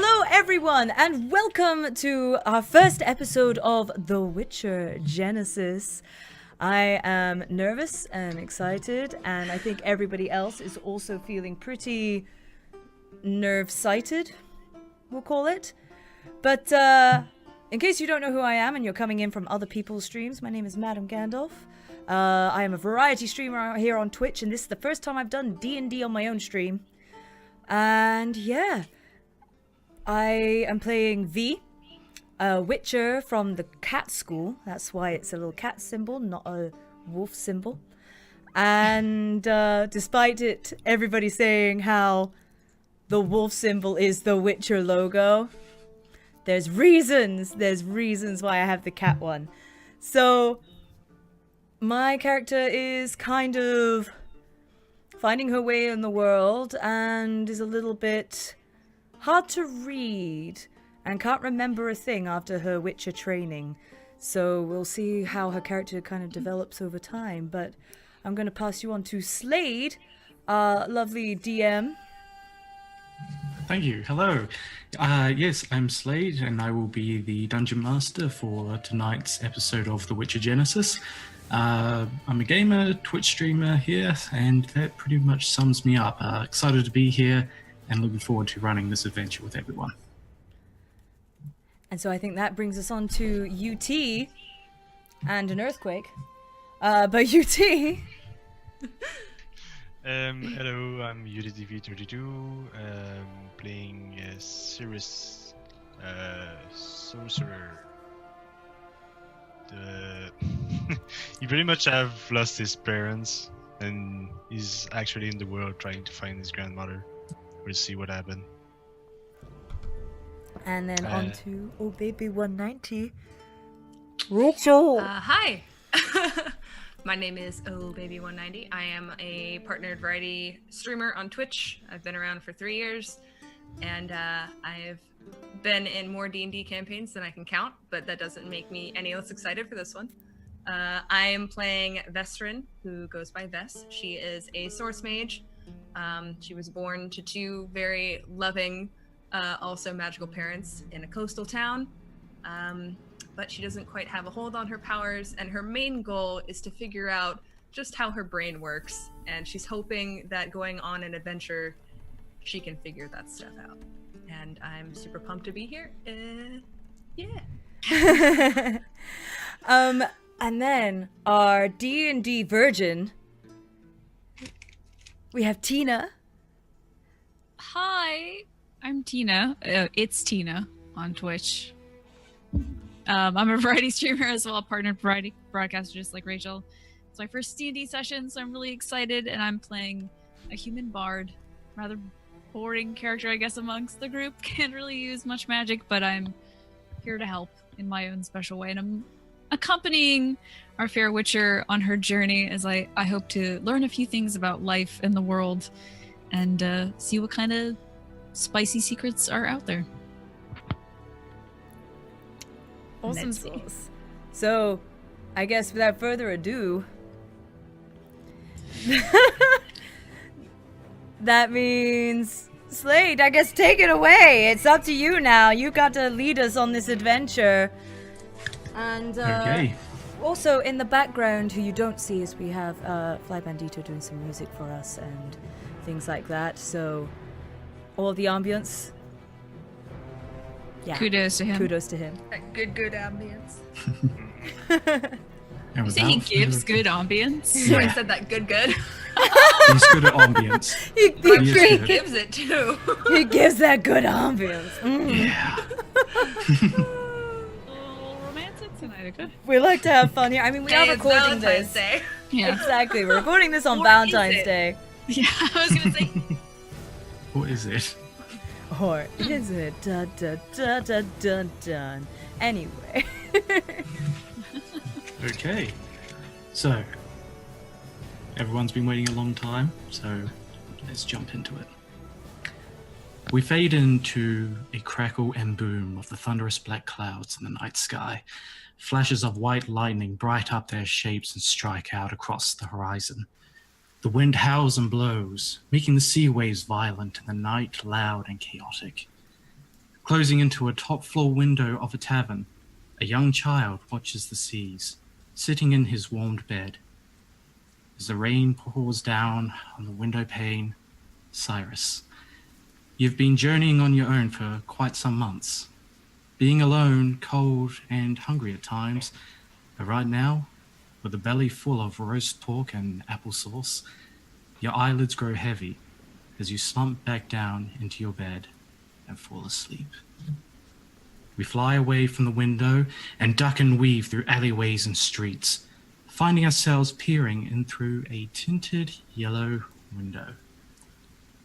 Hello everyone and welcome to our first episode of The Witcher Genesis. I am nervous and excited, and I think everybody else is also feeling pretty nerve-sighted, we'll call it. But in case you don't know who I am and you're coming in from other people's streams, my name is MadameGandalf. I am a variety streamer here on Twitch, and this is the first time I've done D&D on my own stream. And yeah, I am playing V, a Witcher from the cat school. That's why it's a little cat symbol, not a wolf symbol. And despite it, everybody saying how the wolf symbol is the Witcher logo, there's reasons why I have the cat one. So my character is kind of finding her way in the world and is a little bit hard to read and can't remember a thing after her Witcher training. So we'll see how her character kind of develops over time. But I'm going to pass you on to Slade, our lovely DM. Thank you. Hello. Yes, I'm Slade, and I will be the Dungeon Master for tonight's episode of The Witcher Genesis. I'm a gamer, Twitch streamer here, and that pretty much sums me up. Excited to be here and looking forward to running this adventure with everyone. And so I think that brings us on to UT and an earthquake. But UT... Hello, I'm itsTina32, playing Cirrus Sorcerer. He pretty much have lost his parents, and he's actually in the world trying to find his grandmother. We'll see what happened. And then on to Oh Baby 190. Rachel! Hi! My name is Oh Baby 190. I am a partnered variety streamer on Twitch. I've been around for 3 years, and I've been in more D&D campaigns than I can count, but that doesn't make me any less excited for this one. I am playing Vestrin, who goes by Vess. She is a source mage. She was born to two very loving, also magical parents in a coastal town. But she doesn't quite have a hold on her powers, and her main goal is to figure out just how her brain works, and she's hoping that going on an adventure, she can figure that stuff out. And I'm super pumped to be here. Yeah. And then our D&D virgin, we have Tina. Hi, I'm Tina. itsTina on Twitch. I'm a variety streamer as well, partnered variety broadcaster just like Rachel. It's my first D&D session, so I'm really excited, and I'm playing a human bard. Rather boring character, I guess, amongst the group. Can't really use much magic, but I'm here to help in my own special way, and I'm accompanying our fair Witcher on her journey as I hope to learn a few things about life and the world and see what kind of spicy secrets are out there. Awesome sauce. So, I guess without further ado, that means Slade, I guess take it away. It's up to you now. You got to lead us on this adventure. And Okay. also in the background, who you don't see, is we have Fly Bandito doing some music for us and things like that. So, all the ambience. Yeah. Kudos to him. Kudos to him. Good ambience. And You say he without gives further- good ambience? So I Yeah, said that good. he's good at ambience. He I'm sure he good. gives it too. He gives that good ambience. Yeah. A little romantic tonight, okay? We like to have fun here. I mean, we are Hey, it's recording Valentine's this. Day. Yeah. Exactly, we're recording this on Or is Valentine's it? Day. Yeah, I was gonna say. What is it? Or is it? Dun, dun, dun, dun, dun, dun. Anyway. Okay. So, everyone's been waiting a long time, so let's jump into it. We fade into a crackle and boom of the thunderous black clouds in the night sky. Flashes of white lightning bright up their shapes and strike out across the horizon. The wind howls and blows, making the sea waves violent and the night loud and chaotic. Closing into a top-floor window of a tavern, a young child watches the seas, sitting in his warmed bed. As the rain pours down on the window pane, Cyrus, you've been journeying on your own for quite some months, being alone, cold, and hungry at times, but right now, with a belly full of roast pork and applesauce, your eyelids grow heavy as you slump back down into your bed and fall asleep. We fly away from the window and duck and weave through alleyways and streets, finding ourselves peering in through a tinted yellow window.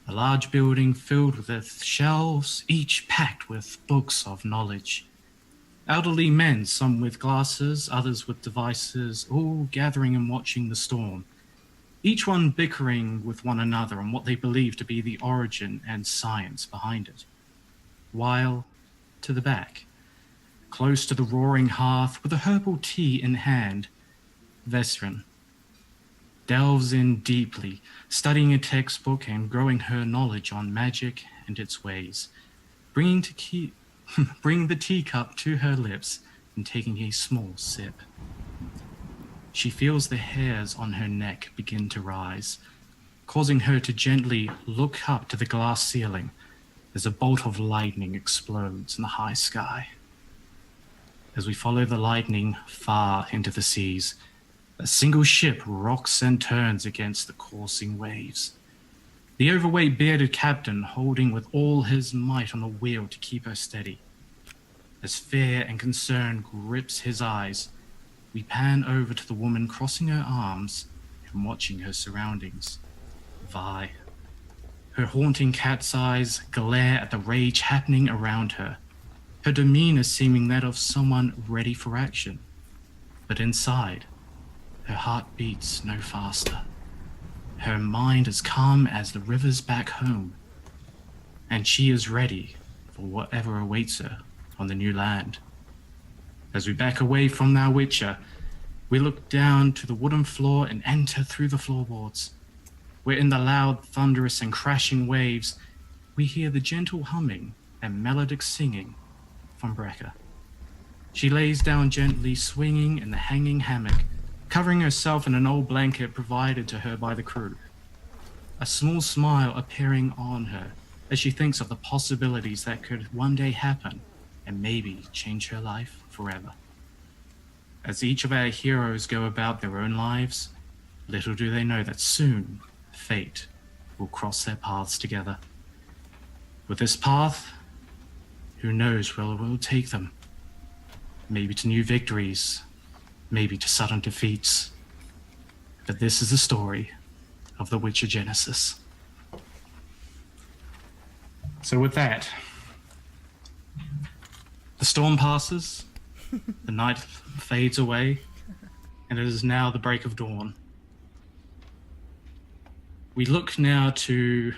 A large building filled with shelves, each packed with books of knowledge. Elderly men, some with glasses, others with devices, all gathering and watching the storm, each one bickering with one another on what they believe to be the origin and science behind it. While, to the back, close to the roaring hearth with a herbal tea in hand, Vesrin delves in deeply, studying a textbook and growing her knowledge on magic and its ways, bring the teacup to her lips and taking a small sip. She feels the hairs on her neck begin to rise, causing her to gently look up to the glass ceiling as a bolt of lightning explodes in the high sky. As we follow the lightning far into the seas, a single ship rocks and turns against the coursing waves. The overweight bearded captain holding with all his might on the wheel to keep her steady. As fear and concern grips his eyes, we pan over to the woman crossing her arms and watching her surroundings. Vi. Her haunting cat's eyes glare at the rage happening around her, her demeanor seeming that of someone ready for action. But inside, her heart beats no faster. Her mind as calm as the rivers back home, and she is ready for whatever awaits her on the new land. As we back away from our Witcher, we look down to the wooden floor and enter through the floorboards, where in the loud, thunderous, and crashing waves, we hear the gentle humming and melodic singing from Brecca. She lays down gently, swinging in the hanging hammock, covering herself in an old blanket provided to her by the crew, a small smile appearing on her as she thinks of the possibilities that could one day happen and maybe change her life forever. As each of our heroes go about their own lives, little do they know that soon fate will cross their paths together. With this path, who knows where it will take them? Maybe to new victories, maybe to sudden defeats. But this is the story of the Witcher Genesis. So with that, the storm passes, the night fades away, and it is now the break of dawn. We look now to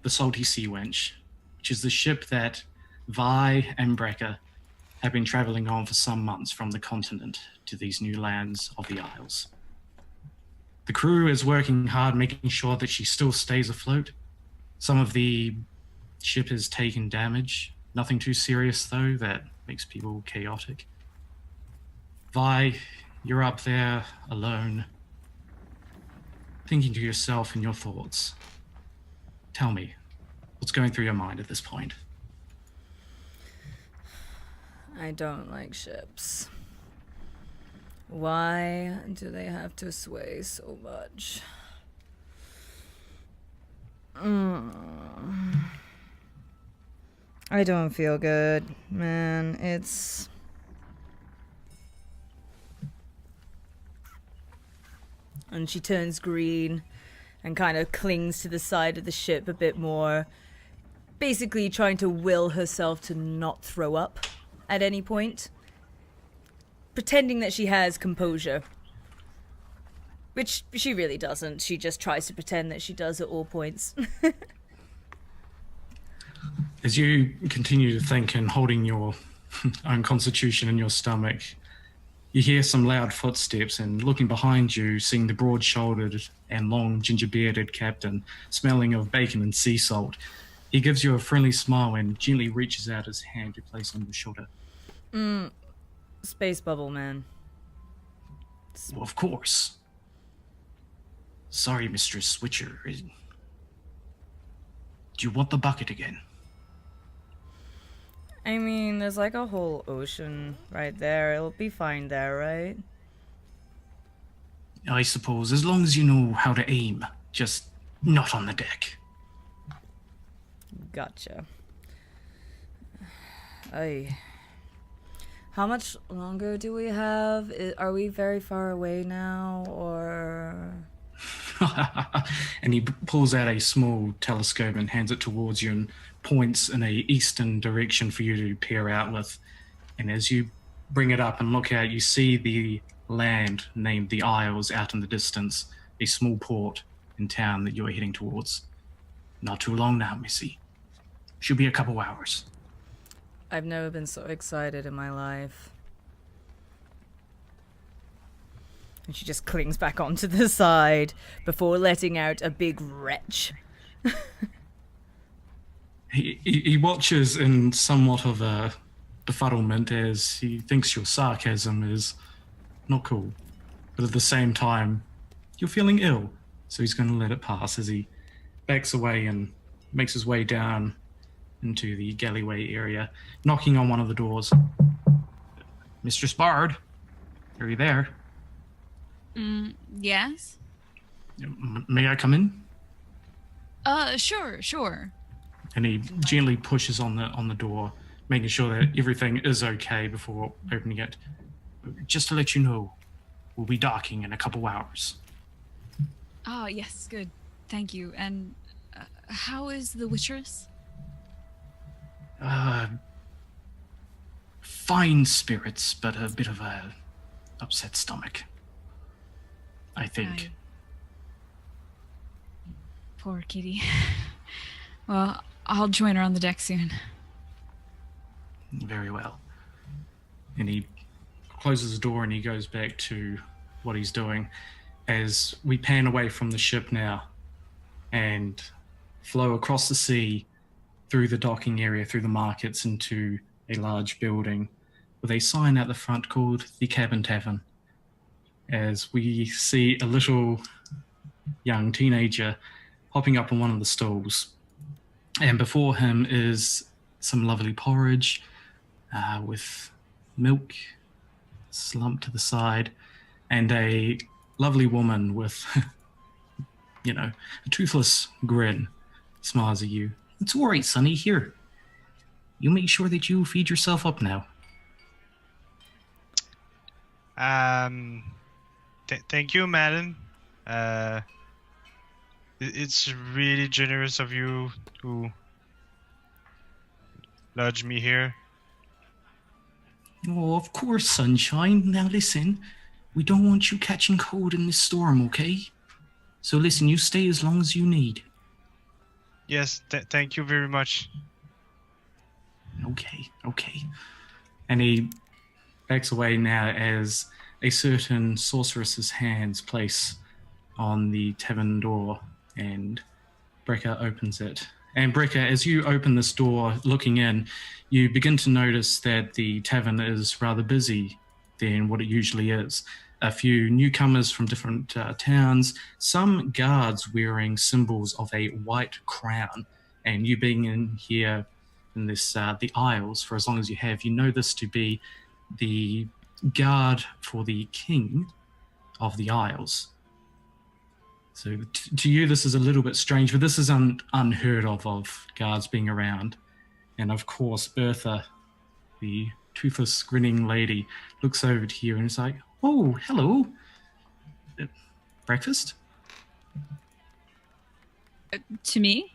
the Salty Sea Wench, which is the ship that Vi and Brecca have been traveling on for some months from the continent to these new lands of the Isles. The crew is working hard, making sure that she still stays afloat. Some of the ship has taken damage. Nothing too serious, though, that makes people chaotic. Vi, you're up there alone, thinking to yourself in your thoughts. Tell me, what's going through your mind at this point? I don't like ships. Why do they have to sway so much? I don't feel good, man. It's... And she turns green and kind of clings to the side of the ship a bit more, basically trying to will herself to not throw up at any point, pretending that she has composure, which she really doesn't. She just tries to pretend that she does at all points. As you continue to think and holding your own constitution in your stomach, you hear some loud footsteps, and looking behind you, seeing the broad-shouldered and long ginger-bearded captain, smelling of bacon and sea salt, He gives you a friendly smile and gently reaches out his hand to place on your shoulder. Space bubble, man. Well, of course. Sorry, Mistress Switcher. Do you want the bucket again? I mean, there's like a whole ocean right there. It'll be fine there, right? I suppose, as long as you know how to aim. Just not on the deck. Gotcha. Ay. How much longer do we have? Are we very far away now, or...? And he pulls out a small telescope and hands it towards you and points in a eastern direction for you to peer out with. And as you bring it up and look out, you see the land named the Isles out in the distance, a small port in town that you're heading towards. Not too long now, Missy. Should be a couple hours. I've never been so excited in my life. And she just clings back onto the side before letting out a big retch. He watches in somewhat of a befuddlement as he thinks your sarcasm is not cool. But at the same time, you're feeling ill, so he's going to let it pass as he backs away and makes his way down into the galleyway area, knocking on one of the doors. Mistress Bard, are you there? Yes? May I come in? Sure. And he gently pushes on the door, making sure that everything is okay before opening it. Just to let you know, we'll be docking in a couple hours. Oh, yes, good. Thank you. And how is the Witcheress? Fine spirits, but a bit of a upset stomach, I think. Poor kitty. Well, I'll join her on the deck soon. Very well. And he closes the door and he goes back to what he's doing as we pan away from the ship now and flow across the sea through the docking area, through the markets, into a large building with a sign at the front called the Cabin Tavern. As we see a little young teenager hopping up on one of the stools. And before him is some lovely porridge with milk slumped to the side, and a lovely woman with, a toothless grin smiles at you. It's all right, Sonny. Here. You make sure that you feed yourself up now. Thank you, madam. It's really generous of you to lodge me here. Oh, of course, sunshine. Now listen, we don't want you catching cold in this storm, okay? So listen, you stay as long as you need. Yes, thank you very much. Okay. And he backs away now as a certain sorceress's hands place on the tavern door, and Brecca opens it. And Brecca, as you open this door looking in, you begin to notice that the tavern is rather busy than what it usually is. A few newcomers from different towns, some guards wearing symbols of a white crown. And you being in here in this the Isles for as long as you have, you know this to be the guard for the king of the Isles. So to you, this is a little bit strange, but this is unheard of guards being around. And of course, Bertha, the toothless grinning lady, looks over to you and is like, "Oh, hello. Breakfast?" To me?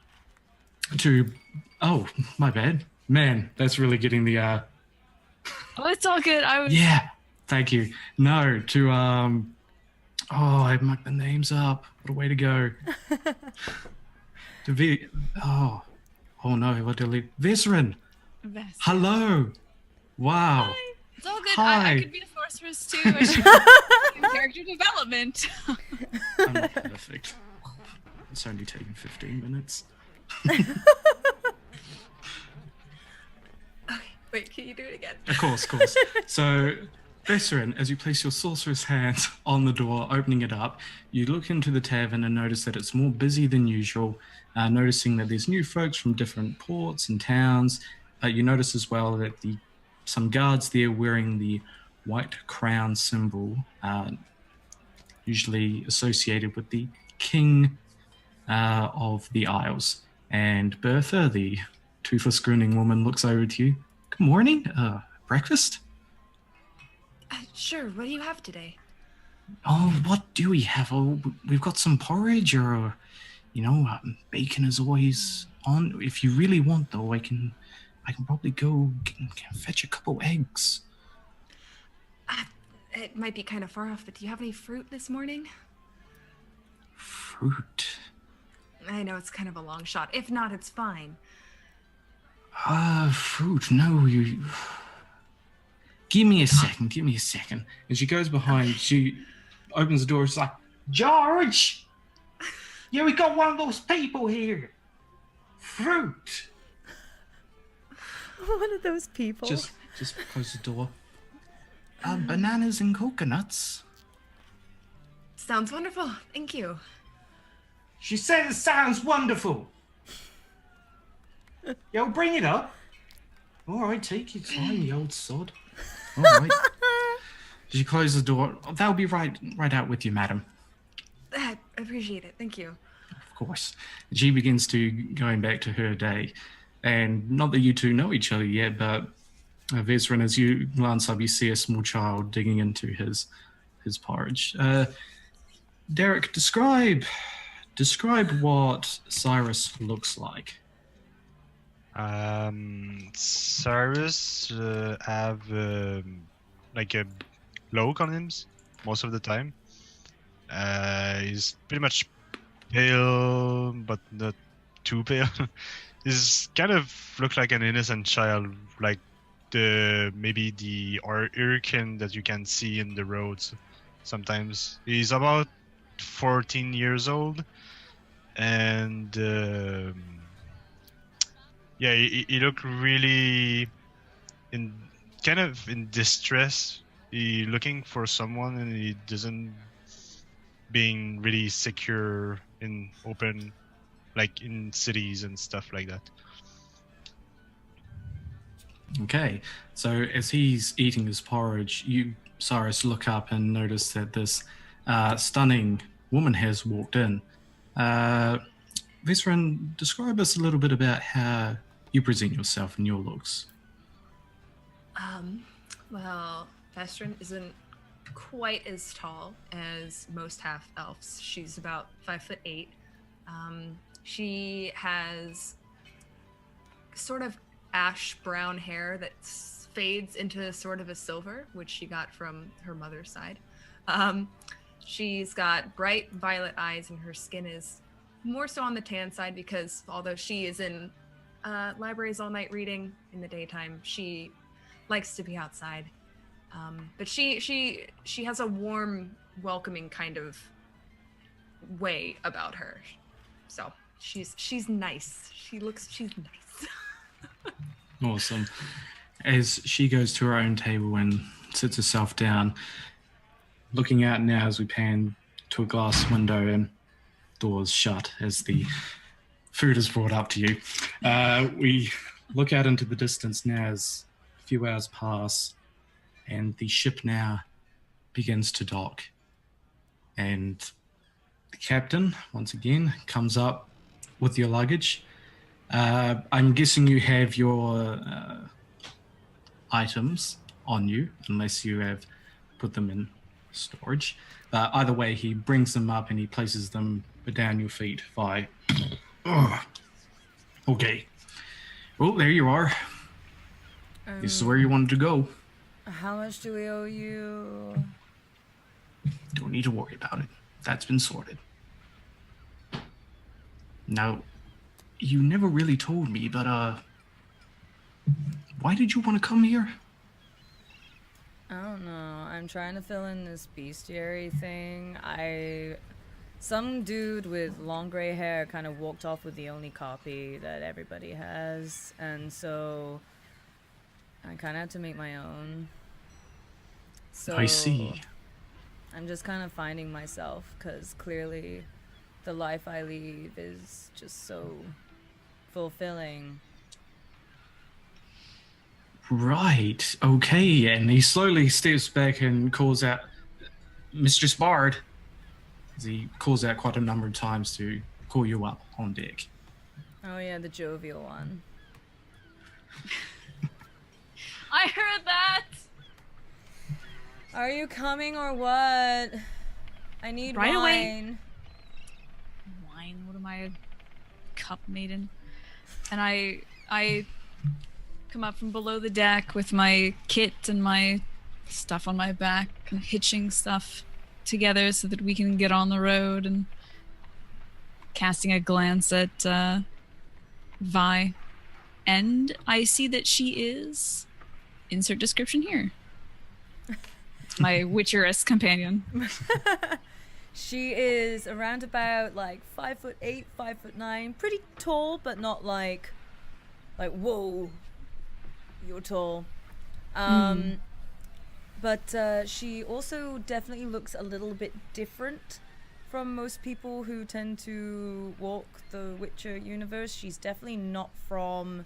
Oh, my bad. Man, that's really getting the, Oh, it's all good. Yeah, thank you. No, to, I mucked the names up. What a way to go. Oh no, what delete? Veserin. Hello. Wow. Hi. It's all good. Hi. I could be a sorceress too. I should do character development. I'm not perfect. It's only taken 15 minutes. Wait, can you do it again? Of course. So, Vesserin, as you place your sorceress hands on the door, opening it up, you look into the tavern and notice that it's more busy than usual, noticing that there's new folks from different ports and towns. You notice as well that some guards there wearing the white crown symbol, usually associated with the king of the Isles. And Bertha, the toothless grinning woman, looks over to you. Good morning. Breakfast? Sure, what do you have today? Oh, what do we have? Oh, we've got some porridge or, bacon is always on. If you really want, though, I can probably go fetch a couple eggs. It might be kind of far off, but do you have any fruit this morning? Fruit? I know it's kind of a long shot. If not, it's fine. Fruit. No, you... Give me a second. And she goes behind, she opens the door, she's like, George! Yeah, we got one of those people here. Fruit! One of those people. Just close the door. Bananas and coconuts. Sounds wonderful. Thank you. She said it sounds wonderful. Yo, bring it up. All right, take your time, you old sod. All right. She closes the door. That'll be right out with you, madam. I appreciate it. Thank you. Of course. She begins to going back to her day. And not that you two know each other yet, but Vesrin, as you glance up, you see a small child digging into his porridge. Derek, describe what Cyrus looks like. Cyrus have like a low on him most of the time. He's pretty much pale, but not too pale. He's kind of look like an innocent child, like maybe the hurricane that you can see in the roads sometimes. He's about 14 years old, and yeah, he looked really in distress. He looking for someone, and he doesn't being really secure in open, like in cities and stuff like that. Okay, so as he's eating his porridge, you, Cyrus, look up and notice that this stunning woman has walked in. Vesrin, describe us a little bit about how you present yourself and your looks. Well, Vestrin isn't quite as tall as most half-elves. She's about 5'8". She has sort of ash brown hair that fades into sort of a silver, which she got from her mother's side. She's got bright violet eyes, and her skin is more so on the tan side because although she is in libraries all night reading in the daytime, she likes to be outside. But she has a warm, welcoming kind of way about her. So she's nice. She's nice. Awesome. As she goes to her own table and sits herself down, looking out now as we pan to a glass window and doors shut as the food is brought up to you. We look out into the distance now as a few hours pass and the ship now begins to dock. And the captain, once again, comes up with your luggage. I'm guessing you have your items on you, unless you have put them in storage. Either way, he brings them up and he places them down your feet. Okay. Well, there you are. This is where you wanted to go. How much do we owe you? Don't need to worry about it. That's been sorted. Now, you never really told me, but why did you want to come here? I don't know. I'm trying to fill in this bestiary thing. Some dude with long gray hair kind of walked off with the only copy that everybody has, and so I kind of had to make my own. So I see. I'm just kind of finding myself, because clearly the life I lead is just so fulfilling. Right. Okay. And he slowly steps back and calls out, Mistress Bard. As he calls out quite a number of times to call you up on deck. Oh yeah, the jovial one. I heard that. Are you coming or what? I need Right away. wine. Wine. What am I, a cup maiden? And I come up from below the deck with my kit and my stuff on my back, and hitching stuff together so that we can get on the road, and casting a glance at Vi. And I see that she is, insert description here, my Witcheress companion. She is around about like 5'8", 5'9", pretty tall, but not like whoa, you're tall. But she also definitely looks a little bit different from most people who tend to walk the Witcher universe. She's definitely not from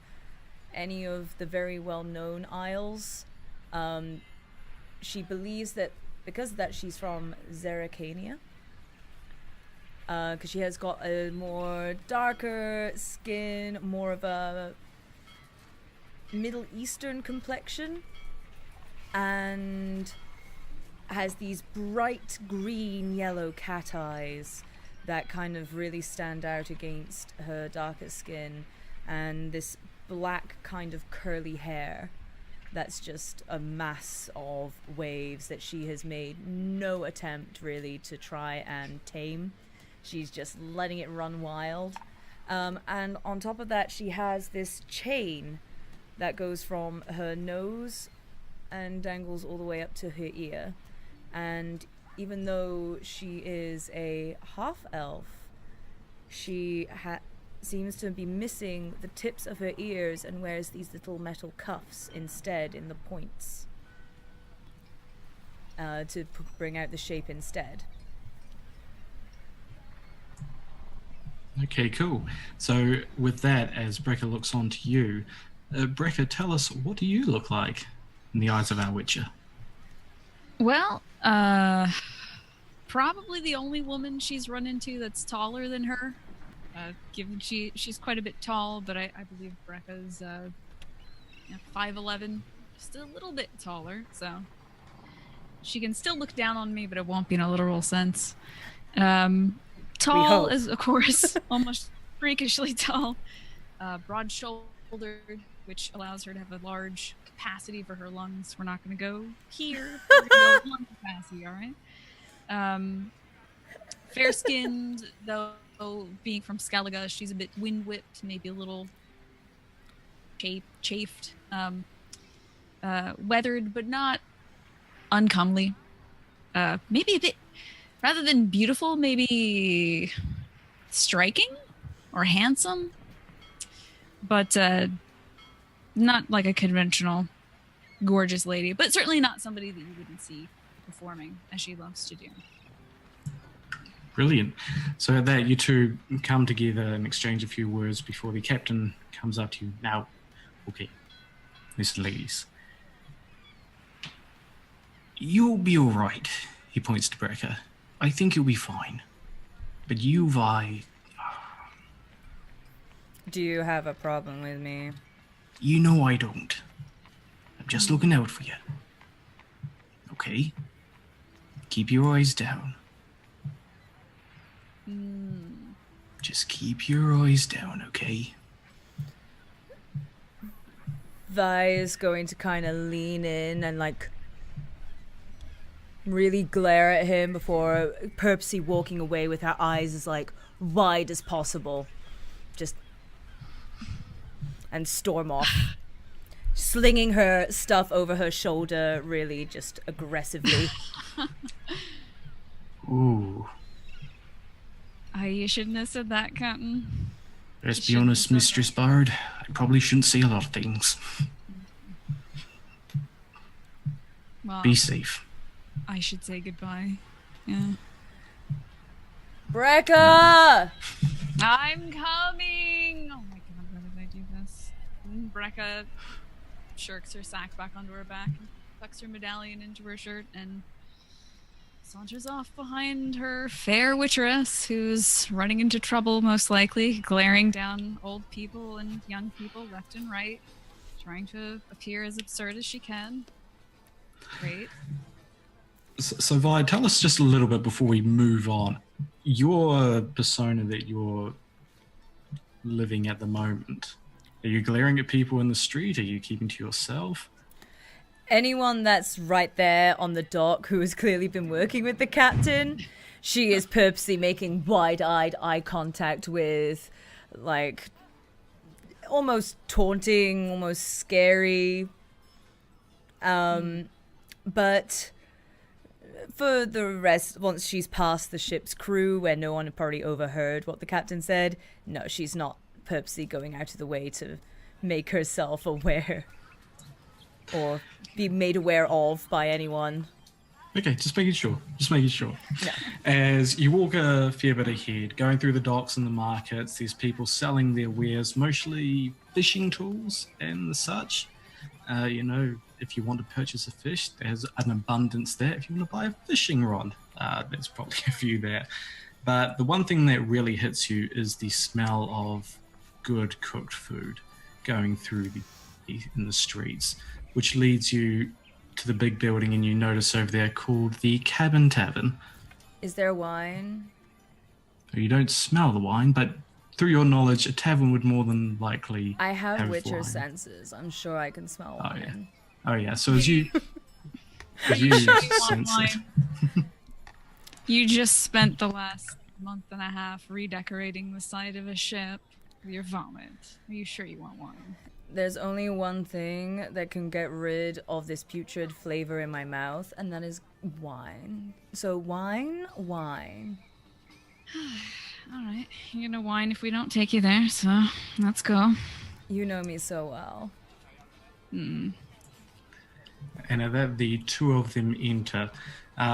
any of the very well-known Isles. She believes that because of that she's from Zeracania. Because she has got a more darker skin, more of a Middle Eastern complexion, and has these bright green yellow cat eyes that kind of really stand out against her darker skin, and this black kind of curly hair that's just a mass of waves that she has made no attempt really to try and tame. She's just letting it run wild. And on top of that, she has this chain that goes from her nose and dangles all the way up to her ear. And even though she is a half-elf, she seems to be missing the tips of her ears and wears these little metal cuffs instead in the points to bring out the shape instead. Okay, cool. So with that, as Brekka looks on to you, Brekka, tell us, what do you look like in the eyes of our Witcher? Well, probably the only woman she's run into that's taller than her. Given she's quite a bit tall, but I believe Brekka's 5'11", just a little bit taller, so she can still look down on me, but it won't be in a literal sense. Tall is, of course, almost freakishly tall. Broad-shouldered, which allows her to have a large capacity for her lungs. We're not going to go here. We're going to go lung capacity, all right? Fair-skinned, though being from Skellige, she's a bit wind-whipped, maybe a little chafed. Weathered, but not uncomely. Maybe a bit, rather than beautiful, maybe striking or handsome, but not like a conventional gorgeous lady, but certainly not somebody that you wouldn't see performing as she loves to do. Brilliant. So at that, you two come together and exchange a few words before the captain comes up to you. Now, okay, listen, ladies. You'll be all right, he points to Brekka. I think you'll be fine. But you, Vi... Do you have a problem with me? You know I don't. I'm just looking out for you. Okay? Keep your eyes down. Just keep your eyes down, okay? Vi is going to kind of lean in and like really glare at him before purposely walking away with her eyes as like wide as possible. Just and storm off. Slinging her stuff over her shoulder really just aggressively. Ooh. You shouldn't have said that, Captain. Let's be honest, Mistress Bard. I probably shouldn't say a lot of things. Well, Be safe. I should say goodbye. Yeah. Brecca! I'm coming! Oh my god, why did I do this? And Brecca shirks her sack back onto her back and tucks her medallion into her shirt and saunters off behind her fair witcheress, who's running into trouble, most likely, glaring down old people and young people left and right, trying to appear as absurd as she can. Great. So Vi, tell us just a little bit before we move on. Your persona that you're living at the moment, are you glaring at people in the street? Are you keeping to yourself? Anyone that's right there on the dock who has clearly been working with the captain, she is purposely making wide-eyed eye contact with, like, almost taunting, almost scary. But for the rest, once she's past the ship's crew, where no one had probably overheard what the captain said, no, she's not purposely going out of the way to make herself aware or be made aware of by anyone. Okay, just making sure. No. As you walk a fair bit ahead, going through the docks and the markets, there's people selling their wares, mostly fishing tools and the such. If you want to purchase a fish, there's an abundance there. If you want to buy a fishing rod, there's probably a few there. But the one thing that really hits you is the smell of good cooked food going through in the streets, which leads you to the big building, and you notice over there called the Cabin Tavern. Is there wine? You don't smell the wine, but through your knowledge, a tavern would more than likely I have Witcher wine. senses. I'm sure I can smell wine. Oh yeah. So as you sense it. You just spent the last month and a half redecorating the side of a ship with your vomit. Are you sure you want wine? There's only one thing that can get rid of this putrid flavor in my mouth, and that is wine. So wine. Alright, you're gonna whine if we don't take you there, so let's go. You know me so well. And at that, the two of them enter.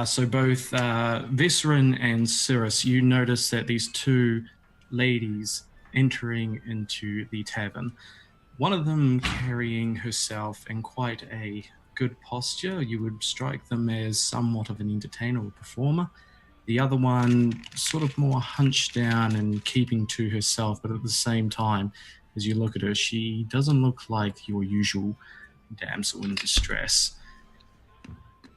So both Viscerin and Cirrus, you notice that these two ladies entering into the tavern. One of them carrying herself in quite a good posture. You would strike them as somewhat of an entertainer or performer. The other one sort of more hunched down and keeping to herself, but at the same time, as you look at her, she doesn't look like your usual damsel in distress.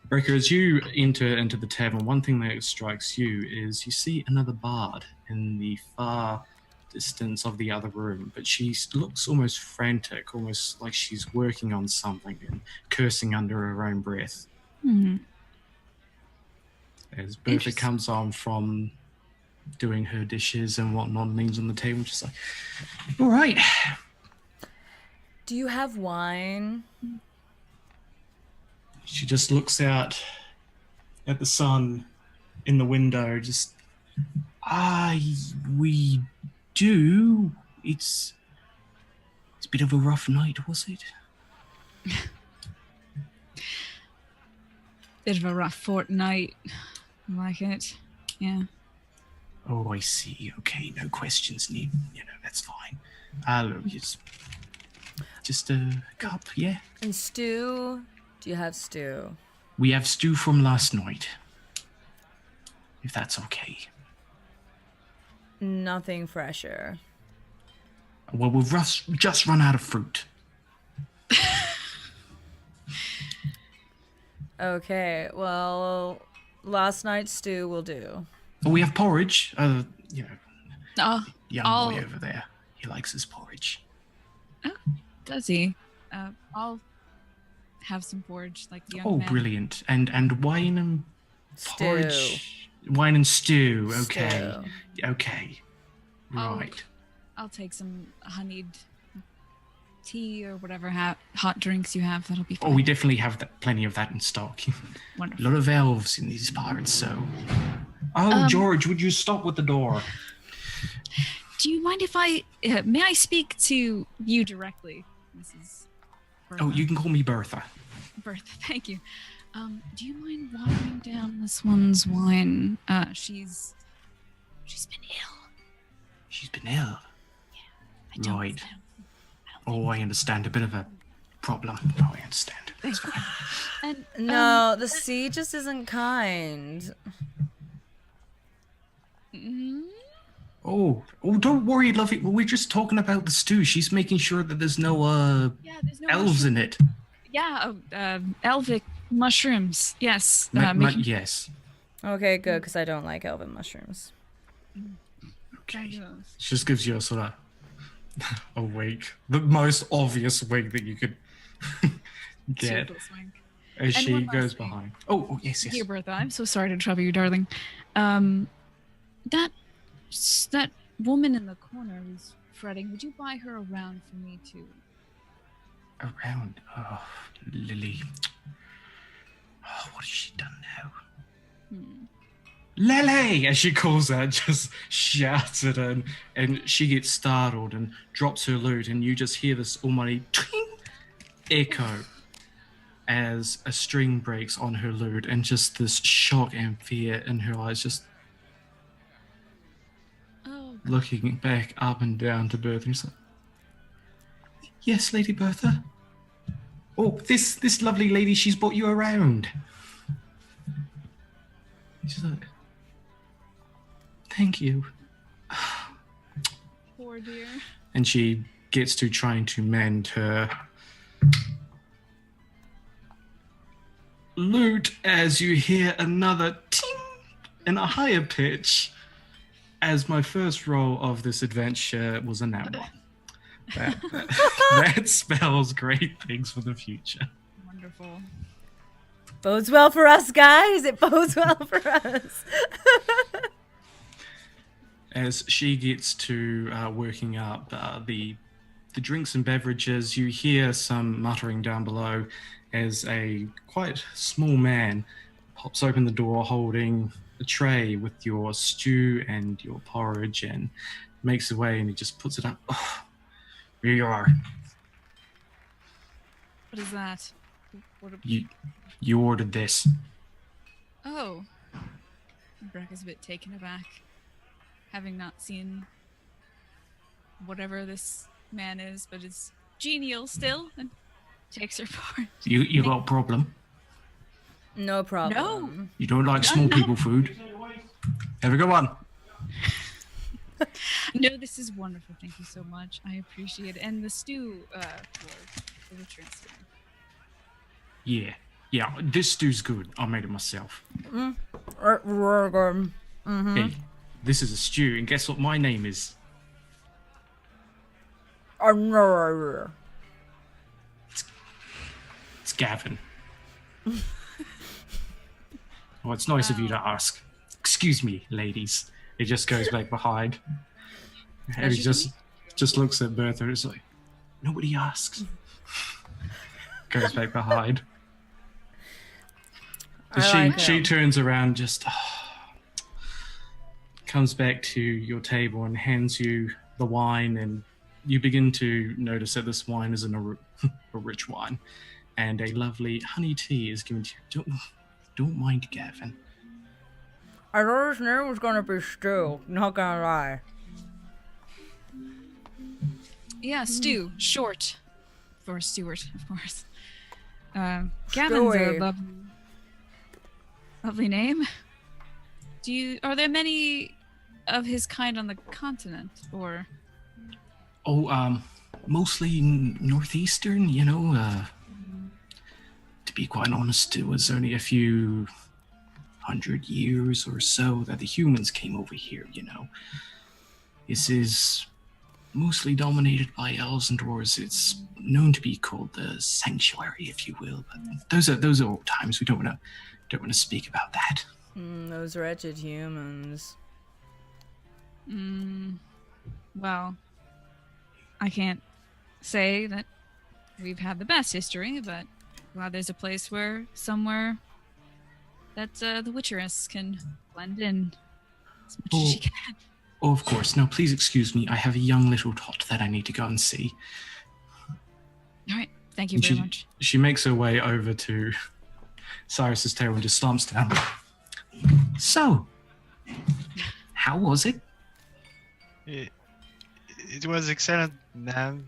Breaker, as you enter into the tavern, one thing that strikes you is you see another bard in the far distance of the other room, but she looks almost frantic, almost like she's working on something and cursing under her own breath. As Bertha comes on from doing her dishes and whatnot, leans on the table, just like, all right. Do you have wine? She just looks out at the sun in the window, just, we do. It's a bit of a rough night, was it? Bit of a rough fortnight. I like it. Yeah. Oh, I see. Okay, no questions needed. That's fine. Look, just a cup, yeah? And stew? Do you have stew? We have stew from last night. If that's okay. Nothing fresher. Well, we've just run out of fruit. Okay, well, last night's stew will do. Oh, we have porridge. Oh, Young boy over there. He likes his porridge. Oh, does he? I'll have some porridge, like the young Oh, man. brilliant. And wine and Stew. porridge. Wine and stew. Okay. Stew. Okay. Right. I'll take some honeyed tea or whatever hot drinks you have. That'll be fine. Oh, we definitely have plenty of that in stock. A Wonderful. lot of elves in these parts, so... Oh, George, would you stop with the door? Do you mind if may I speak to you directly, Mrs. Bertha? Oh, you can call me Bertha. Bertha, thank you. Do you mind watering down this one's wine? She's been ill. She's been ill. Right. Oh, I understand. A bit of a problem. Oh, I understand. It's fine. And No, the sea just isn't kind. Oh, don't worry, lovey. We're just talking about the stew. She's making sure that there's no there's no elves in it. Yeah, elvic mushrooms. Yes. Yes. Okay, good, because I don't like elven mushrooms. Okay. She just gives you a sort of a wink, the most obvious wink that you could get, as she goes behind. Oh, yes. Here, Bertha. I'm so sorry to trouble you, darling. That woman in the corner who's fretting. Would you buy her around for me too? Around? Oh, Lily. Oh, what has she done now? Lily! As she calls out, just shouts at her, and she gets startled and drops her lute, and you just hear this almighty echo as a string breaks on her lute, and just this shock and fear in her eyes, just looking back up and down to Bertha. She's like, yes, Lady Bertha. Oh, this lovely lady, she's brought you around. She's like, thank you. Poor dear. And she gets to trying to mend her lute as you hear another ting in a higher pitch, as my first roll of this adventure was a nat one. That spells great things for the future. Wonderful. Bodes well for us, guys. It bodes well for us. As she gets to working up the drinks and beverages, you hear some muttering down below as a quite small man pops open the door holding a tray with your stew and your porridge and makes away, and he just puts it up. Oh, here you are. What is that? You ordered this. Oh. Breck is a bit taken aback, having not seen whatever this man is, but is genial still, and takes her part. You got a problem? No problem. No. You don't like small people food? Have a good one. No, this is wonderful. Thank you so much. I appreciate it. And the stew for the transfer. Yeah, this stew's good. I made it myself. Hey, this is a stew, and guess what my name is? It's Gavin. Oh, it's nice of you to ask. Excuse me, ladies. He just goes back behind. And he just looks at Bertha and is like, nobody asks. Goes back behind. She turns around, just comes back to your table and hands you the wine, and you begin to notice that this wine is a rich wine, and a lovely honey tea is given to you. Don't mind Gavin. I thought his name was gonna be Stu, not gonna lie. Yeah, Stu, short for Stuart, of course. Gavin's Stewie. a lovely name. Are there many of his kind on the continent, or? Oh, mostly northeastern, to be quite honest, it was only a few 100 years or so that the humans came over here, This is mostly dominated by elves and dwarves. It's known to be called the sanctuary, if you will, but those are old times. We don't want to speak about that. Those wretched humans. Well, I can't say that we've had the best history, but glad there's a place somewhere that the Witcheress can blend in as much as she can. Oh, of course. Now, please excuse me. I have a young little tot that I need to go and see. All right. Thank you very much. She makes her way over to Cyrus's tail and just stomps down. So, how was it? It was excellent, man.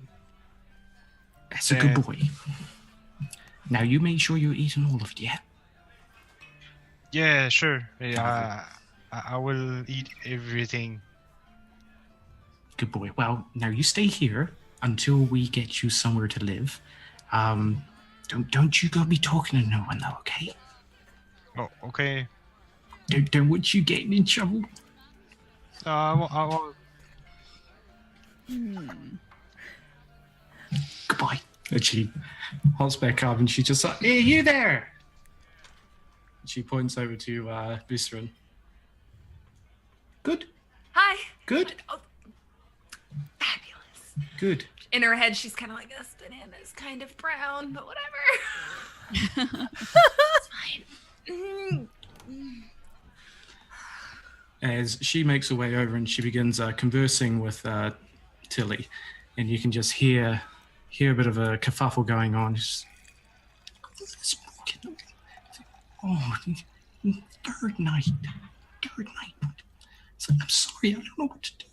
That's a good boy. Now you make sure you're eating all of it, yeah? Yeah, sure. Yeah, I will eat everything. Good boy. Well, now you stay here until we get you somewhere to live. Don't you go be talking to no one though, okay? Oh, okay. Don't want you getting in trouble. I won't. Goodbye. And she hops back up and she just like, hey, you there! She points over to Viscerin. Good? Hi. Good? Oh, fabulous. Good. In her head, she's kind of like, this banana's kind of brown, but whatever. It's fine. As she makes her way over and she begins conversing with Tilly, and you can just hear a bit of a kerfuffle going on. Just, oh, third night. So, I'm sorry, I don't know what to do.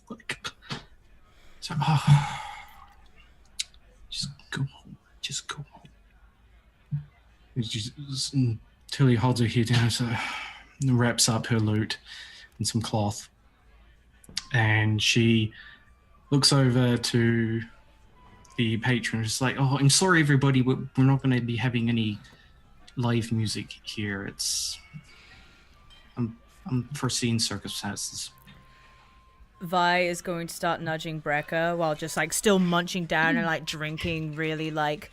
So, just go home. And Tilly holds her head down, so wraps up her loot in some cloth, and she looks over to the patron. It's like, oh, I'm sorry, everybody, we're not going to be having any live music here. It's unforeseen circumstances. Vi is going to start nudging Brekka while just like still munching down and like drinking really like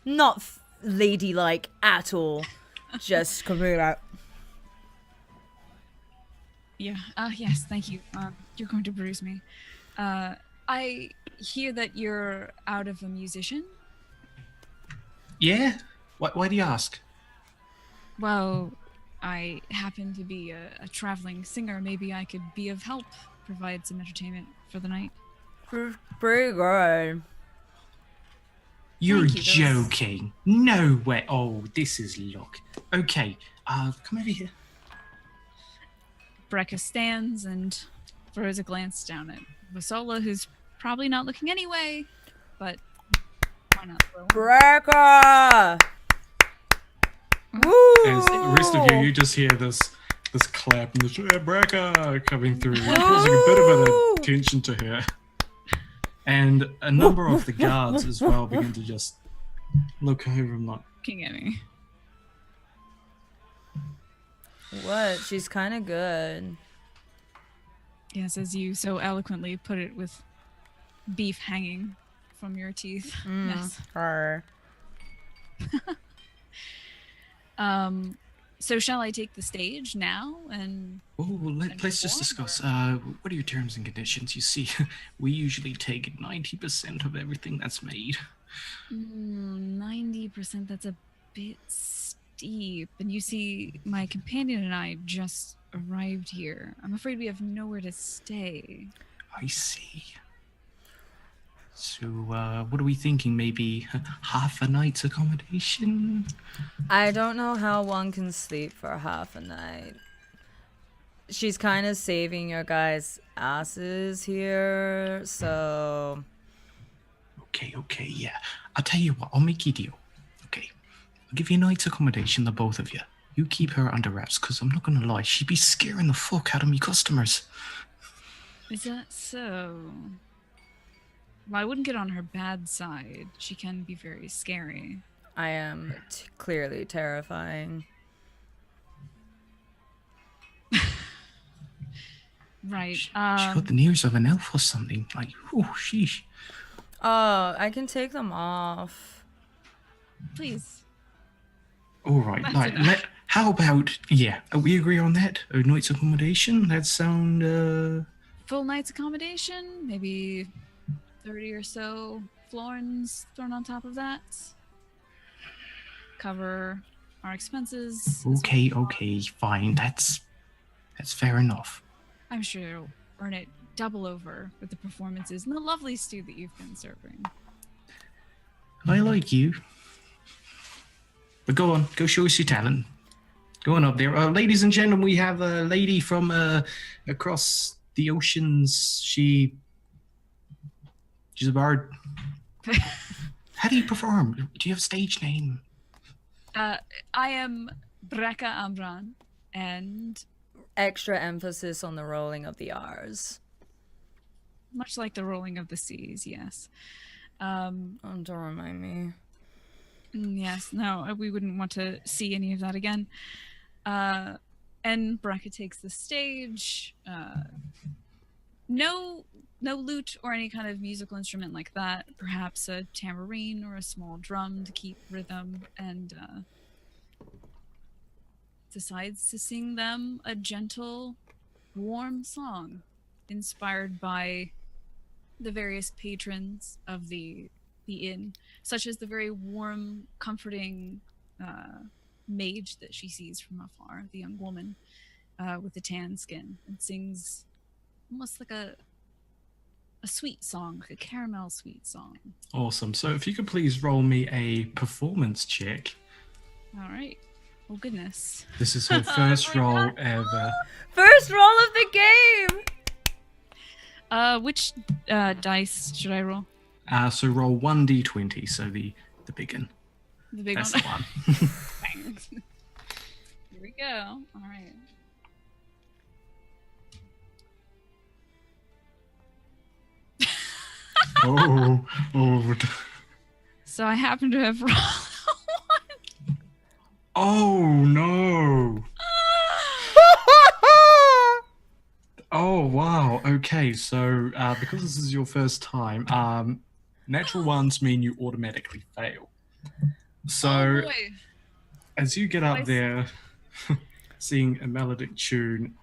not ladylike at all. Just completely like, Yeah. Yes, thank you. You're going to bruise me. I hear that you're out of a musician. Yeah? Why do you ask? Well, I happen to be a traveling singer. Maybe I could be of help, provide some entertainment for the night. pretty good. You're Thank you, those- joking. No way. Oh, this is luck. Okay, come over here. Brekka stands and throws a glance down at Vasola, who's probably not looking anyway, but why not throw him? Brekka! Woo! As the rest of you just hear this clap and this Brekka coming through, causing a bit of an attention to her. And a number of the guards as well begin to just look over and like, Looking at me. What? She's kind of good. Yes, as you so eloquently put it, with beef hanging from your teeth. Yes. Her. So shall I take the stage now? And oh, let's just discuss. What are your terms and conditions? You see, we usually take 90% of everything that's made. 90%, that's a bit steep. And you see, my companion and I just arrived here. I'm afraid we have nowhere to stay. I see. So, what are we thinking? Maybe half a night's accommodation? I don't know how one can sleep for half a night. She's kind of saving your guys' asses here, so... Okay, yeah. I'll tell you what, I'll make you a deal. Okay. I'll give you a night's accommodation, the both of you. You keep her under wraps, because I'm not going to lie, she'd be scaring the fuck out of me customers. Is that so? Well, I wouldn't get on her bad side. She can be very scary. I am clearly terrifying. Right. She got the ears of an elf or something. Like, oh, sheesh. Oh, I can take them off. Please. All right, That's like, enough. how about, yeah, we agree on that? A night's accommodation? That sound, Full night's accommodation, maybe 30 or so florins thrown on top of that. Cover our expenses. Okay, fine. That's fair enough. I'm sure it'll earn it double over with the performances and the lovely stew that you've been serving. I like you. But go on, go show us your talent. going up there. Ladies and gentlemen, we have a lady from across the oceans. She's a bard. How do you perform? Do you have a stage name? I am Breka Amran, and Extra emphasis on the rolling of the R's. much like the rolling of the seas, yes. Oh, don't remind me. Yes, no, we wouldn't want to see any of that again. And Breka takes the stage. No lute or any kind of musical instrument like that. Perhaps a tambourine or a small drum to keep rhythm, and decides to sing them a gentle, warm song inspired by the various patrons of the inn, such as the very warm, comforting mage that she sees from afar, the young woman with the tan skin, and sings almost like a sweet song, like a caramel sweet song. Awesome. So if you could please roll me a performance check. All right. Oh goodness. This is her first roll ever. First roll of the game! Which dice should I roll? So roll 1d20, so the big one. The big That's one. the one. Thanks. Here we go. All right. Oh. So I happen to have rolled Oh, no. Oh, wow. Okay, so because this is your first time, natural ones mean you automatically fail. So Oh boy. as you get up Nice. there, seeing a melodic tune,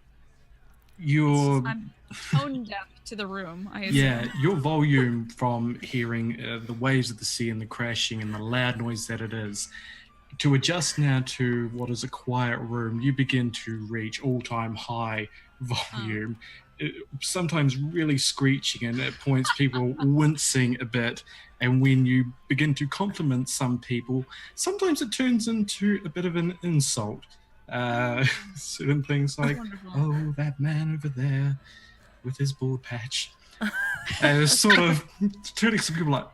I'm tone deaf to the room, I assume. yeah, your volume from hearing the waves of the sea and the crashing and the loud noise that it is, to adjust now to what is a quiet room, you begin to reach all-time high volume, sometimes really screeching, and at points people wincing a bit. And when you begin to compliment some people, sometimes it turns into a bit of an insult. Certain things like, Wonderful. oh, that man over there with his bald patch. Sort of turning some people like,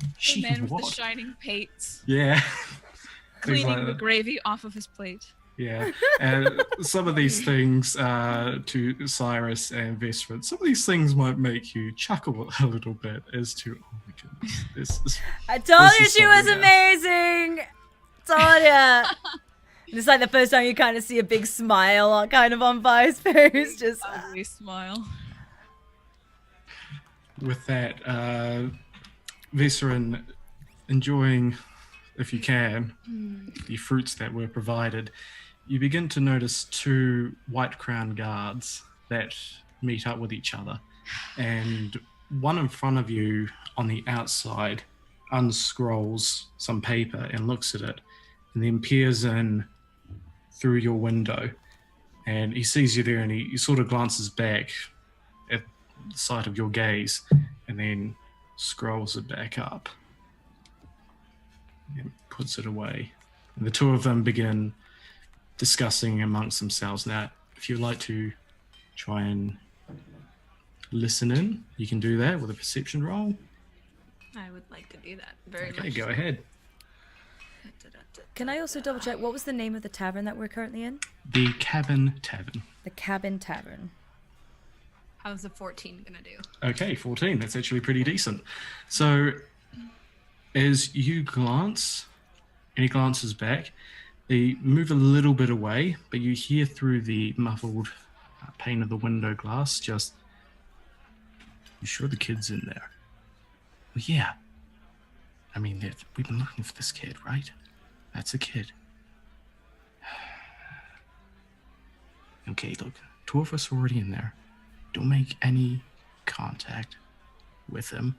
The she man with what? the shining pates, Yeah. Things cleaning like the that. gravy off of his plate. Yeah, and some of these things to Cyrus and Vestrit, some of these things might make you chuckle a little bit as to, oh my goodness, this I told This you is she was something amazing! Told ya! It's like the first time you kind of see a big smile kind of on Vi's face. Just Ugly smile. with that, Vesserin enjoying, if you can, the fruits that were provided, you begin to notice two white crown guards that meet up with each other, and one in front of you on the outside unscrolls some paper and looks at it, and then peers in through your window, and he sees you there, and he sort of glances back at the sight of your gaze, and then scrolls it back up and puts it away. And the two of them begin discussing amongst themselves. Now, if you'd like to try and listen in, you can do that with a perception roll. I would like to do that very Okay, much. go ahead. Can I also double check, what was the name of the tavern that we're currently in? The Cabin Tavern. The Cabin Tavern. How's the 14 gonna do? Okay, 14. That's actually pretty decent. So, as you glance, and he glances back, they move a little bit away, but you hear through the muffled pane of the window glass just, you sure the kid's in there? Well, yeah. I mean, we've been looking for this kid, right? That's a kid. Okay, look, two of us are already in there. Don't make any contact with him.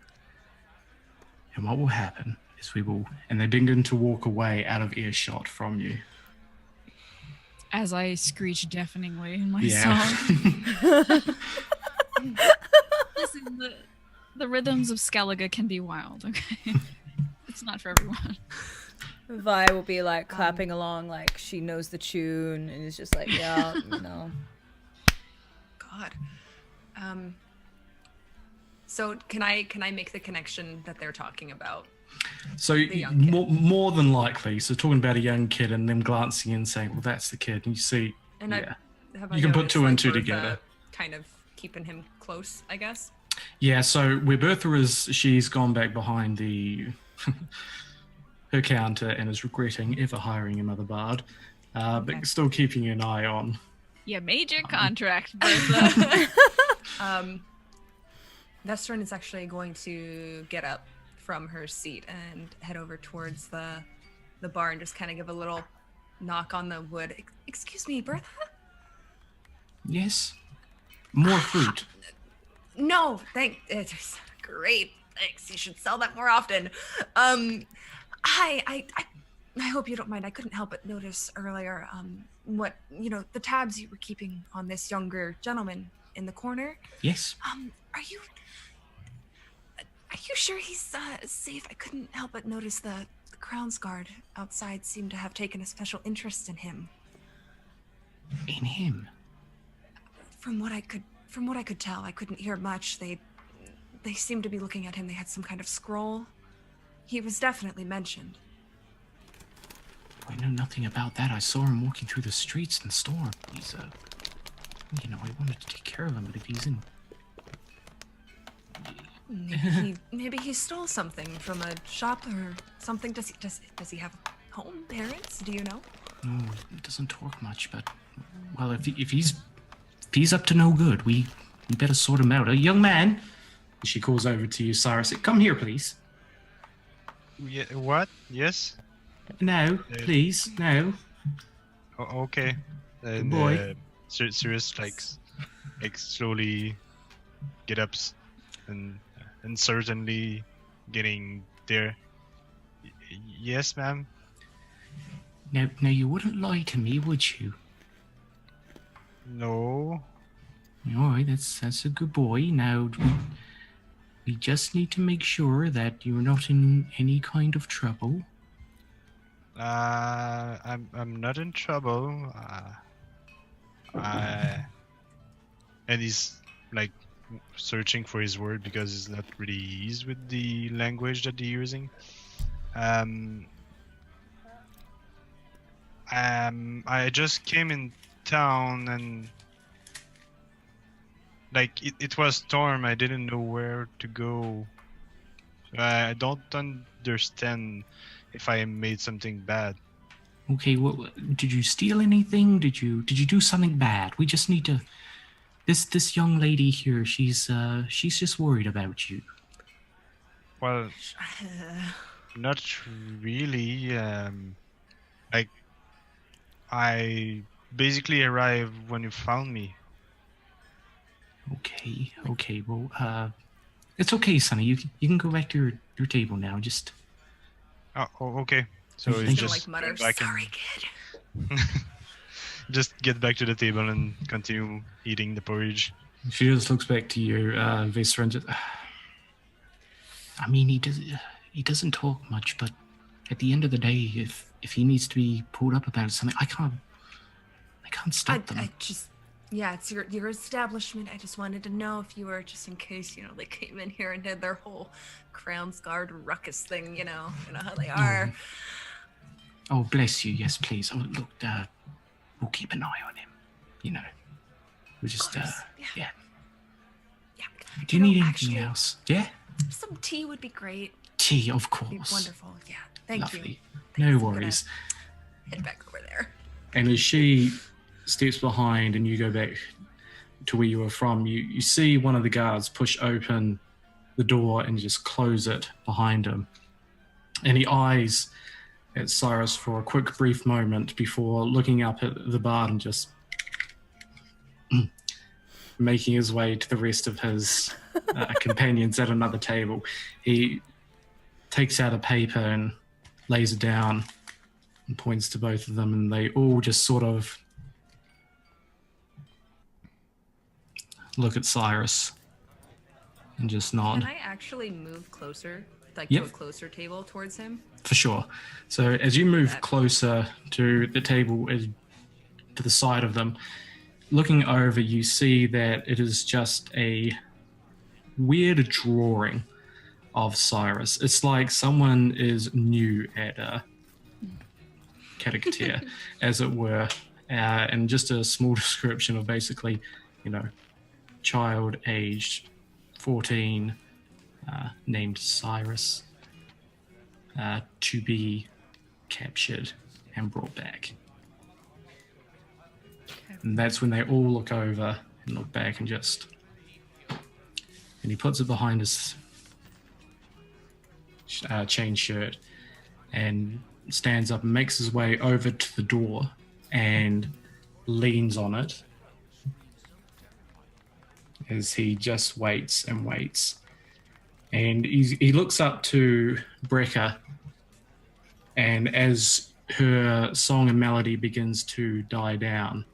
And what will happen is we will... And they begin to walk away out of earshot from you. As I screech deafeningly in my Yeah. song. Listen, the rhythms of Skellige can be wild, okay? It's not for everyone. Vi will be like clapping along, like she knows the tune, and is just like, yeah, you know. God. So can I make the connection that they're talking about? So young kid. more than likely, so talking about a young kid and them glancing in saying, well, that's the kid. And you see, And yeah. have You can put noticed, two and two Bertha together. Kind of keeping him close, I guess. Yeah, so where Bertha is, she's gone back behind her counter and is regretting ever hiring another bard, Okay. but still keeping an eye on. Yeah, major contract, Bertha. Vestron is actually going to get up from her seat and head over towards the bar and just kind of give a little knock on the wood. Excuse me, Bertha? Yes? More fruit. No, it's great. Thanks. You should sell that more often. I hope you don't mind. I couldn't help but notice earlier, what, the tabs you were keeping on this younger gentleman in the corner. Yes? Are you sure he's safe? I couldn't help but notice the Crown's Guard outside seemed to have taken a special interest in him. In him? From what I could tell, I couldn't hear much. They seemed to be looking at him. They had some kind of scroll. He was definitely mentioned. I know nothing about that. I saw him walking through the streets in the storm. He's, I wanted to take care of him, but if he's in... Maybe he stole something from a shop or something. Does he have home parents? Do you know? No, he doesn't talk much, but... Well, if he's up to no good, we better sort him out. Young man! She calls over to you, Cyrus. Come here, please. Yeah, what? Yes? No, please, no. Okay. And, boy. Sirius, like slowly get up and certainly getting there. Yes, ma'am? Now, you wouldn't lie to me, would you? No. All right, that's a good boy. Now, we just need to make sure that you're not in any kind of trouble. I'm not in trouble. And he's like searching for his word because he's not really eased with the language that they're using. I just came in town and like it was storm. I didn't know where to go. I don't understand if I made something bad. Okay, well, did you steal anything? Did you do something bad? We just need to. This young lady here, she's just worried about you. Well, not really. Like, I basically arrived when you found me. Okay. Well, it's okay, Sonny. You can go back to your table now. Just. Oh, okay. So He's it's gonna, just like mutter, back sorry, kid. just get back to the table and continue eating the porridge. She just looks back to you, Visser, and just. I mean, he doesn't talk much, but at the end of the day, if he needs to be pulled up about something, I can't stop them. It's your establishment. I just wanted to know if you were, just in case, they came in here and did their whole Crown's Guard ruckus thing, you know how they are. Oh, bless you. Yes, please. Oh, look, we'll keep an eye on him. We just, yeah. Yeah. Do you need anything else? Yeah? Some tea would be great. Tea, of It'd be course. wonderful. Yeah. Thank Lovely. you. No Thanks. I'm worries. gonna head back over there. And as she steps behind and you go back to where you were from, you see one of the guards push open the door and just close it behind him. And he eyes at Cyrus for a quick, brief moment before looking up at the bard and just making his way to the rest of his companions at another table. He takes out a paper and lays it down and points to both of them, and they all just sort of look at Cyrus and just nod. Can I actually move closer, like Yep. to a closer table towards him? For sure. So as you move closer to the table, to the side of them, looking over, you see that it is just a weird drawing of Cyrus. It's like someone is new at a caricature, as it were, and just a small description of basically, child aged 14, named Cyrus, to be captured and brought back. And that's when they all look over and look back and he puts it behind his chain shirt and stands up and makes his way over to the door and leans on it as he just waits and waits. And he looks up to Brecca, and as her song and melody begins to die down,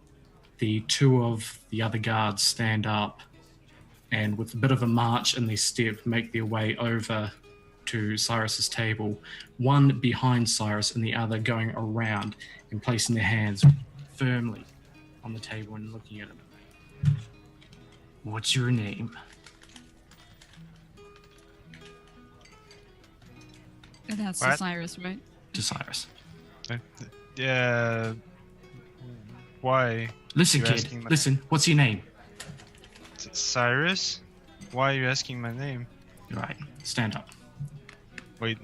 the two of the other guards stand up and with a bit of a march in their step make their way over to Cyrus's table, one behind Cyrus and the other going around and placing their hands firmly on the table and looking at him. What's your name? And that's What? Cyrus, right? To Cyrus. Yeah. Why? Listen, You're kid. asking my- Listen, what's your name? Cyrus? Why are you asking my name? Right, stand up. Wait.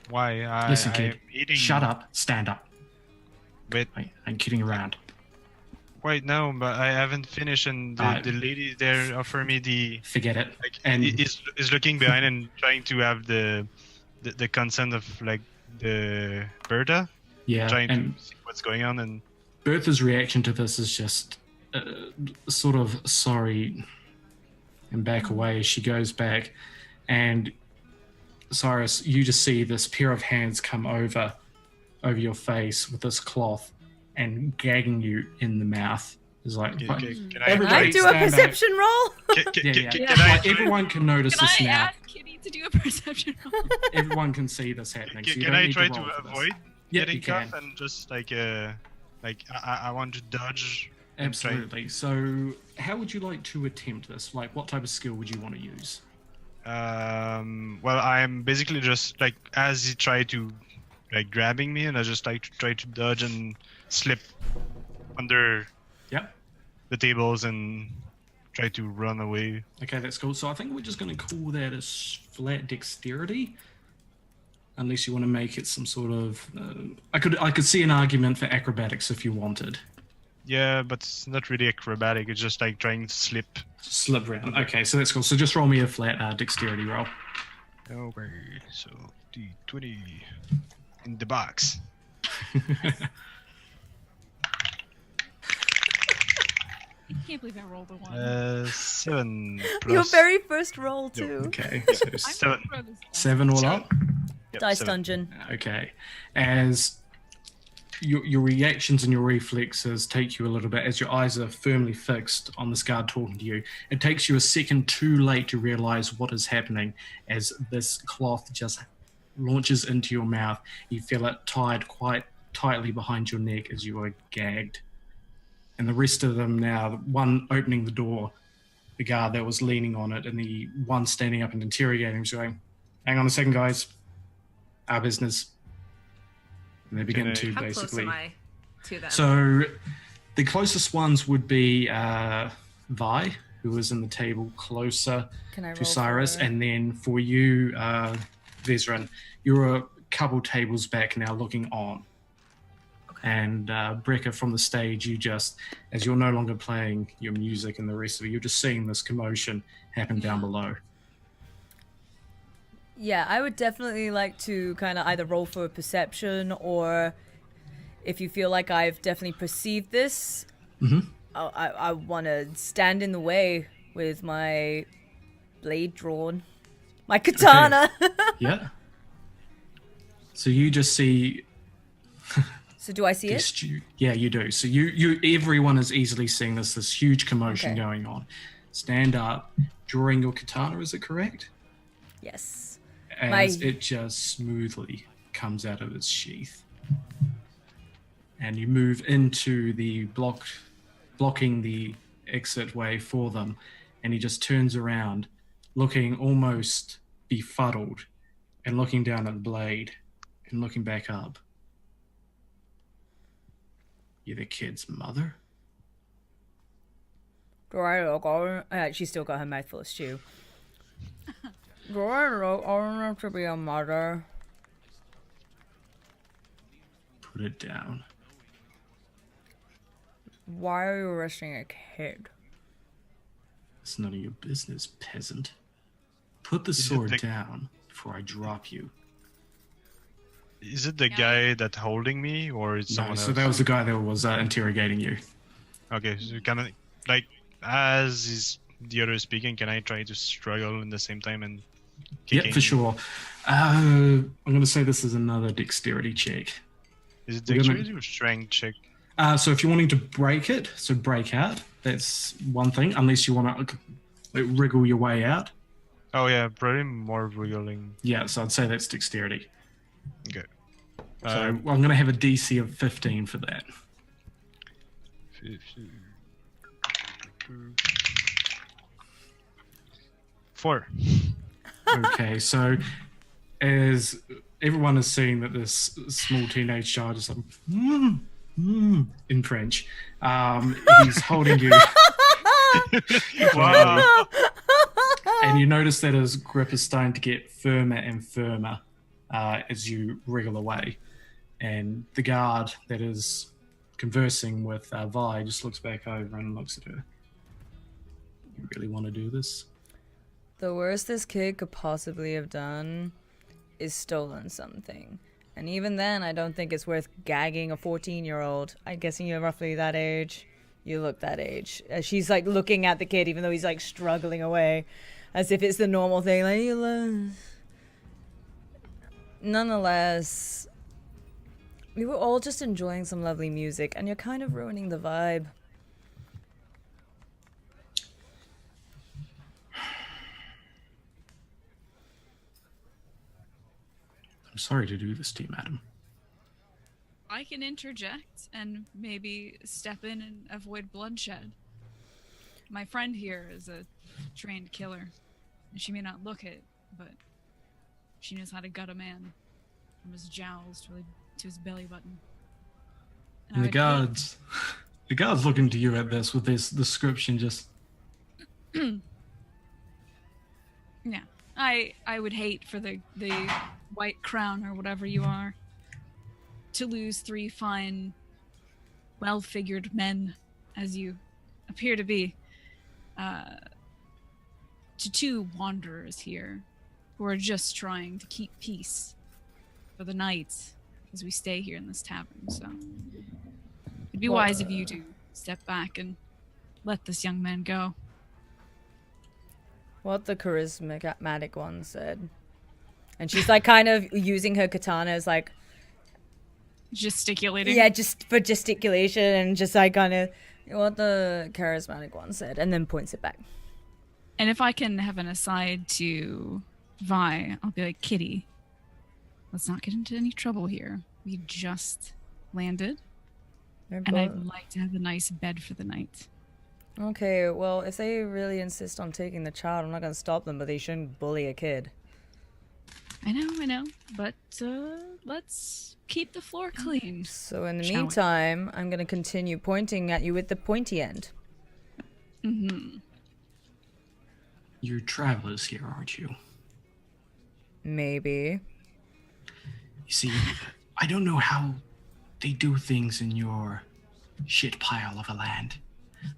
Why? Listen, I'm kid. eating. Shut up. Stand up. Wait. I'm kidding around. Wait. No, but I haven't finished, and the lady there offered me the. Forget it. Like, And- is looking behind and trying to have the consent of like the Berta, Yeah, trying and to see what's going on, and Bertha's reaction to this is just sort of sorry and back away as she goes back. And Cyrus, you just see this pair of hands come over your face with this cloth and gagging you in the mouth. It's like, can Everybody I Can I do a stand back. perception roll? yeah. can I Like, everyone can notice Can this I now. ask Kitty to do a perception roll? Everyone can see this happening. So you can don't I need try to to roll for this. avoid Yeah, getting you can. cuffed and just like I want to dodge? and try- Absolutely. So, how would you like to attempt this? Like, what type of skill would you want to use? Well, I'm basically just like as he tried to like grabbing me, and I just like to try to dodge and slip under Yep. the tables and try to run away. Okay, that's cool. So I think we're just going to call that as flat dexterity, unless you want to make it some sort of. I could see an argument for acrobatics if you wanted. Yeah, but it's not really acrobatic. It's just like trying to slip. Slip round. Okay, so that's cool. So just roll me a flat dexterity roll. Okay, so D20 in the box. I can't believe I rolled a 1. 7 plus. Your very first roll, too. Okay, so I'm seven. gonna throw this down. 7 all Seven. up. Yep, Dice 7. Dungeon. Okay, as your reactions and your reflexes take you a little bit, as your eyes are firmly fixed on this guard talking to you, it takes you a second too late to realize what is happening as this cloth just launches into your mouth. You feel it tied quite tightly behind your neck as you are gagged. And the rest of them now, the one opening the door, the guard that was leaning on it, and the one standing up and interrogating him, going, "Hang on a second, guys. Our business." And they begin Can I- to How basically. close am I to them? So the closest ones would be Vi, who is in the table closer Can I roll to Cyrus, for- and then for you, Vezran, you're a couple tables back now looking on. And Brecca, from the stage, you just, as you're no longer playing your music and the rest of it, you're just seeing this commotion happen down below. Yeah, I would definitely like to kind of either roll for a perception, or if you feel like I've definitely perceived this, I want to stand in the way with my blade drawn, my katana. Yeah. So you just see So do I see it? this, yeah, you do. So you everyone is easily seeing this huge commotion Okay. going on. Stand up drawing your katana, is it correct? Yes. As it just smoothly comes out of its sheath. And you move into the blocking the exit way for them, and he just turns around, looking almost befuddled, and looking down at the blade, and looking back up. You're the kid's mother? Do I look she's still got her mouth full of stew. Do I look old enough to be a mother? Put it down. Why are you arresting a kid? It's none of your business, peasant. Put the Is it sword the- down before I drop you. Is it the guy that's holding me, or is No, someone so else? that was the guy that was interrogating you. Okay, so kind of like as is the other speaking, can I try to struggle in the same time and Yeah, kicking? for sure. I'm going to say this is another dexterity check. Is it We're gonna- dexterity or strength check? So if you're wanting to break it, so break out, that's one thing, unless you want to wriggle your way out. Oh yeah, probably more wriggling. Yeah, so I'd say that's dexterity. Okay. So I'm going to have a DC of 15 for that. 4. Okay, so as everyone is seeing that this small teenage child is like, in French, he's holding you, Wow. and you notice that his grip is starting to get firmer and firmer as you wriggle away. And the guard that is conversing with Vi just looks back over and looks at her. You really want to do this? The worst this kid could possibly have done is stolen something. And even then, I don't think it's worth gagging a 14-year-old. I'm guessing you're roughly that age. You look that age. She's like looking at the kid, even though he's like struggling away, as if it's the normal thing. Like, nonetheless, we were all just enjoying some lovely music, and you're kind of ruining the vibe. I'm sorry to do this to you, madam. I can interject and maybe step in and avoid bloodshed. My friend here is a trained killer. She may not look it, but she knows how to gut a man from his jowls to his belly button. And the guards looking to you at this with this description just... Yeah, I would hate for the White Crown or whatever you are to lose 3 fine, well-figured men, as you appear to be, to 2 wanderers here who are just trying to keep peace for the night as we stay here in this tavern. So it'd be wise if you do step back and let this young man go. What the charismatic one said. And she's like kind of using her katana as like, Gesticulating. yeah, just for gesticulation, and just like kind of what the charismatic one said, and then points it back. And if I can have an aside to Vi, I'll be like, Kitty, let's not get into any trouble here. We just landed, and I'd like to have a nice bed for the night. Okay, well, if they really insist on taking the child, I'm not going to stop them, but they shouldn't bully a kid. I know, but let's keep the floor clean. So in the Shall we? meantime, I'm going to continue pointing at you with the pointy end. Mm-hmm. You're travelers here, aren't you? Maybe. You see, I don't know how they do things in your shit pile of a land,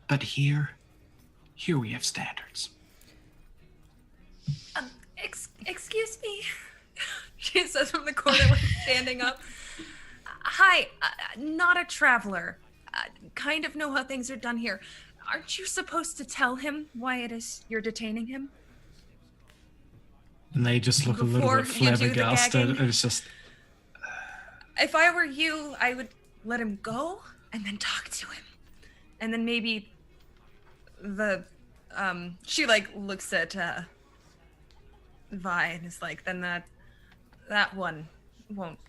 but here we have standards. Excuse me, she says from the corner, like standing up. Hi, not a traveler. Kind of know how things are done here. Aren't you supposed to tell him why it is you're detaining him? And they just look a little Before bit you do the flabbergasted. gagging? It's just, If I were you, I would let him go and then talk to him. And then maybe the she like looks at Vi and is like, then that one won't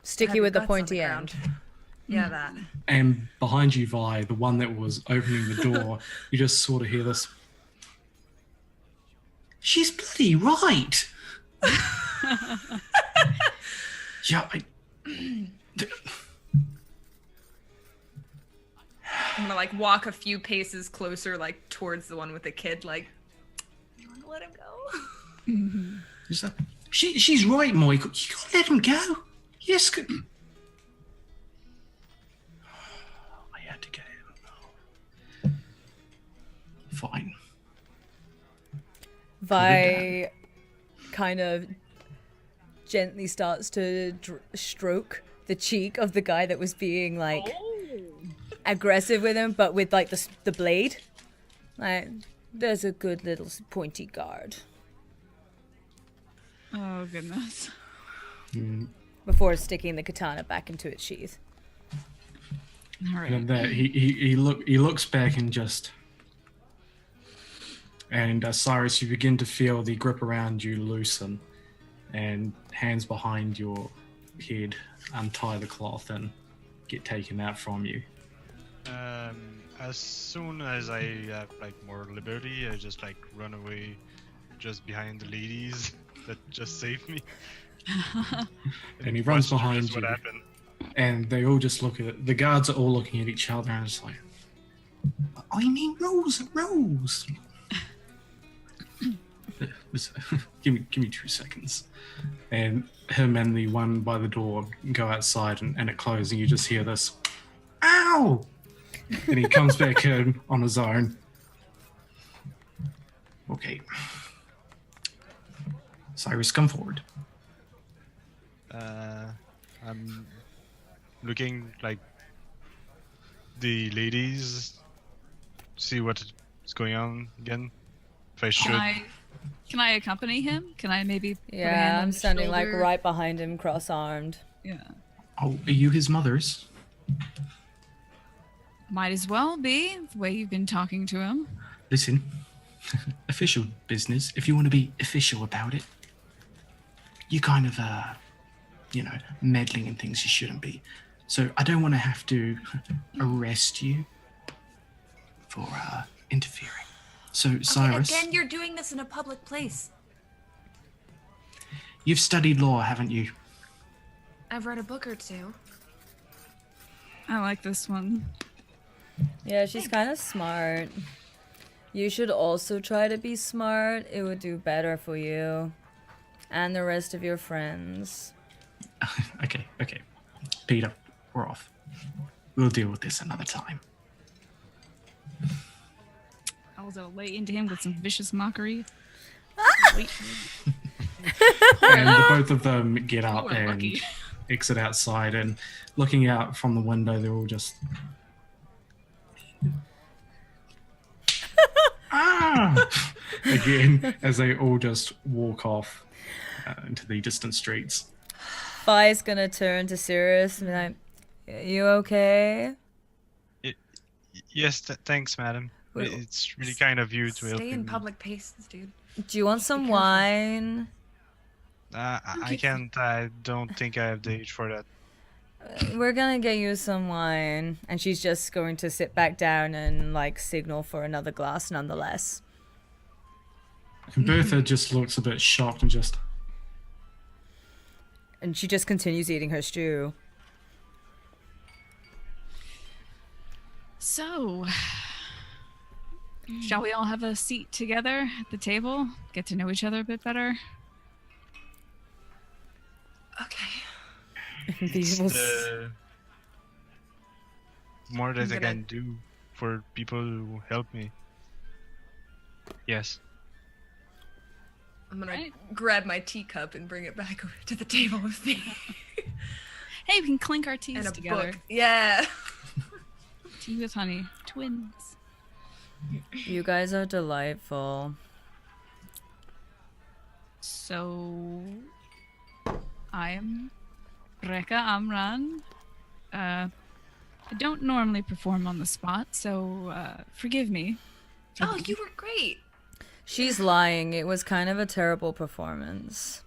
Sticky have with the your guts on pointy ground. end. Yeah, that. And behind you, Vi, the one that was opening the door, you just sort of hear this. She's bloody right. Yeah, I'm gonna like walk a few paces closer, like towards the one with the kid. Like, you want to let him go? Is that, she's right, Michael. You can't let him go. Yes. I had to get him. Fine. Vi kind of gently starts to stroke the cheek of the guy that was being like aggressive with him, but with like the blade. Like, there's a good little pointy guard. Oh goodness. Before sticking the katana back into its sheath. All right. And then he looks back and just. And Cyrus, you begin to feel the grip around you loosen, and hands behind your head untie the cloth and get taken out from you. As soon as I have like more liberty, I just like run away, just behind the ladies that just saved me. And he runs Question behind is what you. happened. And they all just look at it. The guards are all looking at each other and it's like, I mean, rules are rules. give me 2 seconds. And him and the one by the door go outside and it closes and you just hear this, ow! And he comes back in on his own. Okay. Cyrus, come forward. I'm looking like the ladies, see what is going on again. If I should. Can I accompany him? Can I maybe put a hand Yeah, on I'm his standing like shoulder? right behind him, cross-armed. Yeah. Oh, are you his mothers? Might as well be, the way you've been talking to him. Listen, official business. If you want to be official about it, you kind of, meddling in things you shouldn't be. So I don't want to have to arrest you for interfering. So Cyrus, Again, you're doing this in a public place. you've studied law, haven't you? I've read a book or two. I like this one. Yeah, she's kind of smart. You should also try to be smart. It would do better for you. And the rest of your friends. Okay. Peter, we're off. We'll deal with this another time. I was lay into him with some vicious mockery. Wait. And the both of them get up We're and lucky. exit outside, and looking out from the window, they're all just... Again, as they all just walk off into the distant streets. Vi's gonna turn to Sirius and be like, you okay? Yes, thanks, madam. Wait, It's really kind of you to help Stay in me. public places, dude. Do you want some careful. wine? I can't. I don't think I have the age for that. We're gonna get you some wine. And she's just going to sit back down and like signal for another glass nonetheless. And Bertha just looks a bit shocked and just... And she just continues eating her stew. So, shall we all have a seat together at the table? Get to know each other a bit better? Okay. These will More that I'm I gonna- can do for people who help me. Yes. I'm gonna Right. grab my teacup and bring it back over to the table with me. Hey, we can clink our teas And a together. book. Yeah. Tea with honey. Twins. You guys are delightful. So, I am Reka Amran. I don't normally perform on the spot, so forgive me Oh, you were great. She's lying. It was kind of a terrible performance.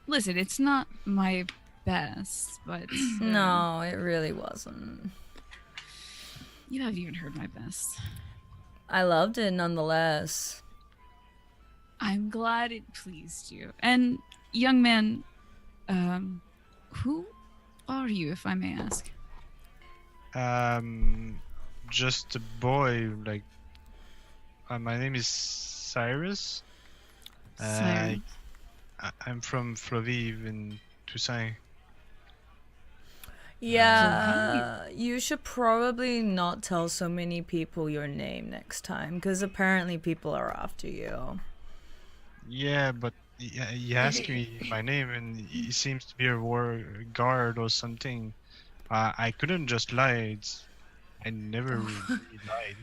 Listen, it's not my best, but No, it really wasn't. you haven't even heard my best. I loved it nonetheless. I'm glad it pleased you. And young man, who are you, if I may ask? Just a boy. Like, my name is Cyrus. Cyrus. I'm from Fleuve in Toussaint. Yeah, you should probably not tell so many people your name next time, because apparently people are after you. Yeah, but he asked me my name, and he seems to be a war guard or something. I couldn't just lie. I never really lied.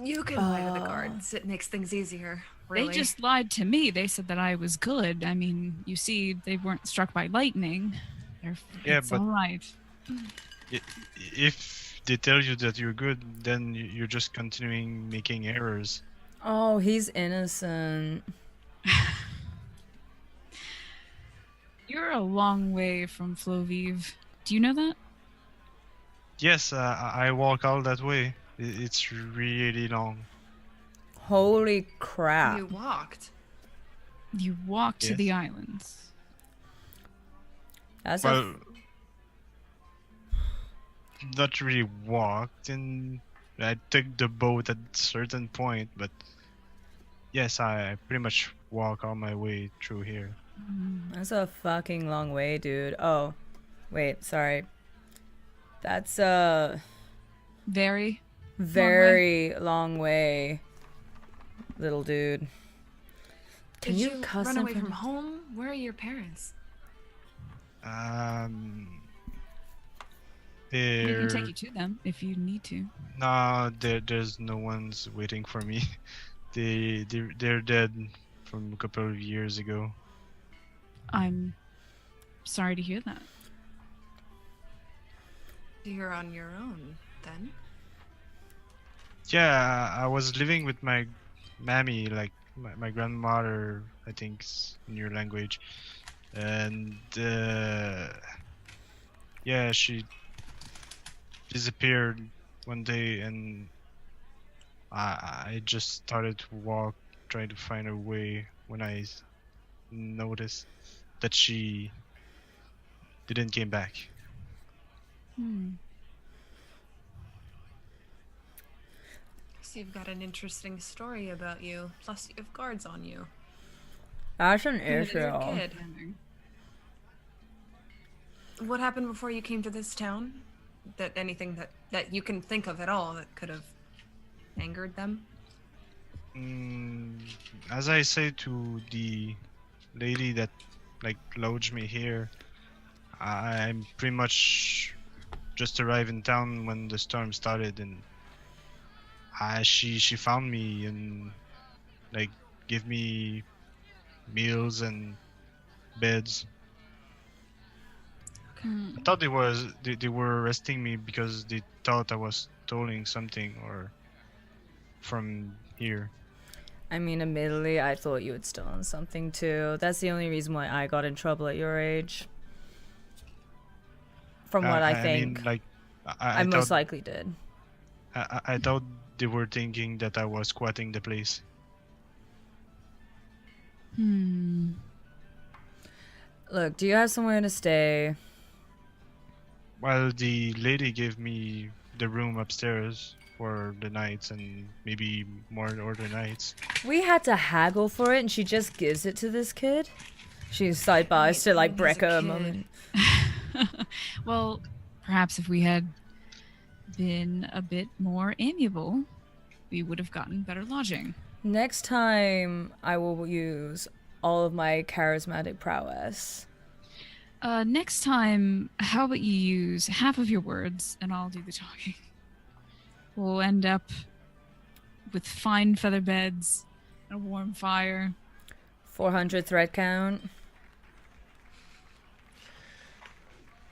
You can lie to the guards. It makes things easier. Really. They just lied to me. They said that I was good. I mean, you see, they weren't struck by lightning. Yeah, It's but- all right. If they tell you that you're good, then you're just continuing making errors. Oh, he's innocent. You're a long way from Flovive. Do you know that? Yes, I walk all that way. It's really long. Holy crap. You walked. You walk to Yes. the islands. That's Well, not really walked, and I took the boat at a certain point, but yes, I pretty much walk all my way through here. that's a fucking long way, dude. Oh, wait, sorry. That's a Very. very long way, little dude. Can Did you you cuss run in away front from of- home? Where are your parents? We There, can take you to them if you need to. no, there's no one's waiting for me. They're dead from a couple of years ago. I'm sorry to hear that. You're on your own then. Yeah, I was living with my mammy, like my grandmother, I think, in your language, and yeah, she disappeared one day, and I just started to walk, trying to find her way, when I noticed that she didn't came back. So you've got an interesting story about you. Plus, you have guards on you. That's an You're issue. a kid. What happened before you came to this town? That anything that you can think of at all that could have angered them? As I say to the lady that like lodged me here, I'm pretty much just arrived in town when the storm started, and she found me and like gave me meals and beds. I thought they were arresting me because they thought I was stealing something or from here. I mean, admittedly, I thought you had stolen something too. That's the only reason why I got in trouble at your age. From what I think, mean, like I most thought, likely did. I thought they were thinking that I was squatting the place. Look, do you have somewhere to stay? Well, the lady gave me the room upstairs for the nights and maybe more other nights. We had to haggle for it, and she just gives it to this kid. She sidebars to like He's a Brecca a kid. moment. Well, perhaps if we had been a bit more amiable, we would have gotten better lodging. Next time, I will use all of my charismatic prowess. Next time, how about you use half of your words and I'll do the talking? We'll end up with fine feather beds and a warm fire. 400 thread count.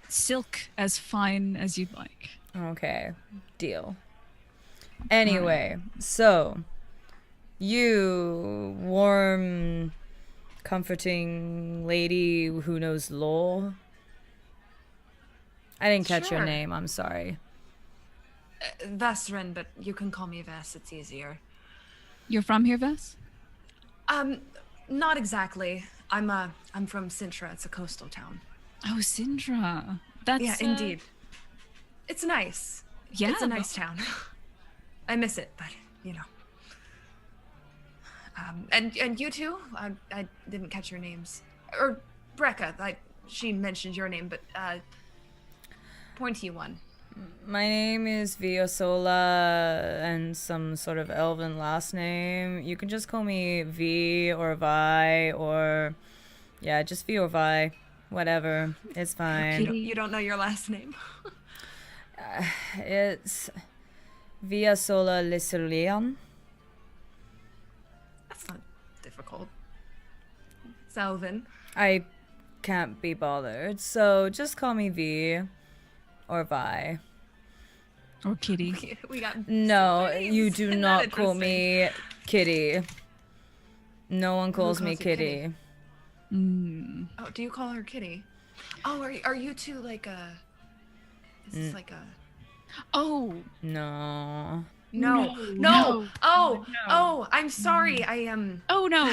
Silk as fine as you'd like. Okay, deal. Anyway, so you warm, comforting lady who knows lore. I didn't catch your Sure. name. I'm sorry. Vesrin, but you can call me Vess. It's easier. You're from here, Vess? Not exactly. I'm from Sintra. It's a coastal town. Oh, Sindra. That's Yeah, indeed. It's nice. Yeah, It's a nice town. I miss it, but you know. And you two? I didn't catch your names. Or Brecca. She mentioned your name, but pointy one. My name is Viosola and some sort of elven last name. You can just call me V or Vi or... Yeah, just V or Vi. Whatever. It's fine. You don't know your last name? It's Viosola Lisilian. That's not difficult. Selvin. I can't be bothered, so just call me V or Vi. Or Kitty. We got No, so many you names. do Not not call interesting. me Kitty. No one calls me calls you Kitty? Kitty. Mm. Oh, do you call her Kitty? Oh, are you two like a? Is this like a? Oh, No. No. no, Oh. no. Oh. I'm sorry. I am. oh no.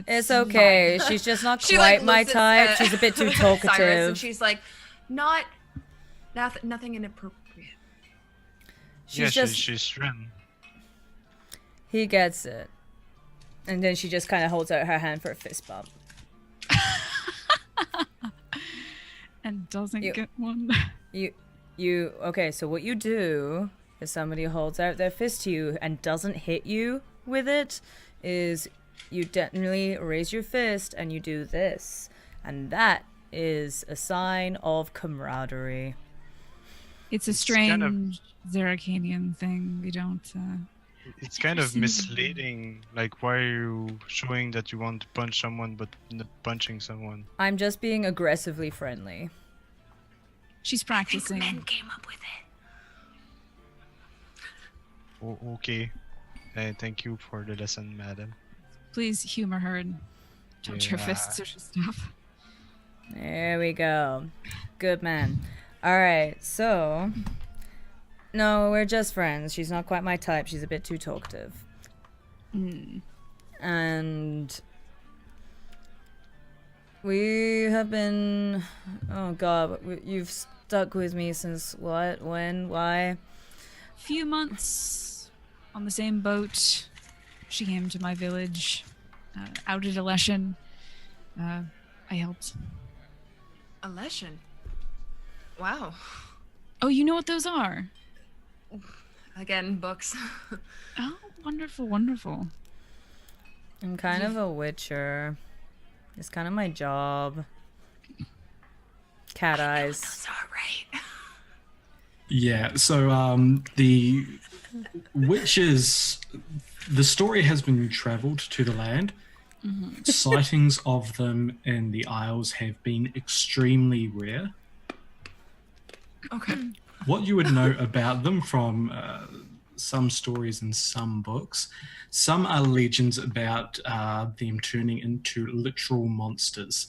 It's okay. She's just not She, quite like, my looks at, type. She's a bit too Cyrus, talkative. and she's like, nothing inappropriate. She's just she's Ren. he gets it. And then she just kind of holds out her hand for a fist bump. And doesn't You- get one. You okay, so what you do if somebody holds out their fist to you and doesn't hit you with it is you definitely raise your fist and you do this. And that is a sign of camaraderie. It's a It's strange kind of- Zeracanian thing. We don't. It's kind of misleading. Like, why are you showing that you want to punch someone but not punching someone? I'm just being aggressively friendly. She's practicing. Men came up with it. Okay. Thank you for the lesson, madam. Please humor her and touch her Yeah. fists or stuff. There we go. Good man. Alright, so no, we're just friends. She's not quite my type. She's a bit too talkative. And we have been... Oh god, you've stuck with me since what? When? Why? Few months on the same boat. She came to my village, outed Aleshan. I helped. Aleshan. Wow. Oh, you know what those are? Again, books. Oh, wonderful, wonderful. I'm kind of a witcher. It's kind of my job. Cat eyes. Those are right. Yeah, so the witches, the story has been travelled to the land. Sightings of them in the Isles have been extremely rare. Okay. What you would know about them from some stories and some books, some are legends about them turning into literal monsters.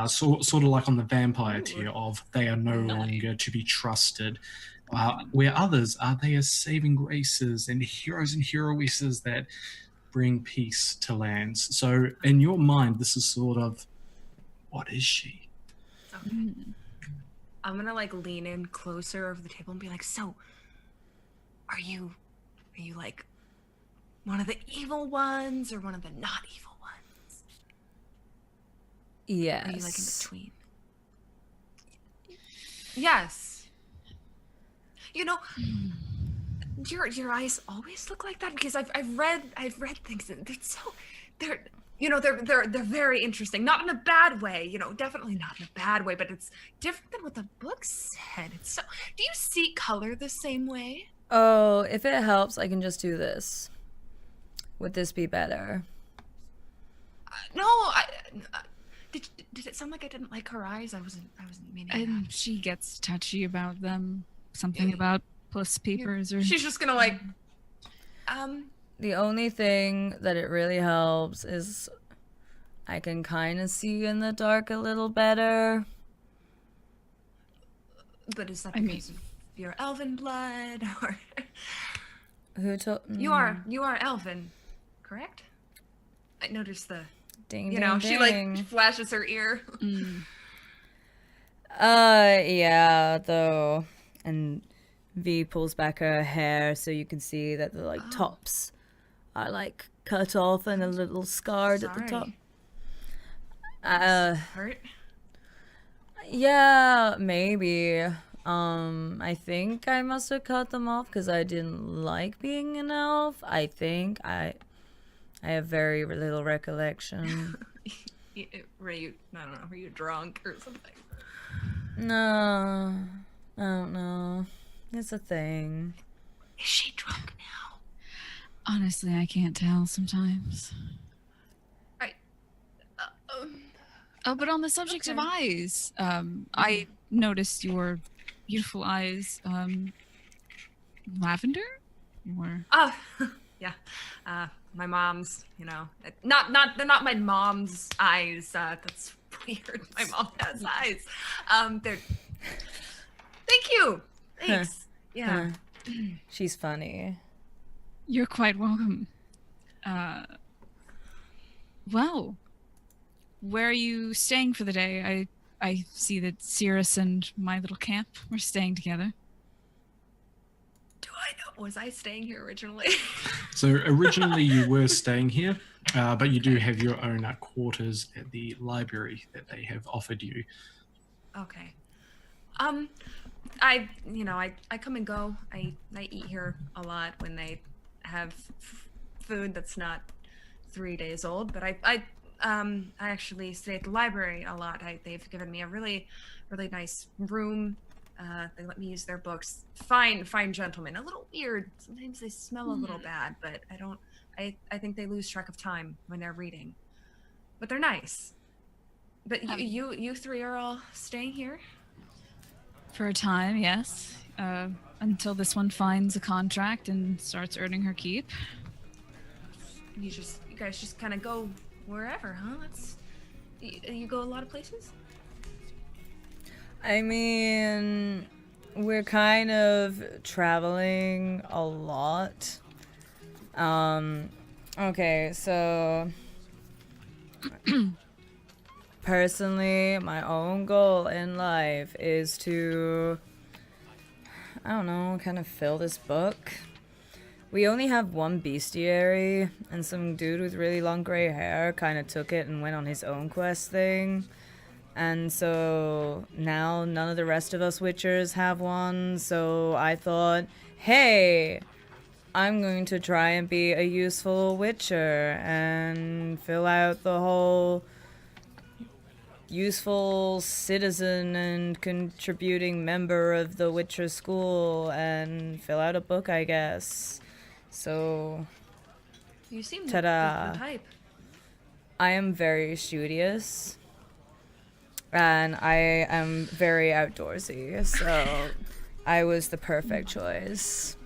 Sort of like on the vampire tier of they are no longer to be trusted. Where others are they as saving graces and heroes and heroesses that bring peace to lands. So in your mind, this is sort of, what is she? I'm gonna like lean in closer over the table and be like, so are you like one of the evil ones or one of the not evil ones? Yes. Are you like in between? Yes. You know, your eyes always look like that because I've read things and they're very interesting. Not in a bad way, definitely not in a bad way, but it's different than what the book said. It's so. Do you see color the same way? Oh, if it helps, I can just do this. Would this be better? No, did it sound like I didn't like her eyes? I wasn't meaning that. And she gets touchy about them. Something about puss peepers or. She's just gonna like, The only thing that it really helps is I can kind of see in the dark a little better. but is that I mean- because of your elven blood, or Who told you are elven, correct? I noticed the, Ding, you know, ding, she ding. like flashes her ear. Mm. Yeah, though. And V pulls back her hair so you can see that the like tops are like cut off and a little scarred at the top. Hurt? Yeah, maybe. I think I must have cut them off because I didn't like being an elf. I think I have very little recollection. Were you, I don't know, were you drunk or something? No, I don't know. It's a thing. Is she drunk now? Honestly, I can't tell sometimes. Right. Oh, but on the subject of Okay. eyes, I noticed your beautiful eyes. Lavender? Or Oh, yeah. My mom's, you know, they're not my mom's eyes. That's weird. My mom has eyes. They're. Thank you. Thanks. Yeah. She's funny. you're quite welcome. Well, where are you staying for the day? I see that Cirrus and my little camp were staying together. Do I know? Was I staying here originally? So originally you were staying here, but you do have your own quarters at the library that they have offered you. Okay. I come and go. I eat here a lot when they have food that's not 3 days old. But I actually stay at the library a lot. They've given me a really, really nice room. They let me use their books. Fine gentlemen. A little weird. Sometimes they smell a little bad, but I think they lose track of time when they're reading. But they're nice. But you three are all staying here? For a time, yes. Until this one finds a contract and starts earning her keep. You guys just kind of go wherever, huh? You go a lot of places? I mean, we're kind of traveling a lot. Okay, so personally, my own goal in life is to, I don't know, kind of fill this book. We only have one bestiary, and some dude with really long gray hair kind of took it and went on his own quest thing. And so now none of the rest of us Witchers have one, so I thought, hey, I'm going to try and be a useful Witcher and fill out the whole useful citizen and contributing member of the Witcher school and fill out a book, I guess. So You seem Ta-da. the type. I am very studious. And I am very outdoorsy, so I was the perfect choice.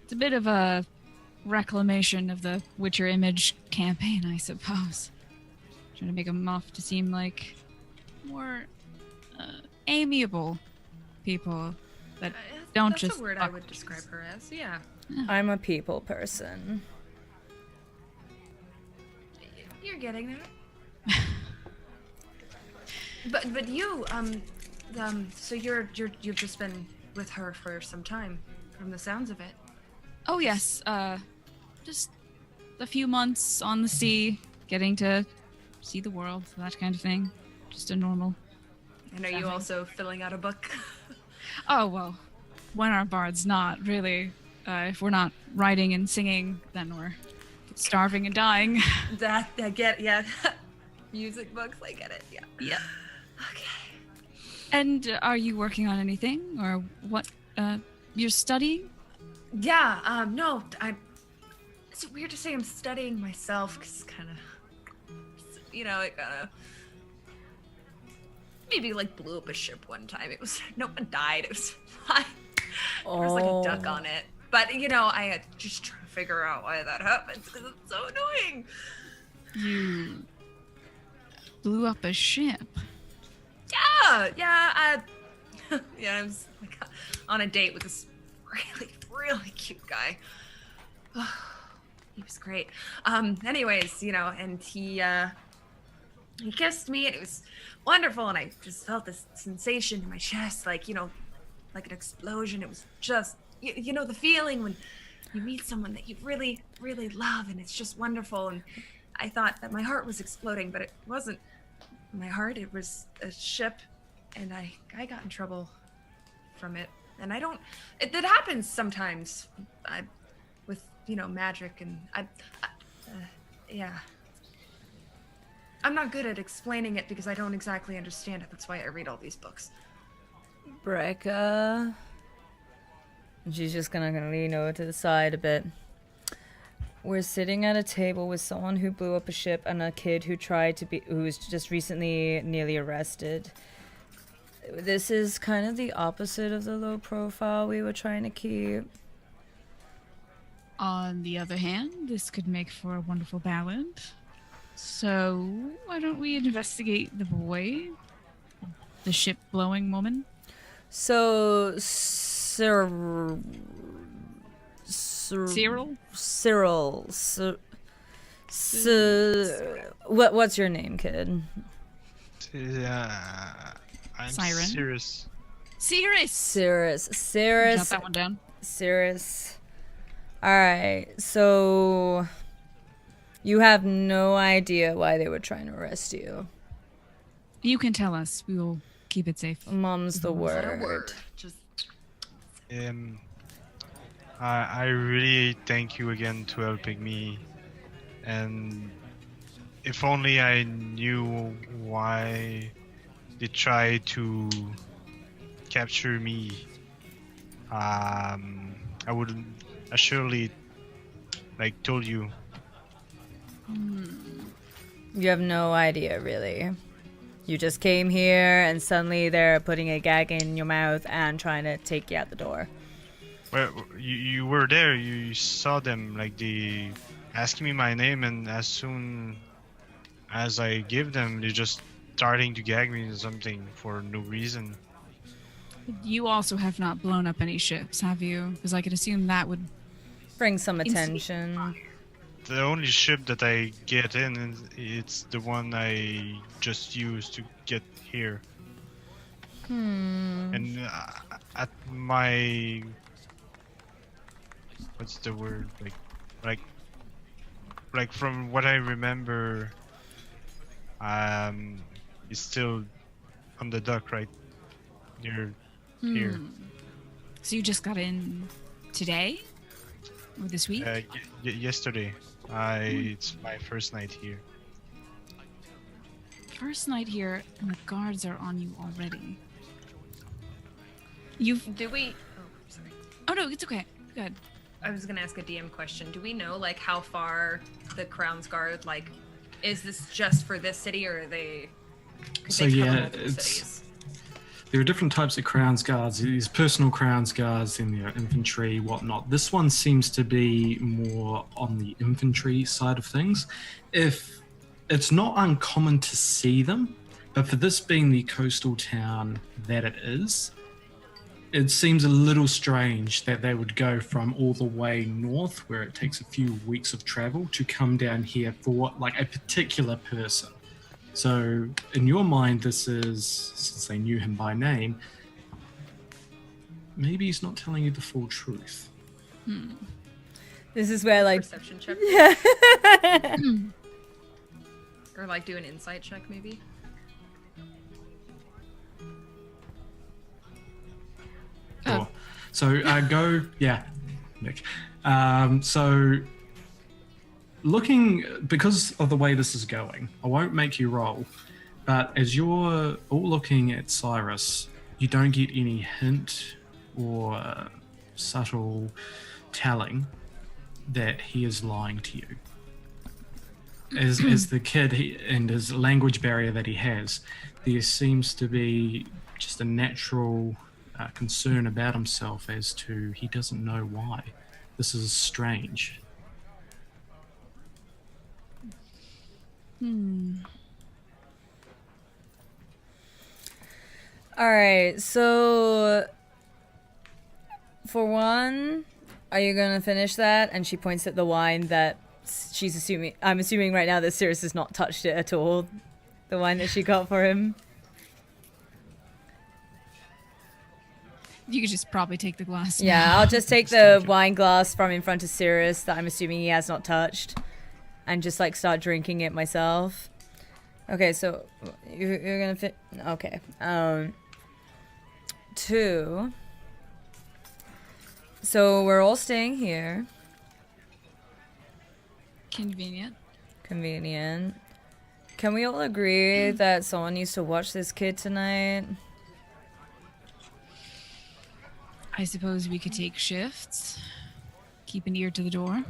It's a bit of a reclamation of the Witcher image campaign, I suppose. Trying to make them off to seem like more amiable people that don't That's just a word I fuck would describe her as. Yeah. I'm a people person. You're getting there. But you so you've just been with her for some time, from the sounds of it. Oh yes, just a few months on the sea, getting to see the world, that kind of thing. Just a normal. And are you also filling out a book? Oh well, when are bards not really? If we're not writing and singing, then we're starving and dying. That I get, yeah. Music books, I get it. Yeah. Yeah. Okay. And are you working on anything, or what? You're studying? Yeah. No. It's weird to say I'm studying myself, because kind of, it kind of maybe like blew up a ship one time. No one died. It was fine. There was like a duck on it. But, I had to just try to figure out why that happens because it's so annoying. You blew up a ship. Yeah, I was like on a date with this really, really cute guy. He was great. Anyways, and he kissed me and it was wonderful and I just felt this sensation in my chest, like an explosion. It was just, the feeling when you meet someone that you really, really love and it's just wonderful. And I thought that my heart was exploding, but it wasn't my heart. It was a ship and I got in trouble from it. And that happens sometimes with, magic and yeah. I'm not good at explaining it because I don't exactly understand it. That's why I read all these books. Brecca. She's just gonna lean over to the side a bit. We're sitting at a table with someone who blew up a ship and a kid who was just recently nearly arrested. This is kind of the opposite of the low profile we were trying to keep. On the other hand, this could make for a wonderful balance. So, why don't we investigate the boy? The ship-blowing woman? So, Cyril? What's your name, kid? I'm Siren? Cirrus. Cirrus! Jot that one down. Cirrus. Alright, so you have no idea why they were trying to arrest you. You can tell us. We will keep it safe. Mum's the Not a word. word. Just I really thank you again to helping me, and if only I knew why they tried to capture me, I would surely told you. You have no idea, really. You just came here and suddenly they're putting a gag in your mouth and trying to take you out the door. Well, you were there. You saw them. They asking me my name, and as soon as I give them, they're just starting to gag me or something for no reason. You also have not blown up any ships, have you? Because I could assume that would Bring some attention. The only ship that I get in, it's the one I just used to get here. And at my, what's the word? Like from what I remember, it's still on the dock right near here. So you just got in today? Or this week? Yesterday. It's my first night here. First night here, and the guards are on you already. Do we? Oh, sorry. Oh no, it's okay. Good. I was gonna ask a DM question. Do we know how far the Crown's Guard is this just for this city or are they? So they cover yeah, multiple cities? there are different types of Crown's Guards. These personal Crown's Guards, then there are infantry, whatnot. This one seems to be more on the infantry side of things. If it's not uncommon to see them, but for this being the coastal town that it is, it seems a little strange that they would go from all the way north, where it takes a few weeks of travel, to come down here for a particular person. So in your mind, this is, since they knew him by name, maybe he's not telling you the full truth. This is where Perception check? Or do an insight check maybe? Sure. So Nick. So looking, because of the way this is going, I won't make you roll, but as you're all looking at Cyrus, you don't get any hint or subtle telling that he is lying to you. As the kid and his language barrier that he has, there seems to be just a natural concern about himself as to he doesn't know why. This is strange. Alright, so for one, are you gonna finish that? And she points at the wine that I'm assuming right now that Sirius has not touched it at all. The wine that she got for him. You could just probably take the glass. Yeah, now. I'll just take the wine glass from in front of Sirius that I'm assuming he has not touched. And just like start drinking it myself. Okay, so you're gonna fit. Okay. 2. So we're all staying here. Convenient. Convenient. Can we all agree that someone needs to watch this kid tonight? I suppose we could take shifts. Keep an ear to the door.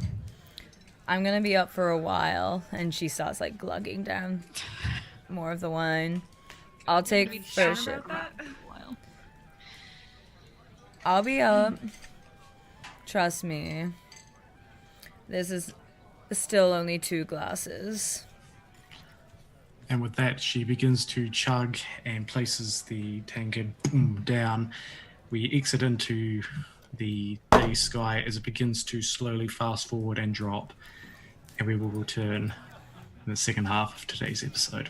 I'm gonna be up for a while, and she starts like glugging down more of the wine. I'll take first shift. I'll be up. Trust me. This is still only 2 glasses. And with that, she begins to chug and places the tankard down. We exit into the day sky as it begins to slowly fast forward and drop. And we will return in the second half of today's episode.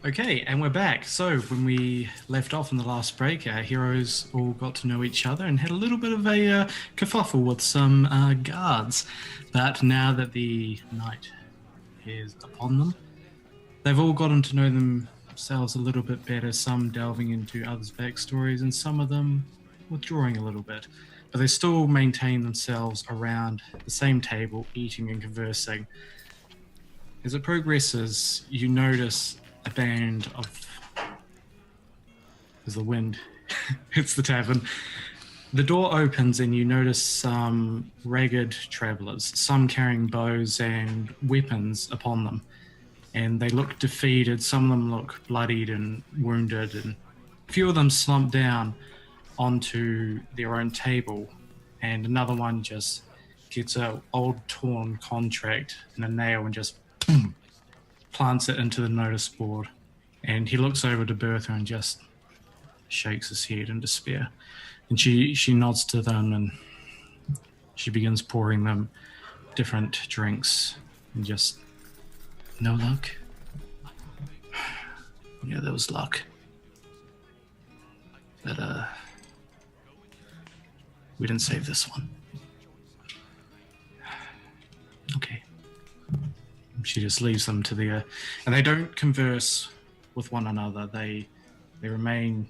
Okay, and we're back. So when we left off in the last break, our heroes all got to know each other and had a little bit of a kerfuffle with some guards. But now that the night is upon them, they've all gotten to know themselves a little bit better, some delving into others' backstories and some of them withdrawing a little bit. But they still maintain themselves around the same table, eating and conversing. As it progresses, you notice a band of, as the wind hits the tavern, the door opens and you notice some ragged travelers, some carrying bows and weapons upon them. And they look defeated, some of them look bloodied and wounded, and a few of them slump down onto their own table, and another one just gets an old torn contract and a nail and just boom, plants it into the notice board. And he looks over to Bertha and just shakes his head in despair. And she nods to them and she begins pouring them different drinks and just, no luck? Yeah, there was luck. But, we didn't save this one. Okay. She just leaves them to their, and they don't converse with one another. They remain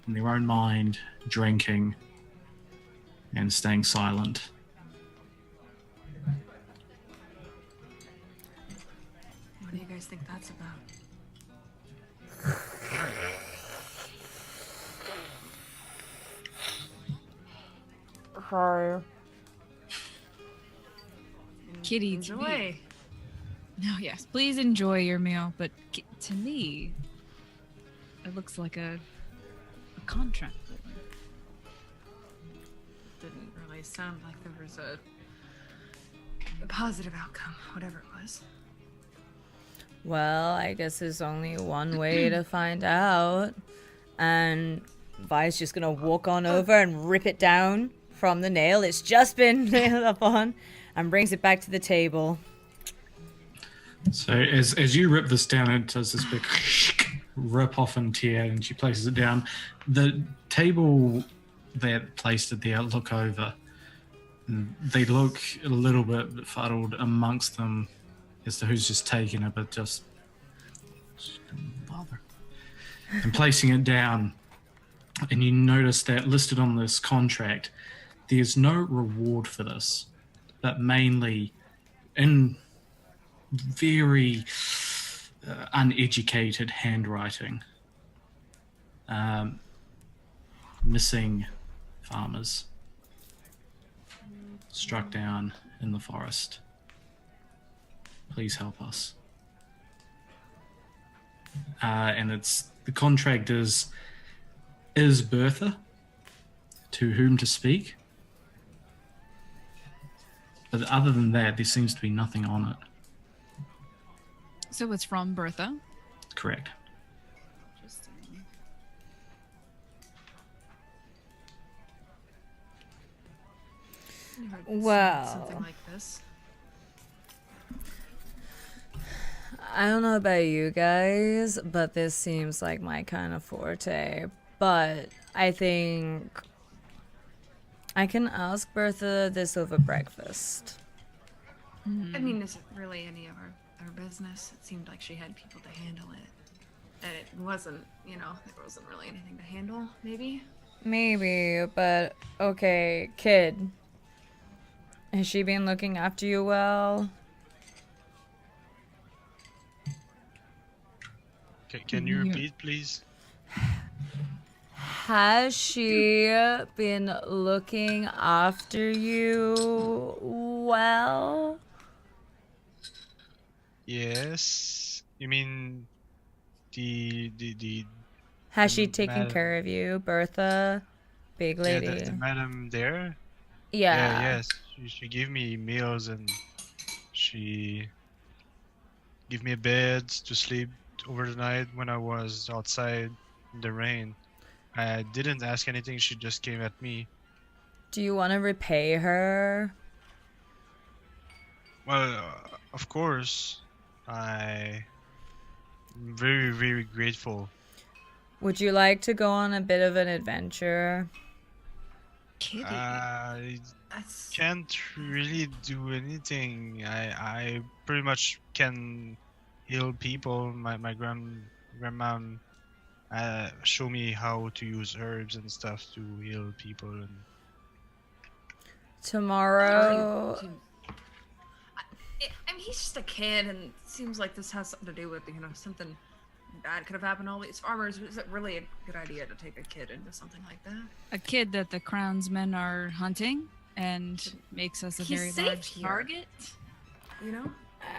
in their own mind, drinking and staying silent. What do you guys think that's about? Sorry. Kitty, Enjoy. No, yes, please enjoy your meal. But to me, it looks like a contract. Didn't really sound like there was a positive outcome, whatever it was. Well, I guess there's only one way to find out. And Vi's just gonna walk on over and rip it down from the nail it's just been nailed up on and brings it back to the table. So as you rip this down, it does this big rip off and tear, and she places it down. The table that placed it there look over. And they look a little bit befuddled amongst them as to who's just taken it, but just don't bother. And placing it down, and you notice that listed on this contract, there's no reward for this, but mainly in very uneducated handwriting, missing farmers struck down in the forest. Please help us. and it's the contract is Bertha, to whom to speak. But other than that, there seems to be nothing on it. So it's from Bertha. Correct. Interesting. Never seen Wow. something like this. I don't know about you guys, but this seems like my kind of forte. But I think I can ask Bertha this over breakfast. Hmm. I mean, is it really any of our business? It seemed like she had people to handle it. And it wasn't, there wasn't really anything to handle, maybe? Maybe, but okay, kid. Has she been looking after you well? Can you repeat, please? Has she been looking after you well? Yes. You mean the Has she Mm, taken madam- care of you, Bertha? Big yeah, lady. the madam there? Yeah. Yes. She gave me meals and she gave me a bed to sleep over the night when I was outside in the rain. I didn't ask anything, she just came at me. Do you want to repay her? Well, of course, I'm very, very grateful. Would you like to go on a bit of an adventure? Kitty. I That's can't really do anything. I pretty much can heal people. My grandma show me how to use herbs and stuff to heal people. And Tomorrow. I mean, he's just a kid, and it seems like this has something to do with, something bad could have happened to all these farmers. Is it really a good idea to take a kid into something like that? A kid that the Crownsmen are hunting and makes us a He's very safe large here. target.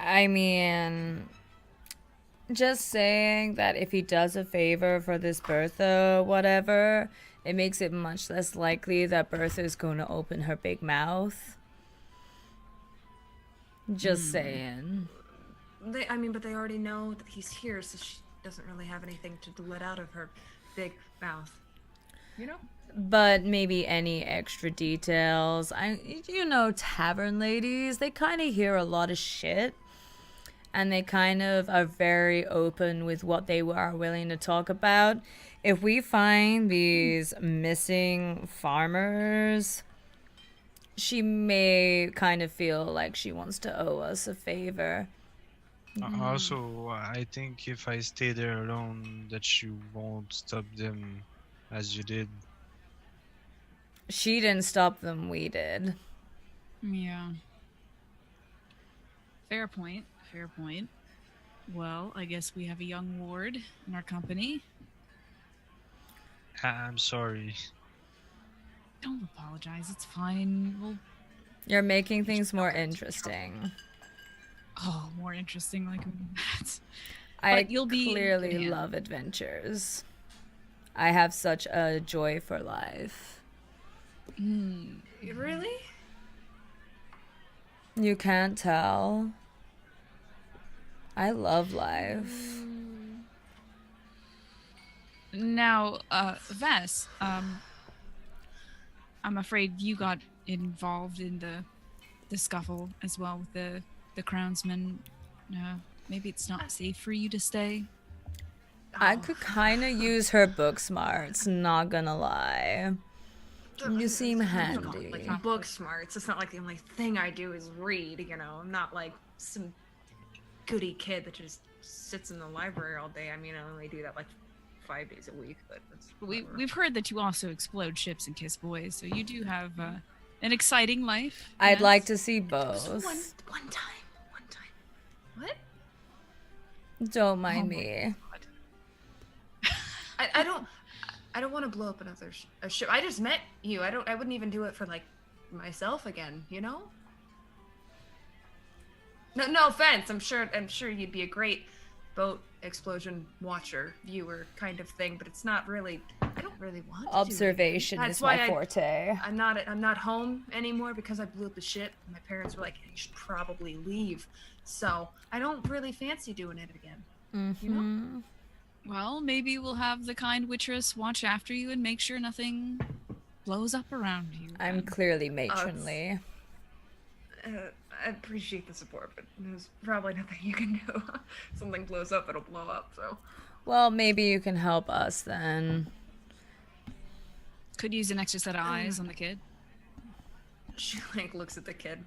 I mean, just saying that if he does a favor for this Bertha, whatever, it makes it much less likely that Bertha is going to open her big mouth. Just saying. But they already know that he's here, so she doesn't really have anything to let out of her big mouth. But maybe any extra details. Tavern ladies, they kind of hear a lot of shit. And they kind of are very open with what they are willing to talk about. If we find these missing farmers, she may kind of feel like she wants to owe us a favor. also, I think if I stay there alone, that you won't stop them as you did. She didn't stop them, we did. Yeah. Fair point. Fair point. Well, I guess we have a young ward in our company. I'm sorry. Don't apologize. It's fine. We'll. You're making things more interesting. Oh, more interesting like that. I But you'll be- clearly yeah. love adventures. I have such a joy for life. Really? You can't tell. I love life. Now, Vess, I'm afraid you got involved in the scuffle as well with the Crownsmen. Maybe it's not safe for you to stay. I could kind of use her book smarts, not gonna lie. You seem handy. Like book smarts. It's not like the only thing I do is read. I'm not like some goody kid that just sits in the library all day. I mean, I only do that like 5 days a week, but that's whatever. We've heard that you also explode ships and kiss boys, so you do have an exciting life. I'd yes. like to see Just both. one time. What? Don't mind Oh my me. I don't want to blow up another a ship. I just met you. I wouldn't even do it for like myself again. No offense. I'm sure you'd be a great boat explosion watcher, viewer kind of thing, but it's not really. I don't really want to. Observation do it. That's is why my forte. I'm not home anymore because I blew up the ship. My parents were like, "You should probably leave." So I don't really fancy doing it again. You know? Well, maybe we'll have the kind witchess watch after you and make sure nothing blows up around you. I'm clearly matronly. I appreciate the support, but there's probably nothing you can do. Something blows up, it'll blow up. So. Well, maybe you can help us then. Could use an extra set of eyes on the kid. She like looks at the kid.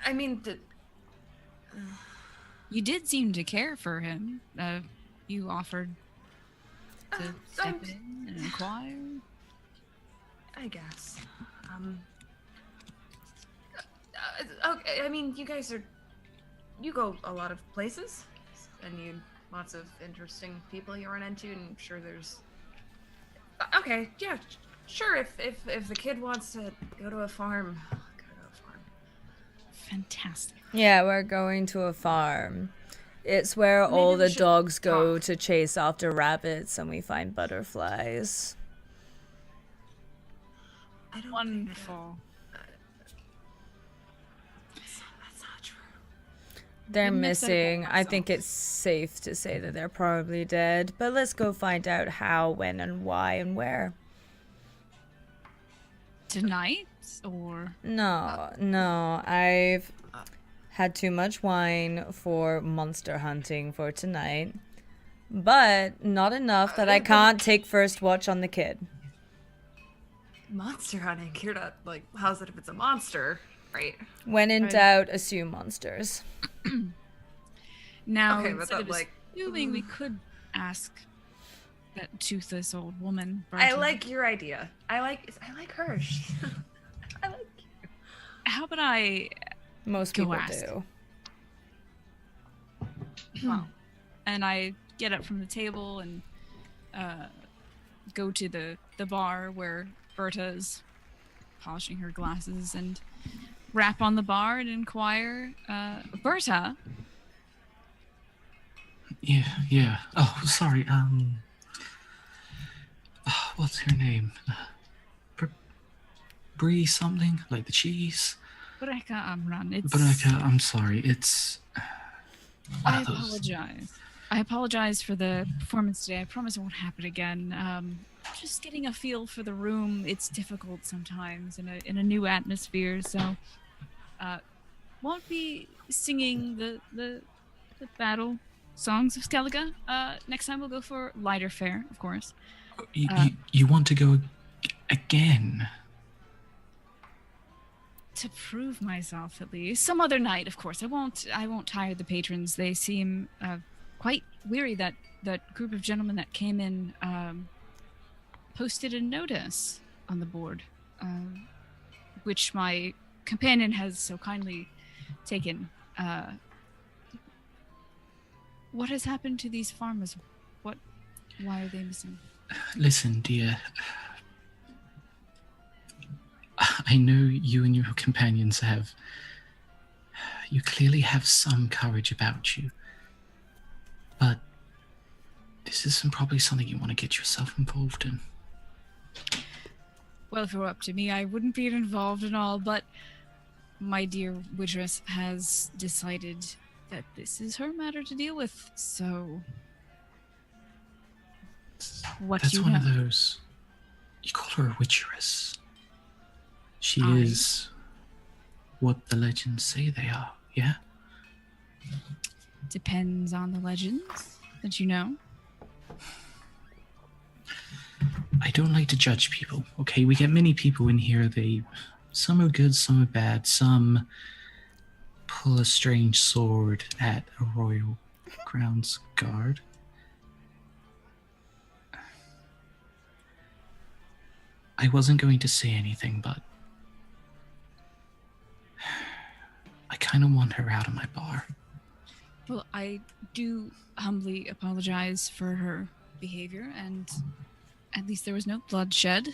I mean, You did seem to care for him. You offered to step in and inquire. I guess. Okay, I mean, you guys you go a lot of places, and lots of interesting people you run into, and I'm sure there's. Okay, yeah, sure. If the kid wants to go to a farm, go to a farm. Fantastic. Yeah, we're going to a farm. It's where Maybe all we the should dogs go talk. to chase after rabbits and we find butterflies. I don't Wonderful. That's not true. They're Couldn't have said it better missing. I think myself. it's safe to say that they're probably dead. But let's go find out how, when, and why, and where. Tonight? Or No. I've had too much wine for monster hunting for tonight. But not enough that I can't take first watch on the kid. Monster hunting. You're not like, how's it if it's a monster, right? When in doubt, assume monsters. now, Okay, but instead that, of like, assuming, we could ask that toothless old woman. I Berta, like your idea. I like hers. I like you. How about I Most Go people ask. do. Well, and I get up from the table and go to the bar where Berta's polishing her glasses and rap on the bar and inquire, Berta, Yeah. Oh, sorry. What's her name? Brie something? Like the cheese? Bereka Amran, it's... Baraka, I'm sorry. It's... I apologize. I apologize for the performance today. I promise it won't happen again. Just getting a feel for the room, it's difficult sometimes in a new atmosphere, so won't be singing the battle songs of Skellige. Next time we'll go for lighter fare, of course. You want to go again? To prove myself, at least. Some other night, of course. I won't tire the patrons. They seem quite weary. That group of gentlemen that came in posted a notice on the board, which my companion has so kindly taken. What has happened to these farmers? Why are they missing? Listen, dear. I know you and your companions you clearly have some courage about you. But this isn't probably something you want to get yourself involved in. Well, if it were up to me, I wouldn't be involved at all, but my dear witchess has decided that this is her matter to deal with, so... What That's do you one know? of those... You call her a witcheress. She Aye. is what the legends say they are, yeah? Depends on the legends that you know. I don't like to judge people, okay? We get many people in here, some are good, some are bad, some pull a strange sword at a royal grounds guard. I wasn't going to say anything, but I kind of want her out of my bar. Well, I do humbly apologize for her behavior, and at least there was no bloodshed.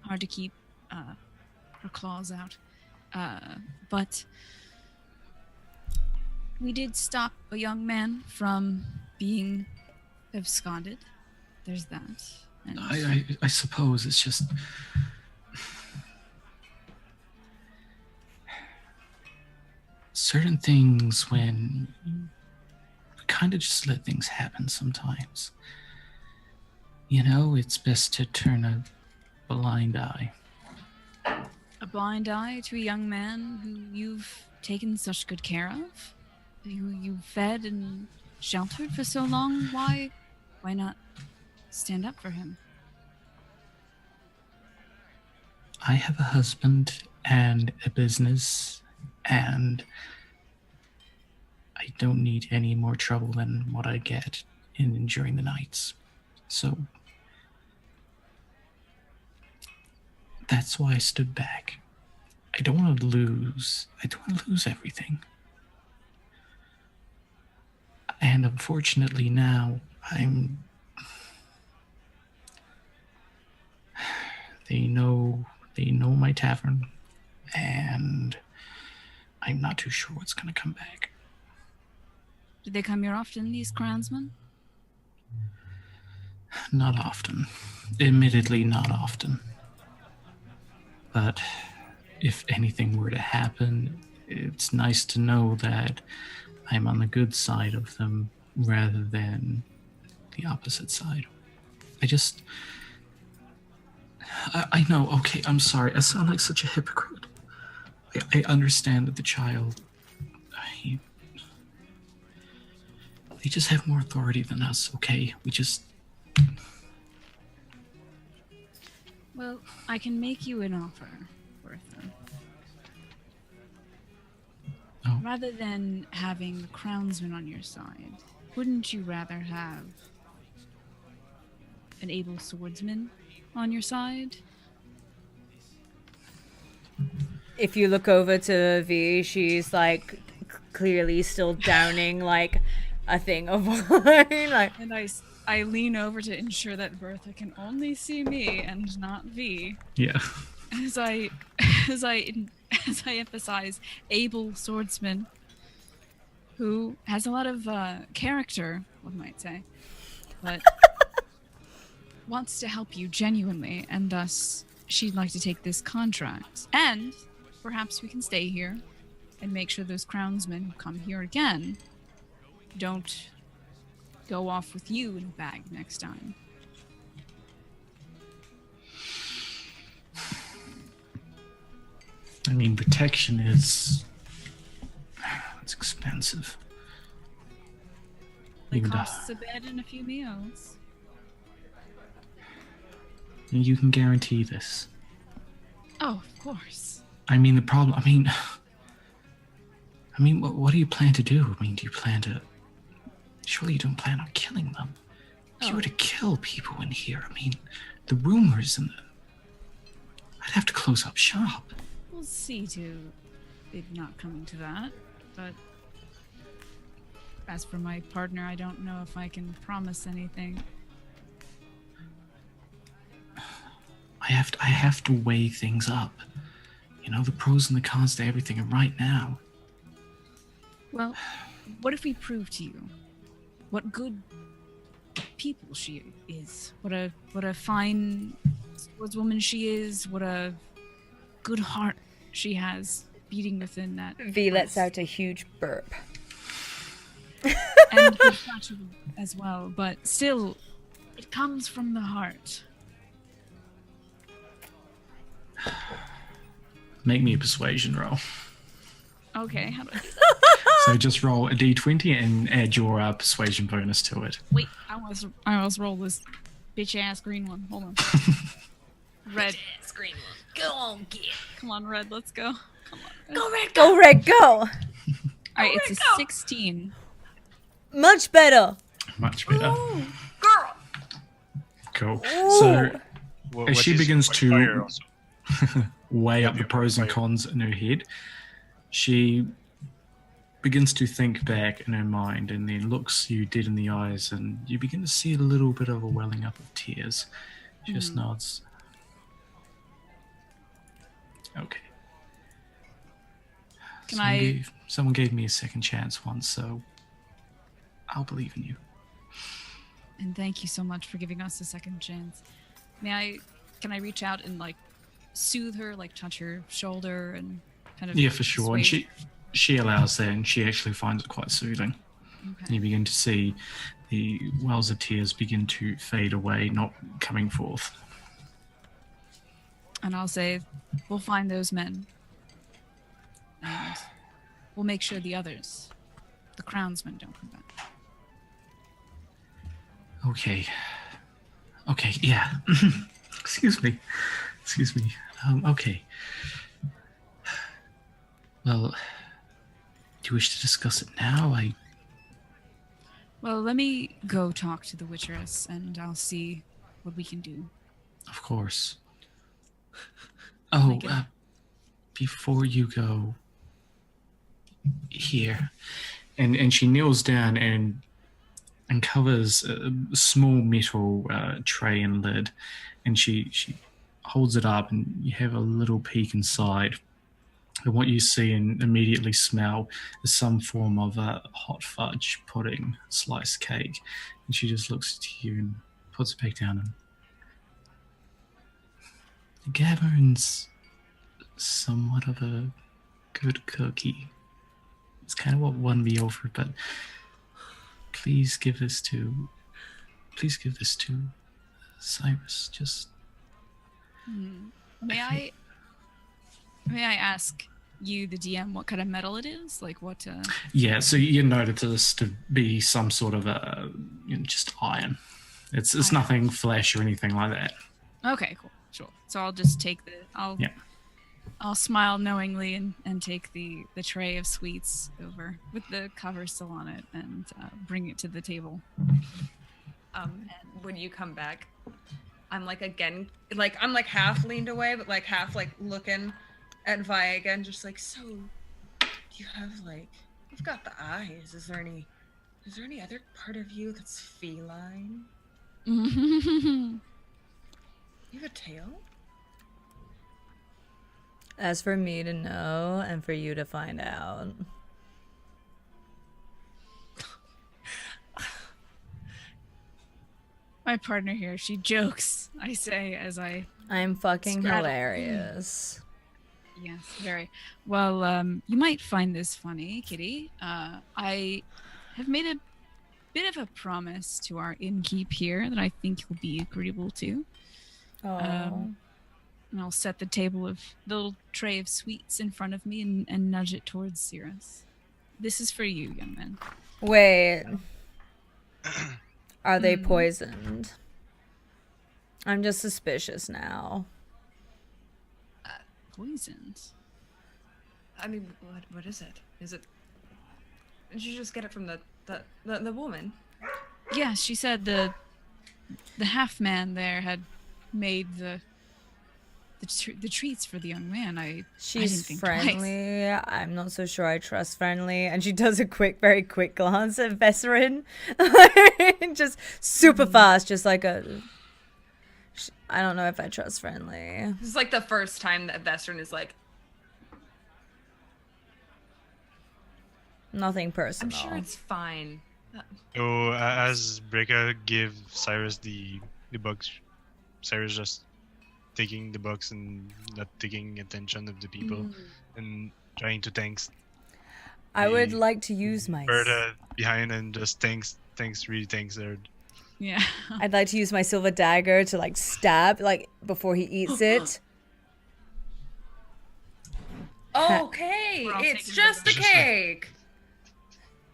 Hard to keep her claws out. But We did stop a young man from being absconded. There's that. And I suppose it's just... certain things when you kind of just let things happen sometimes. You know, it's best to turn a blind eye. a blind eye to a young man who you've taken such good care of, who you fed and sheltered for so long. Why not stand up for him? I have a husband and a business, and I don't need any more trouble than what I get during the nights. So that's why I stood back. I don't want to lose everything. And unfortunately now, they know my tavern, and I'm not too sure what's going to come back. Do they come here often, these crownsmen? Not often. Admittedly, not often. But if anything were to happen, it's nice to know that I'm on the good side of them rather than the opposite side. I know, okay, I'm sorry. I sound like such a hypocrite. I understand that the child... they just have more authority than us, okay? Well, I can make you an offer, Bertha. Oh. Rather than having the crownsman on your side, wouldn't you rather have an able swordsman on your side? If you look over to V, she's like clearly still downing like a thing of wine. Like, And I lean over to ensure that Bertha can only see me and not V. Yeah. As I emphasize able swordsman who has a lot of character, one might say, but wants to help you genuinely, and thus she'd like to take this contract. And perhaps we can stay here and make sure those crownsmen who come here again don't go off with you in a bag next time. I mean, protection it's expensive. It Even costs a bed and a few meals. you can guarantee this. Oh, of course. I mean, the problem... what do you plan to do? I mean, do you plan to... Surely you don't plan on killing them. If you were to kill people in here, I mean, the rumors and I'd have to close up shop. We'll see to it not coming to that, but as for my partner, I don't know if I can promise anything. I have to weigh things up. You know, the pros and the cons to everything, and right now... Well, what if we prove to you what good people she is, what a fine swordswoman she is, what a good heart she has beating within that. V lets breast. out a huge burp. And good fashion as well, but still, it comes from the heart. Make me a persuasion roll. Okay, how do I do that? So just roll a d20 and add your persuasion bonus to it. Wait, I almost roll this bitch ass green one. Hold on. Red. Screen one. Go on, get. Come on, Red, let's go. Come on. Red. Go red, Go, Red, go! Alright, it's a Red, go. 16. Much better. Much better. Ooh, girl. Cool. Ooh. So What as she is begins fire to also? weigh up the Yeah, pros and fire. cons in her head, she begins to think back in her mind and then looks you dead in the eyes, and you begin to see a little bit of a welling up of tears. She just nods. Okay. Can So I give- Someone gave me a second chance once, so I'll believe in you. And thank you so much for giving us a second chance. Can I reach out and like soothe her, like touch her shoulder and kind of Yeah, for sure. And sway- she allows that, and she actually finds it quite soothing. Okay. You begin to see the wells of tears begin to fade away, not coming forth. And I'll say, we'll find those men. And we'll make sure the others, the crownsmen, don't come back. Okay, yeah. Excuse me. Okay. Well, do you wish to discuss it now? Well, let me go talk to the Witcheress, and I'll see what we can do. Of course. Oh, Like it. before you go, here, and she kneels down and covers a small metal tray and lid, and she holds it up, and you have a little peek inside. And what you see and immediately smell is some form of hot fudge pudding, sliced cake. And she just looks to you and puts it back down. And Gavern's somewhat of a good cookie. It's kind of what won me over, but please give this to Cyrus. Just May I ask you, the DM, what kind of metal it is? Like what? yeah. So you noted this to be some sort of just iron. It's Iron. nothing flesh or anything like that. Okay, cool, sure. So I'll just take Yeah. I'll smile knowingly and take the tray of sweets over with the cover still on it and bring it to the table. When you come back, I'm like again, like I'm like half leaned away, but like half like looking at Vi again, just like, so you have like, you've got the eyes. Is there any other part of you that's feline? You have a tail? As for me to know and for you to find out. My partner here, she jokes, I say as I... I'm fucking Straddle. hilarious. Yes, very. Well, you might find this funny, Kitty. I have made a bit of a promise to our innkeep here that I think he'll be agreeable to. Oh. And I'll set the table of the little tray of sweets in front of me and nudge it towards Cirrus. This is for you, young man. Wait. Are they poisoned? I'm just suspicious now. Poisoned? I mean, what is it? Is it? Did you just get it from the woman? Yeah, she said the half man there had made the treats for the young man. I She's didn't think friendly. I'm not so sure I trust friendly. And she does a very quick glance at Vesserin. Just super fast, just like a... I don't know if I trust friendly. This is like the first time that Vestern is like, Nothing personal. I'm sure it's fine. So as Breca give Cyrus the box, Cyrus just taking the box and not taking attention of the people and trying to thanks I would the like to use my... bird behind and just thanks her. Yeah. I'd like to use my silver dagger to like stab, like before he eats it. Okay, We're all it's taking just a the- cake.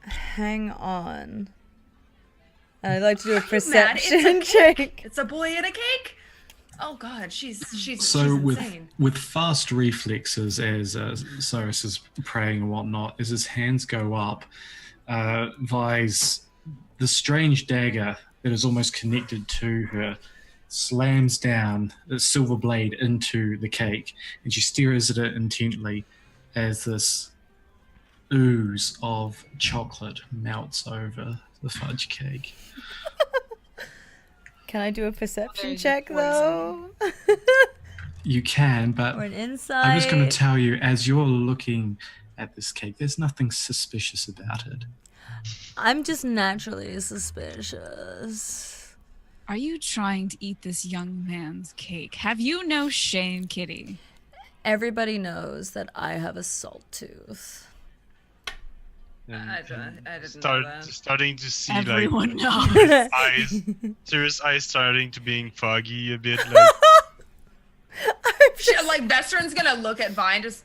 Hang on. I'd like to do a Mad, it's a perception cake. check. It's a boy and a cake. Oh God, she's So she's insane. with fast reflexes as Cyrus is praying and whatnot, as his hands go up, Vi's the strange dagger that is almost connected to her slams down the silver blade into the cake, and she stares at it intently as this ooze of chocolate melts over the fudge cake. Can I do a perception There's check poison. though? You can, but Or an insight? I'm just going to tell you, as you're looking at this cake. There's nothing suspicious about it. I'm just naturally suspicious. Are you trying to eat this young man's cake? Have you no shame, Kitty? Everybody knows that I have a salt tooth. I didn't know that. Starting to see Everyone knows. like eyes, Sirius' eyes starting to being foggy a bit. Like Shit, like Vestron's gonna look at Vine, just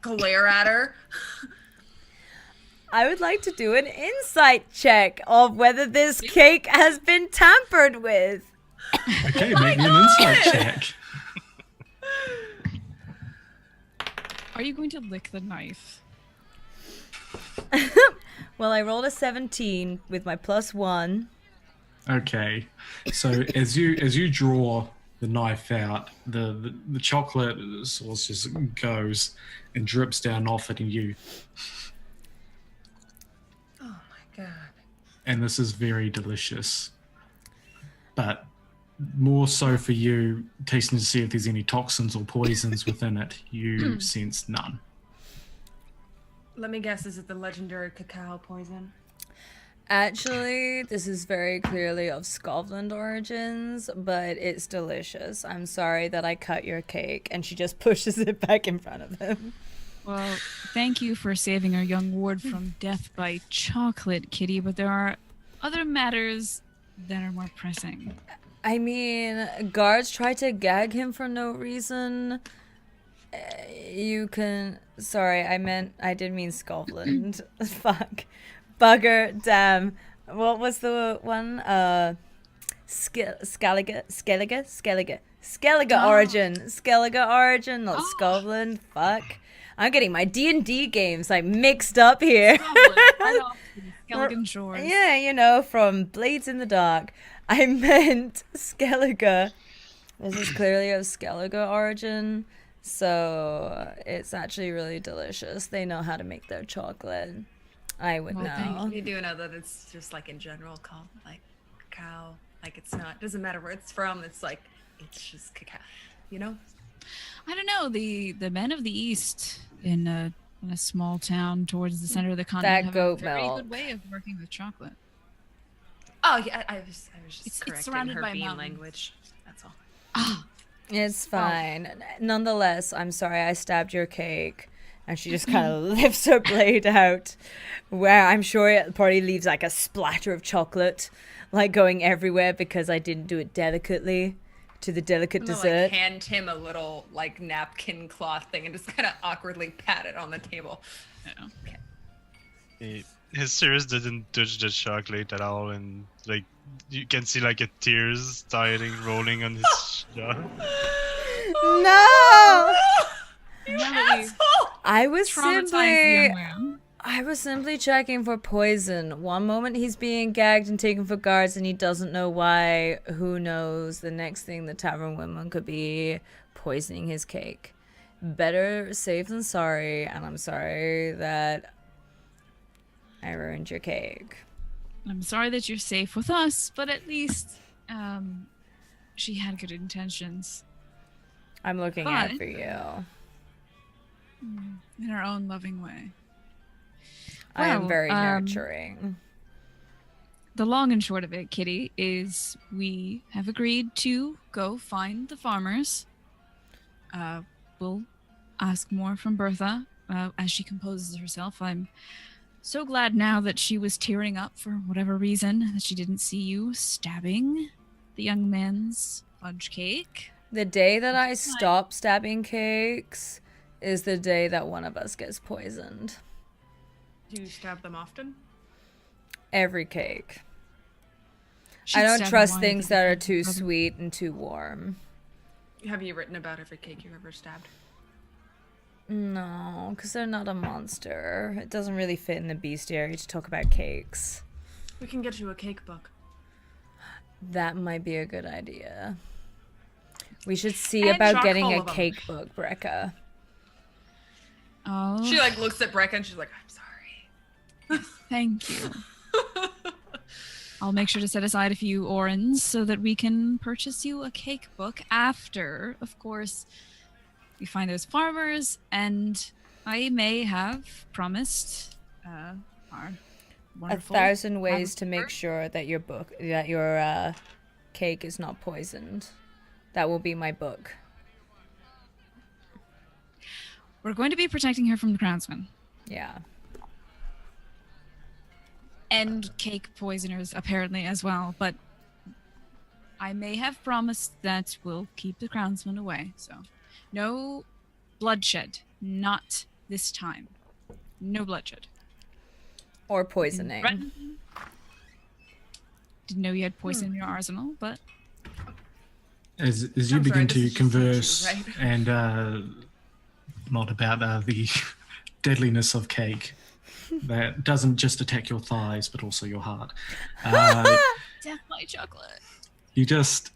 glare at her. I would like to do an insight check of whether this cake has been tampered with. Okay, make me an insight check. Are you going to lick the knife? Well, I rolled a 17 with my +1. Okay, so as you draw the knife out, the chocolate sauce just goes and drips down off it, and you. Oh my god. And this is very delicious, but more so for you, tasting to see if there's any toxins or poisons within it. You sense none. Let me guess, is it the legendary cacao poison? Actually, this is very clearly of Scotland origins, but it's delicious. I'm sorry that I cut your cake. And she just pushes it back in front of him. Well, thank you for saving our young ward from death by chocolate, Kitty, but there are other matters that are more pressing. I mean, guards tried to gag him for no reason. You can... Sorry, I did mean Scotland. Fuck. Bugger, damn. What was the one? Skellige origin. Skellige origin, not Scotland. Fuck. I'm getting my D&D games like mixed up here. Skellige Shores. Yeah, you know, from Blades in the Dark. I meant Skellige. This is clearly of Skellige origin. So it's actually really delicious. They know how to make their chocolate. I would know. You do know that it's just like in general called like cacao. Like it's not, doesn't matter where it's from. It's like, it's just cacao, you know? I don't know. The men of the East in a small town towards the center of the continent have a very good way of working with chocolate. Oh yeah, I was just It's correcting surrounded her by bean mountains. language. That's all. It's fine. Nonetheless, I'm sorry I stabbed your cake. And she just kind of lifts her blade out, where I'm sure it probably leaves like a splatter of chocolate, like going everywhere because I didn't do it delicately to the delicate dessert. Like hand him a little like napkin cloth thing and just kind of awkwardly pat it on the table. Yeah. Okay. his Sirius didn't touch the chocolate at all, and like you can see like a tears starting rolling on his jaw. No! You Melody. asshole! I was Traumatized the young man. I was simply checking for poison. One moment he's being gagged and taken for guards and he doesn't know why. Who knows? The next thing the tavern woman could be poisoning his cake. Better safe than sorry, and I'm sorry that I ruined your cake. I'm sorry that you're safe with us, but at least she had good intentions. I'm looking out for you. In her own loving way. I am Well, very nurturing. The long and short of it, Kitty, is we have agreed to go find the farmers. We'll ask more from Bertha as she composes herself. I'm so glad now that she was tearing up for whatever reason, that she didn't see you stabbing the young man's fudge cake. The day that I stop stabbing cakes is the day that one of us gets poisoned. Do you stab them often? Every cake. She'd I don't stab trust one things of that are the too brother. sweet and too warm. Have you written about every cake you've ever stabbed? No, because they're not a monster. It doesn't really fit in the bestiary to talk about cakes. We can get you a cake book. That might be a good idea. We should see And about chock getting full a of 'em. cake book, Brecca. Oh, She like looks at Brecca and she's like, I'm sorry. thank you. I'll make sure to set aside a few orens so that we can purchase you a cake book after, of course, we find those farmers and I may have promised our wonderful 1,000 ways to make Robert. sure that your cake is not poisoned. That will be my book. We're going to be protecting her from the Crownsman Yeah. and cake poisoners apparently as well, but I may have promised that we'll keep the Crownsman away. So, no bloodshed. Not this time. No bloodshed. Or poisoning. Didn't know you had poison in your arsenal, but As you I'm sorry, begin this to is just converse not you, right? and not about the deadliness of cake that doesn't just attack your thighs but also your heart. death by chocolate. You just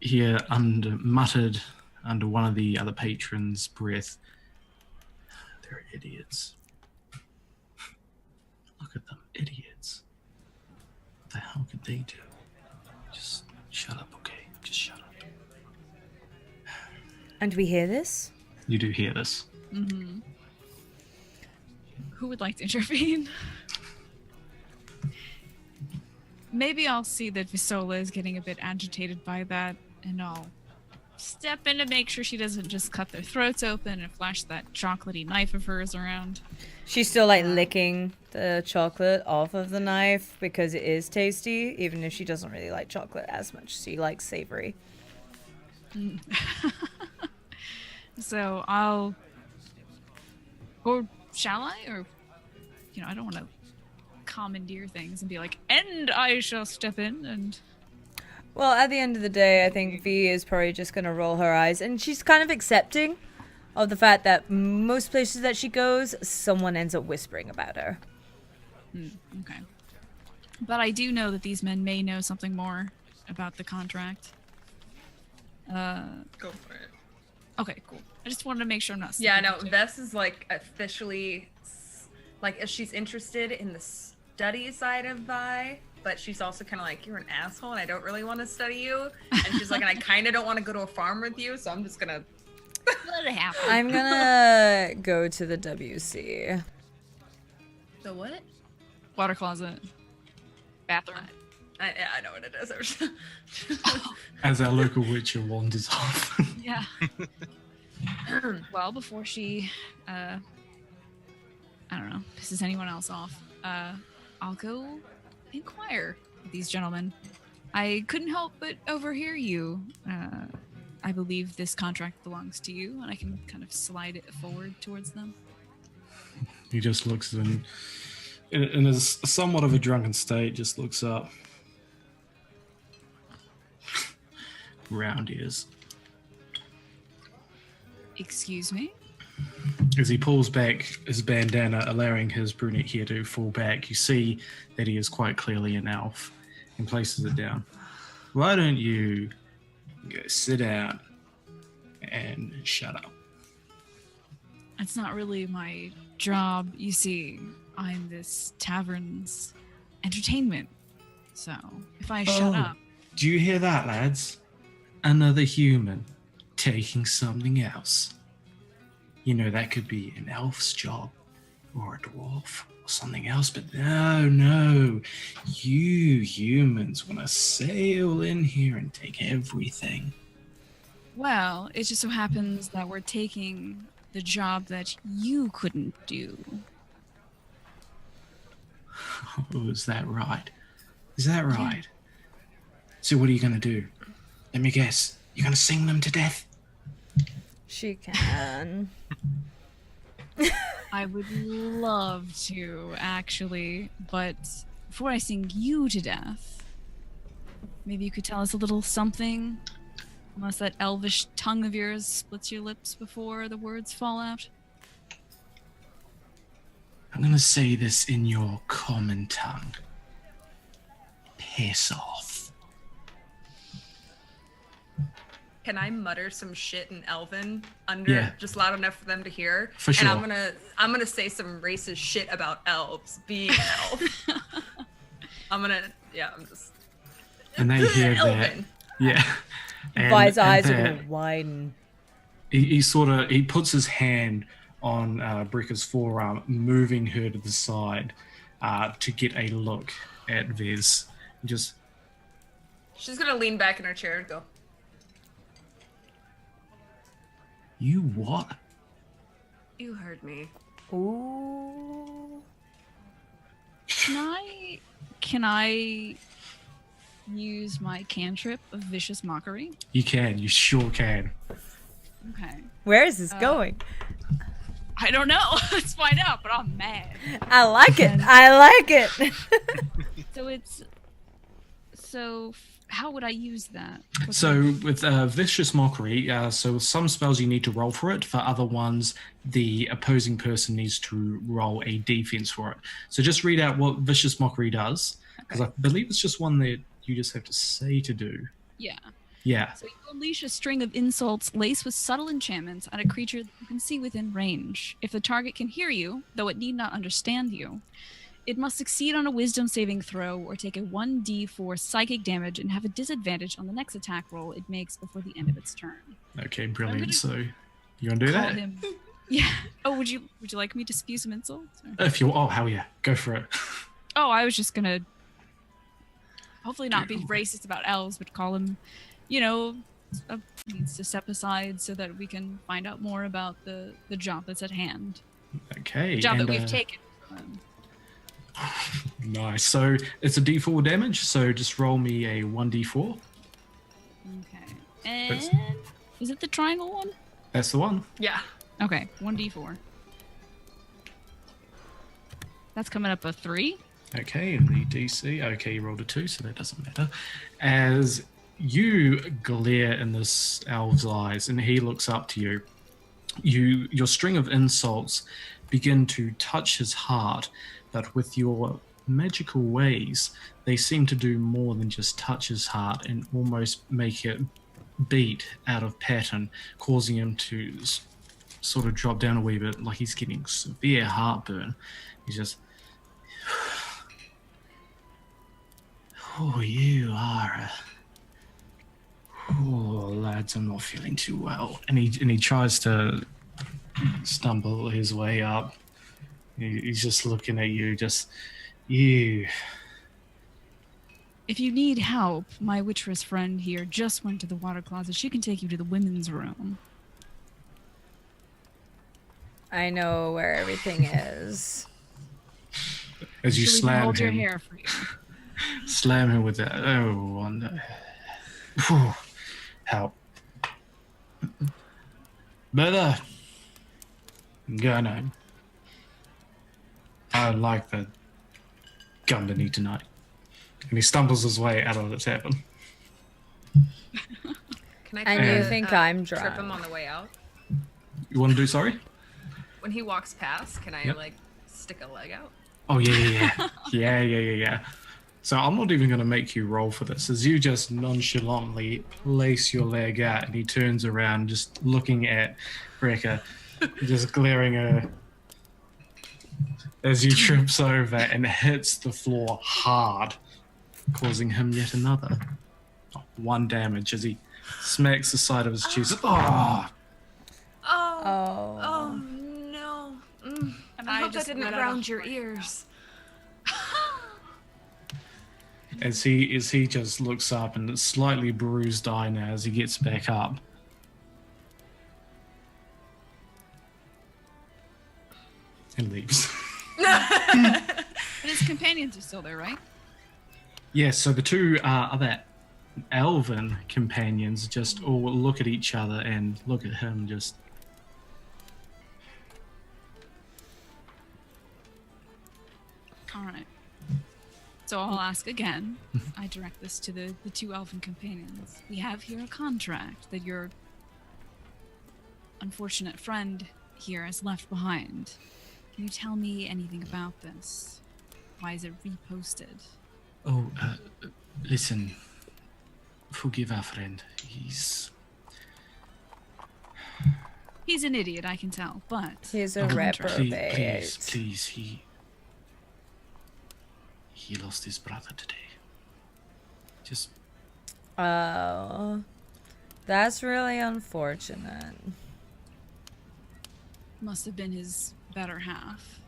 hear muttered under one of the other patrons' breath, "They're idiots. Look at them, idiots. What the hell could they do? Just shut up, okay? Just shut up." And we hear this? You do hear this. Mm-hmm. Who would like to intervene? Maybe I'll see that Visola is getting a bit agitated by that, and I'll step in to make sure she doesn't just cut their throats open and flash that chocolatey knife of hers around. She's still like licking the chocolate off of the knife because it is tasty, even if she doesn't really like chocolate as much. She likes savory. So I'll... Or shall I? Or, I don't want to commandeer things and be like, and I shall step in and... Well, at the end of the day, I think V is probably just going to roll her eyes. And she's kind of accepting of the fact that most places that she goes, someone ends up whispering about her. Okay. But I do know that these men may know something more about the contract. Go for it. Okay, cool. I just wanted to make sure I'm not... Yeah, stepping no, into it. Vess is like officially, like, if she's interested in the study side of Vi, but she's also kind of like, you're an asshole and I don't really want to study you. And she's like, and I kind of don't want to go to a farm with you, so I'm just gonna... Let it happen. I'm going to go to the WC. The what? Water closet. Bathroom. I know what it is. As our local witcher wanders off. Yeah. Well, before she, I don't know, pisses anyone else off, I'll go inquire with these gentlemen. I couldn't help but overhear you. I believe this contract belongs to you, and I can kind of slide it forward towards them. He just looks in a somewhat of a drunken state, just looks up. Round ears. Excuse me? As he pulls back his bandana, allowing his brunette hair to fall back, you see that he is quite clearly an elf and places it down. Why don't you go sit down and shut up? It's not really my job. You see, I'm this tavern's entertainment. So, if I shut up... Do you hear that, lads? Another human taking something else. You know, that could be an elf's job or a dwarf or something else, but no. You humans want to sail in here and take everything. Well, it just so happens that we're taking the job that you couldn't do. Oh, is that right? Is that right? So what are you going to do? Let me guess. You're going to sing them to death? She can. I would love to, actually, but before I sing you to death, maybe you could tell us a little something, unless that elvish tongue of yours splits your lips before the words fall out. I'm going to say this in your common tongue. Piss off. Can I mutter some shit in Elven under just loud enough for them to hear? For sure. And I'm gonna say some racist shit about elves being an elf. I'm just. And they hear that. Elven. Yeah. Vi's eyes are that- going to widen. he puts his hand on Brecca's forearm, moving her to the side to get a look at Vez. Just, She's gonna lean back in her chair and go, you what? "You heard me." Ooh. Can I use my cantrip of vicious mockery? You can. You sure can. Okay. Where is this going? I don't know. Let's find out, but I'm mad. I like it. I like it. How would I use that? So with Vicious Mockery, so with some spells you need to roll for it. For other ones, the opposing person needs to roll a defense for it. So just read out what Vicious Mockery does, because I believe it's just one that you just have to say to do. Yeah. Yeah. So you unleash a string of insults laced with subtle enchantments at a creature that you can see within range. If the target can hear you, though it need not understand you, it must succeed on a wisdom saving throw or take a 1d4 psychic damage and have a disadvantage on the next attack roll it makes before the end of its turn. Okay, brilliant. gonna So you want to do Call that? him. Yeah. Oh, would you like me to spew some insults? Or? If you, oh hell yeah, go for it. Oh, I was just gonna hopefully not be racist about elves, but call him, needs to step aside so that we can find out more about the job that's at hand. Okay. The job and, that we've taken. Nice. So it's a d4 damage. So just roll me a 1d4. Okay. And That's- is it the triangle one? That's the one. Yeah. Okay, 1d4. That's coming up a 3. Okay, and the DC. Okay, you rolled a 2, so that doesn't matter. As you glare in this elf's eyes, and he looks up to you, your string of insults begin to touch his heart, but with your magical ways, they seem to do more than just touch his heart and almost make it beat out of pattern, causing him to sort of drop down a wee bit, like he's getting severe heartburn. He's just, oh, you are. Oh, lads, I'm not feeling too well. And he tries to stumble his way up. He's just looking at you, just, you. If you need help, my witcheress friend here just went to the water closet. She can take you to the women's room. I know where everything is. As you She'll even slam hold your him, hair for you. slam him with that. Oh, wonder. Whew. Help. Better. Gonna. I like the company tonight. And he stumbles his way out of the tavern. Can I And try you to, think I'm trip him drunk. on the way out? You want to do sorry? When he walks past, can I Yep. stick a leg out? Oh, yeah. So I'm not even going to make you roll for this. As you just nonchalantly place your leg out and he turns around just looking at Brecca, just glaring at her as he trips over and hits the floor hard, causing him yet another 1 damage as he smacks the side of his chest. Oh, Oh no. And I hope that just didn't let out a ground your fart. ears. as he just looks up and it's slightly bruised eye now as he gets back up. And leaves. But his companions are still there, right? Yeah, so the two other elven companions just all look at each other and look at him just. All right. So I'll ask again. I direct this to the two elven companions. We have here a contract that your unfortunate friend here has left behind. Can you tell me anything about this? Why is it reposted? Oh, listen. Forgive our friend. He's He's an idiot, I can tell, but He's a Oh, reprobate. please. He lost his brother today. Just Oh, that's really unfortunate. must have been his better half.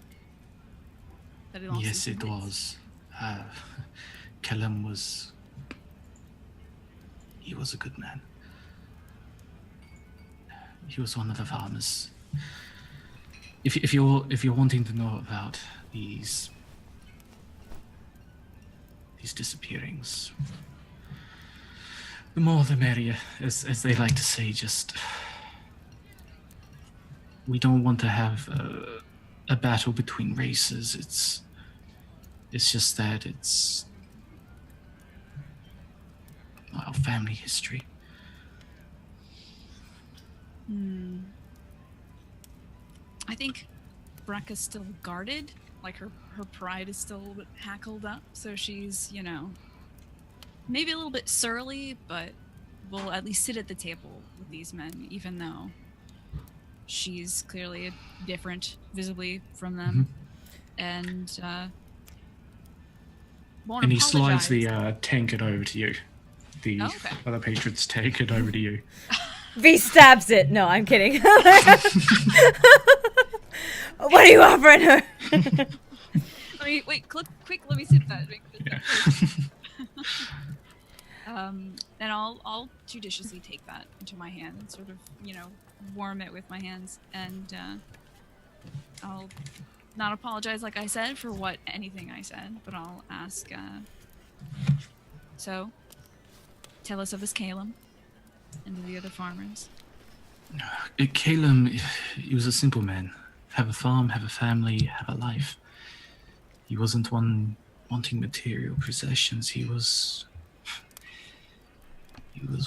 That he lost Yes, his it wits. was. Kellum was. He was a good man. He was one of the farmers. If you're wanting to know about these disappearings, the more the merrier, as they like to say. Just we don't want to have a battle between races. It's just that it's our family history. I think Brecca's still guarded. Like her pride is still a little bit hackled up, so she's, maybe a little bit surly, but will at least sit at the table with these men, even though she's clearly different visibly from them. And won't And he apologize. slides the tankard over to you. The Okay. other patrons tankard over to you. V stabs it. No, I'm kidding. What are you offering her? Wait, quick, let me sip that. And I'll judiciously take that into my hand and sort of, warm it with my hands, and I'll not apologize, like I said, for anything I said, but I'll ask, so, tell us of this Calum and of the other farmers. Calum, he was a simple man. Have a farm, have a family, have a life. He wasn't one wanting material possessions. He was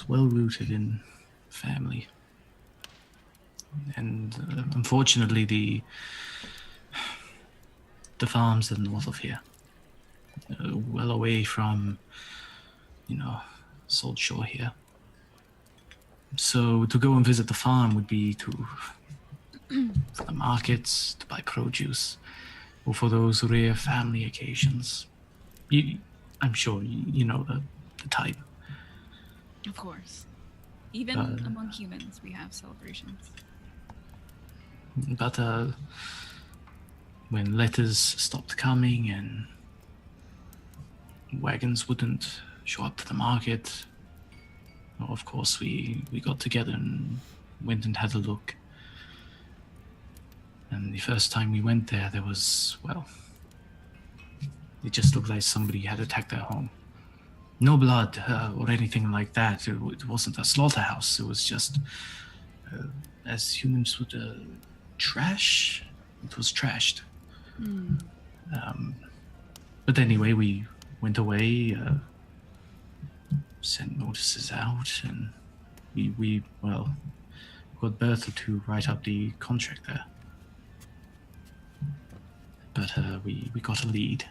well rooted in family. And unfortunately, the farms are north of here, well away from, Salt Shore here. So to go and visit the farm would be for the markets, to buy produce, or for those rare family occasions. I'm sure you know the type. Of course. Even among humans, we have celebrations. But when letters stopped coming and wagons wouldn't show up to the market, well, of course we got together and went and had a look. And the first time we went there was, it just looked like somebody had attacked their home. No blood or anything like that. It wasn't a slaughterhouse. It was just, as humans would trash. It was trashed. But anyway, we went away, sent notices out, and we got Bertha to write up the contract there. But we got a lead.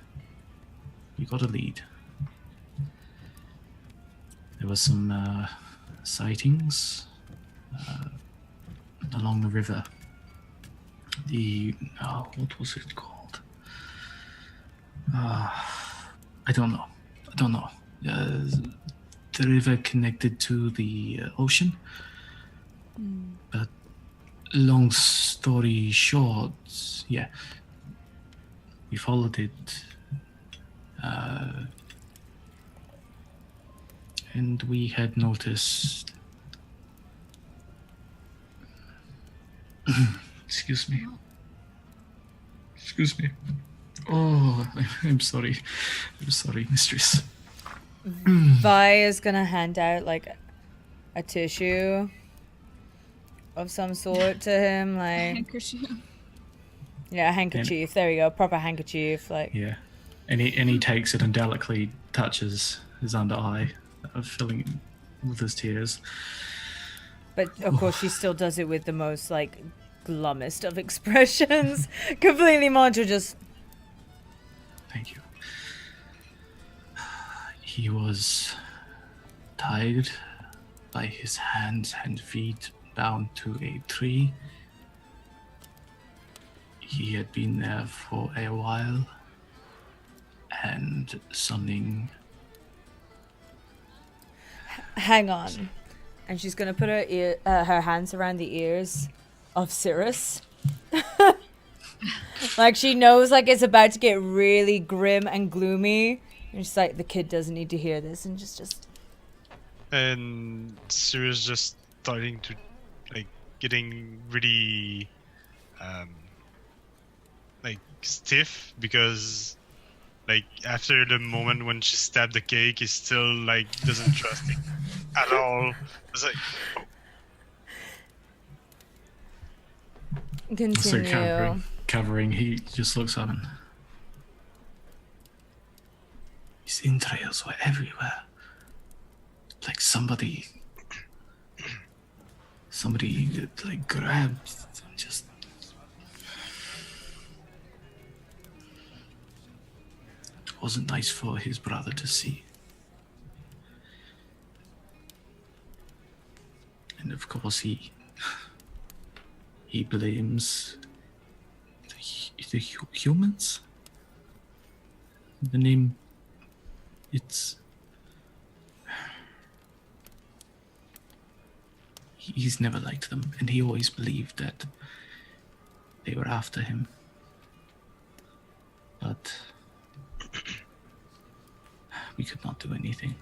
There were some sightings along the river. What was it called? I don't know. The river connected to the ocean. But long story short, yeah, we followed it, and we had noticed. Excuse me. Oh, I'm sorry, mistress. Vi is gonna hand out like a tissue of some sort to him, like Handkerchief. yeah, a handkerchief. There we go, proper handkerchief. Like Yeah, and he takes it and delicately touches his under eye, filling it with his tears. but of course she still does it with the most like glummest of expressions. Completely mantra just. Thank you. He was tied by his hands and feet, bound to a tree. He had been there for a while, and something. Hang on, and she's gonna put her hands around the ears of Cirrus, Like she knows like it's about to get really grim and gloomy. And she's like, the kid doesn't need to hear this, and just And Sirius just starting to like getting really like stiff because like after the moment when she stabbed the cake, he still like doesn't trust it at all. It's like So continue. covering, he just looks up and his entrails were everywhere. Like somebody like grabbed and just. It wasn't nice for his brother to see. And of course he blames the humans. The name, it's. He's never liked them, and he always believed that they were after him. But we could not do anything.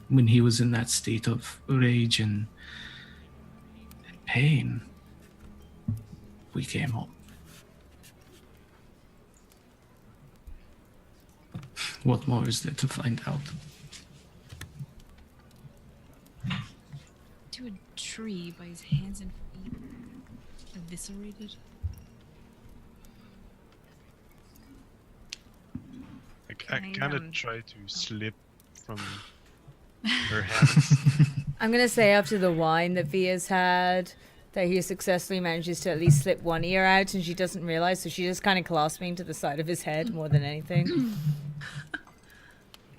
When he was in that state of rage and pain, we came home. What more is there to find out? To a tree by his hands and feet, eviscerated. like, I Can I, kind of um, try to slip from her hands. I'm gonna say after the wine that Via's had, that he successfully manages to at least slip one ear out, and she doesn't realize, so she's just kind of clasping to the side of his head more than anything.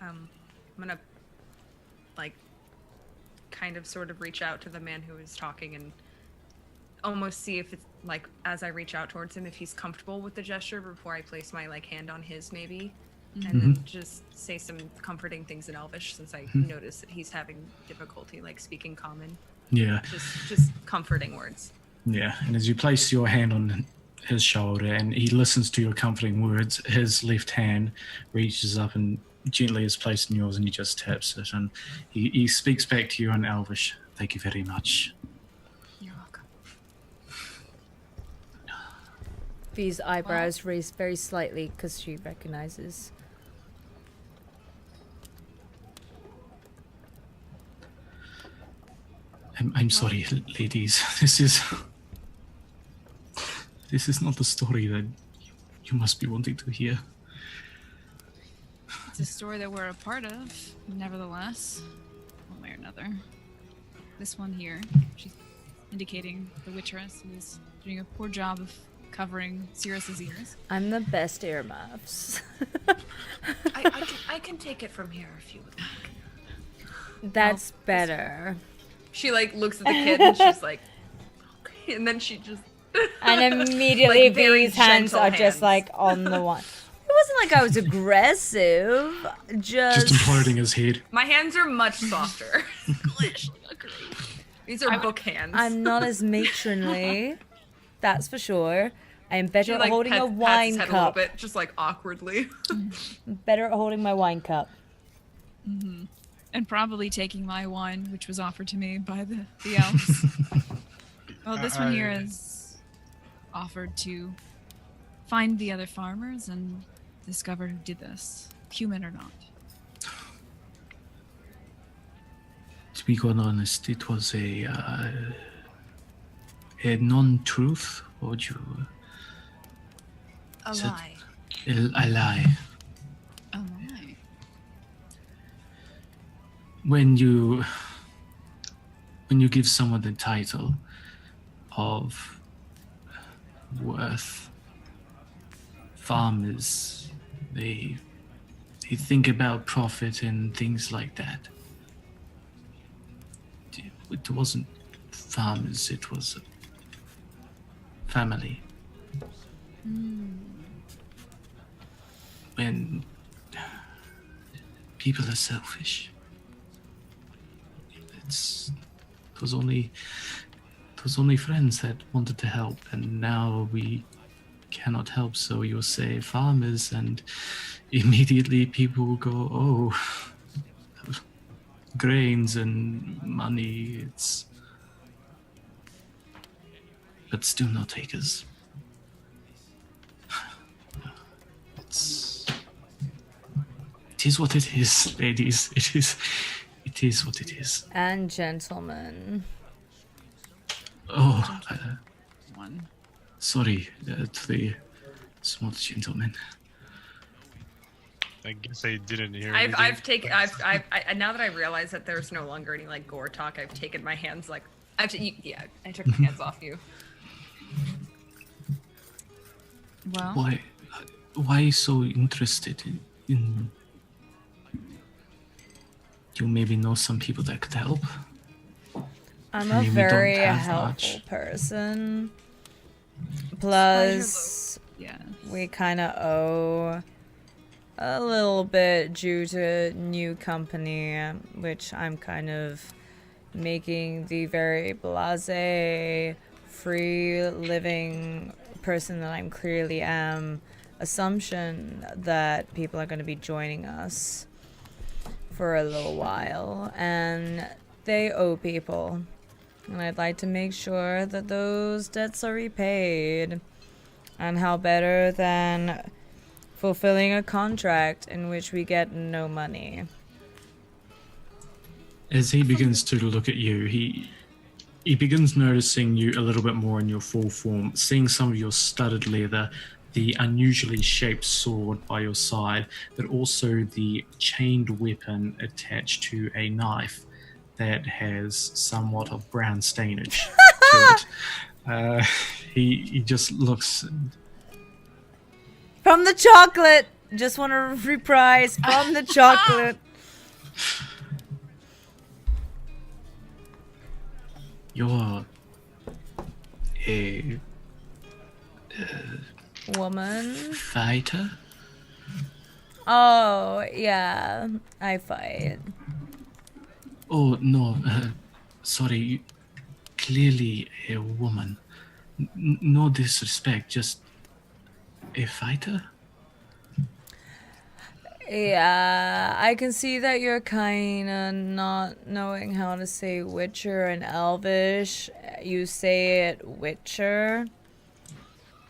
I'm gonna like kind of sort of reach out to the man who is talking and almost see if it's like as I reach out towards him if he's comfortable with the gesture before I place my like hand on his maybe. And then just say some comforting things in Elvish since I notice that he's having difficulty like speaking common. Yeah, Just comforting words. yeah. And as you place your hand on his shoulder and he listens to your comforting words, his left hand reaches up and gently is placed in yours and he just taps it. And he speaks back to you in Elvish. Thank you very much. You're welcome. Via's eyebrows raise very slightly because she recognizes. I'm sorry, ladies. This is not the story that you must be wanting to hear. It's a story that we're a part of, nevertheless, one way or another. This one here, she's indicating the Witcheress is doing a poor job of covering Sirius's ears. I'm the best earmuffs. I can take it from here if you would like. That's better. She like looks at the kid and she's like, okay, and then she just And immediately Like, very Via's hands gentle are just hands. like on the one. It wasn't like I was aggressive. Just imploding his head. my hands are much softer. These are book hands. I'm not as matronly. That's for sure. I am better she at like holding a pats his wine head a little cup. bit, just like awkwardly. Better at holding my wine cup. And probably taking my wine, which was offered to me by the elves. Well, this one here is offered to find the other farmers and discover who did this, human or not. To be quite honest, it was a non-truth. What would you? A Is it- lie. A lie. Oh my. When you give someone the title of worth, farmers, they think about profit and things like that. It wasn't farmers, it was a family. When people are selfish, it was only it was only friends that wanted to help, and now we cannot help, so you'll say farmers, and immediately people will go, oh, grains and money, but still no takers. It is what it is, ladies. It is what it is. And gentlemen. Oh, One. sorry to the small gentleman. I guess I didn't hear. I've anything. now that I realize that there's no longer any like gore talk, I've taken my hands like I took my hands off you. Well, Why are you so interested in you maybe know some people that could help? I'm I a mean, we don't very have helpful much. person. Plus, yeah. we kind of owe a little bit due to new company, which I'm kind of making the very blasé, free living person that I'm clearly am assumption that people are going to be joining us for a little while, and they owe people, and I'd like to make sure that those debts are repaid. And how better than fulfilling a contract in which we get no money? As he begins to look at you, he begins noticing you a little bit more in your full form, seeing some of your studded leather, the unusually shaped sword by your side, but also the chained weapon attached to a knife that has somewhat of brown stainage to it. He just looks. From the chocolate! Just want to reprise from the chocolate. You're a Woman. fighter? Oh, yeah. I fight. Oh, no, sorry. Clearly a woman. No disrespect, just a fighter? Yeah, I can see that you're kinda not knowing how to say Witcher in Elvish. You say it Witcher.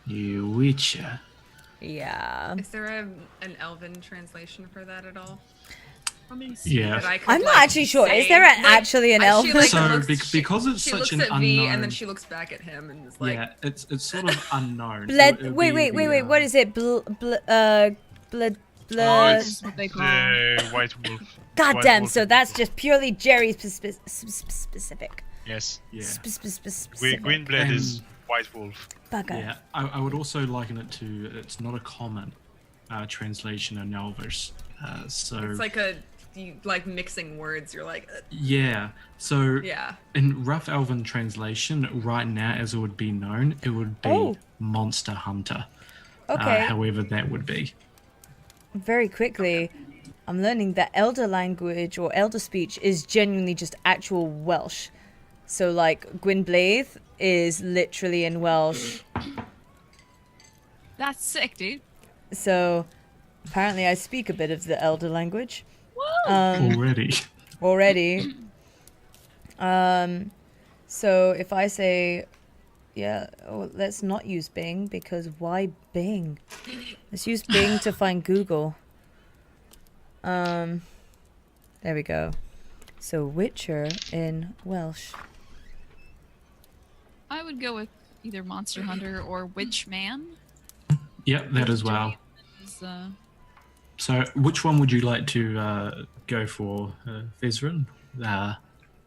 You witcher. Yeah. Is there an Elven translation for that at all? Yeah. That I could, I'm not actually sure. Is there actually an she, Elven? like, So, looks- because it's she such looks an at V and unknown- then she looks back at him and is like, Yeah, it's sort of unknown. Wait. What is it? Blood. Oh, it's what they call the White Wolf. God White damn, Wolf. so that's just purely Jerry specific. Yes. Yeah. Specific. Gwynblade is White Wolf. Bugger. Yeah, I would also liken it to, it's not a common translation in Elvish. So it's like like mixing words. You're like, yeah, so yeah. in rough Elven translation, right now as it would be known, it would be Oh. Monster Hunter. Okay. However that would be. Very quickly, I'm learning that Elder language or Elder speech is genuinely just actual Welsh. So, like, Gwynblaith is literally in Welsh. That's sick, dude. So, apparently I speak a bit of the Elder language. Woo! Already. So if I say, yeah, let's not use Bing, because why Bing? Let's use Bing to find Google. There we go. So Witcher in Welsh. I would go with either Monster Hunter or Witch Man. Yep, that as well. Is, So which one would you like to go for, Vezran?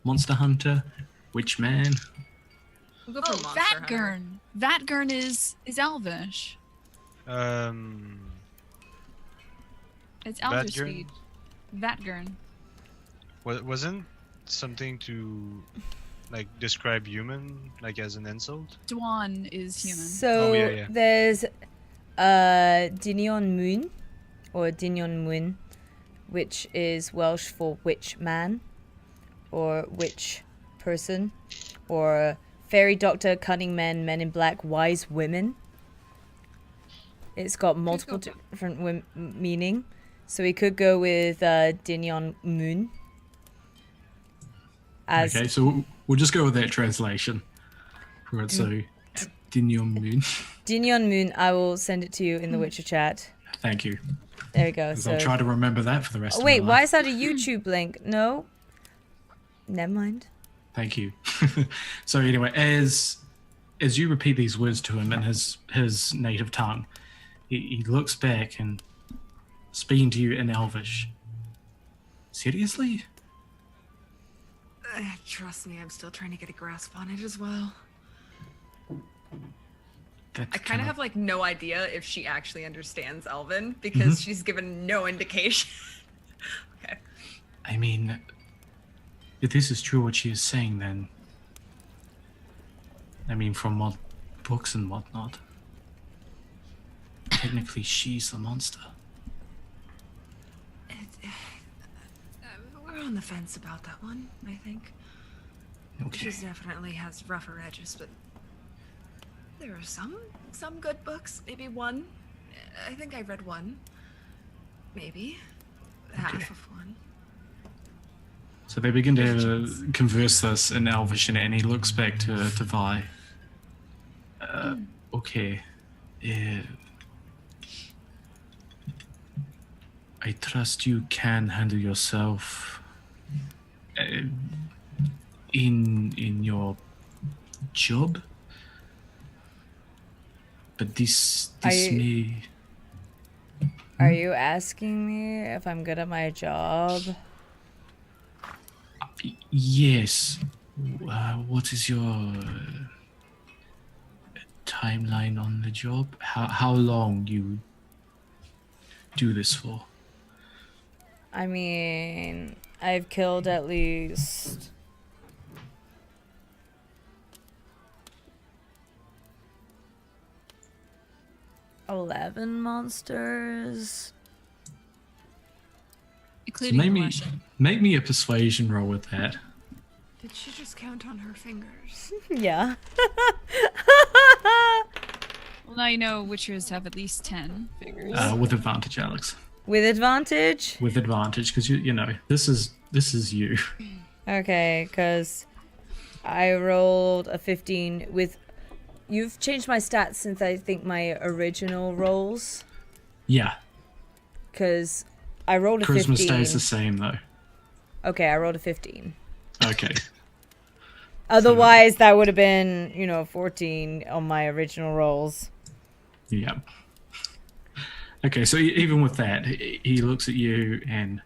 Monster Hunter? Witchman? We'll go for oh, Monster Hunter. Vatgern. Vatgern is Elvish. It's Elvish Vatgern? speech. Vatgern. Wasn't something to like describe human, like as an insult? Dwan is human. So Oh, yeah. there's Dinion Moon, or Dinion Moon, which is Welsh for witch man, or witch person, or Fairy Doctor, Cunning Men, Men in Black, Wise Women. It's got multiple different meaning. So we could go with Dinyon Moon. Okay, so we'll just go with that translation. Right, so Dinyon Moon. Dinyon Moon, I will send it to you in the Witcher chat. Thank you. There we go. So I'll try to remember that for the rest of my wait, life. why is that a YouTube link? No. Never mind. Thank you. So anyway, as you repeat these words to him in his native tongue, he looks back and speaking to you in Elvish. Seriously? Trust me, I'm still trying to get a grasp on it as well. That's I kind of have like no idea if she actually understands Elven because she's given no indication. Okay. I mean, if this is true what she is saying, then I mean, from what books and whatnot, technically she's the monster. We're on the fence about that one, I think. Okay. She definitely has rougher edges, but there are some good books. Maybe one. I think I read one. Maybe. Half of one. So they begin to converse this in Elvish, and he looks back to Vi. Okay. I trust you can handle yourself in your job, but this may. Are you asking me if I'm good at my job? Yes. What is your timeline on the job? How long you do this for? I mean, I've killed at least 11 monsters. Including the Russian. Make me a persuasion roll with that. Did she just count on her fingers? Yeah. Well, now you know Witchers have at least 10 figures. With advantage, Alex. With advantage? With advantage, because you know this is you. Okay, because I rolled a 15 with. You've changed my stats since I think my original rolls. Yeah. Because I rolled a Charisma 15. stays the same though. Okay, I rolled a 15. Okay. Otherwise, that would have been, 14 on my original rolls. Yeah. Okay, so even with that, he looks at you and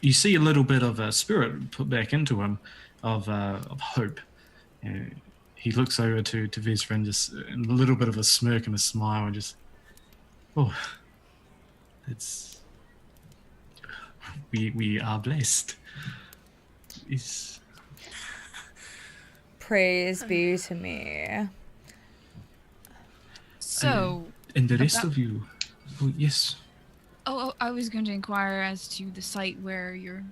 you see a little bit of a spirit put back into him of hope. He looks over to Vezra and just a little bit of a smirk and a smile and just, we are blessed. Praise be to me. So. And the rest of you. Oh, yes. Oh, I was going to inquire as to the site where your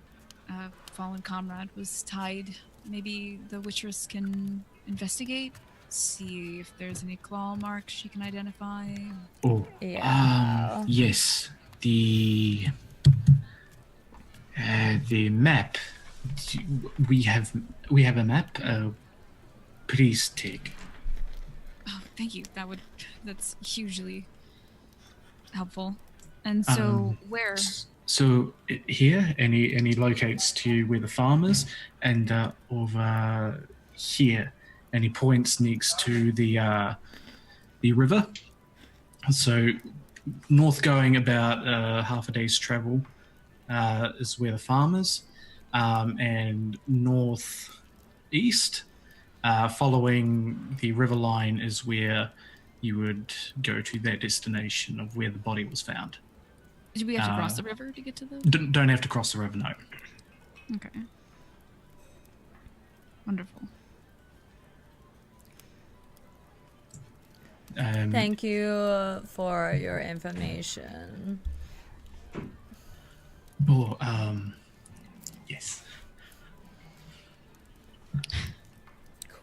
fallen comrade was tied. Maybe the Witcheress can investigate, see if there's any claw marks she can identify. Oh, yeah. Yes. The map. We have a map. Please take. Oh, thank you. That's hugely helpful. And so, where? So here, and he locates to you where the farm is, and over here, and he points next to the river. So north, going about half a day's travel, is where the farm is, and northeast, following the river line, is where you would go to that destination of where the body was found. Do we have to cross the river to get to the... Don't have to cross the river, no. Okay. Wonderful. Thank you for your information. Oh, yes.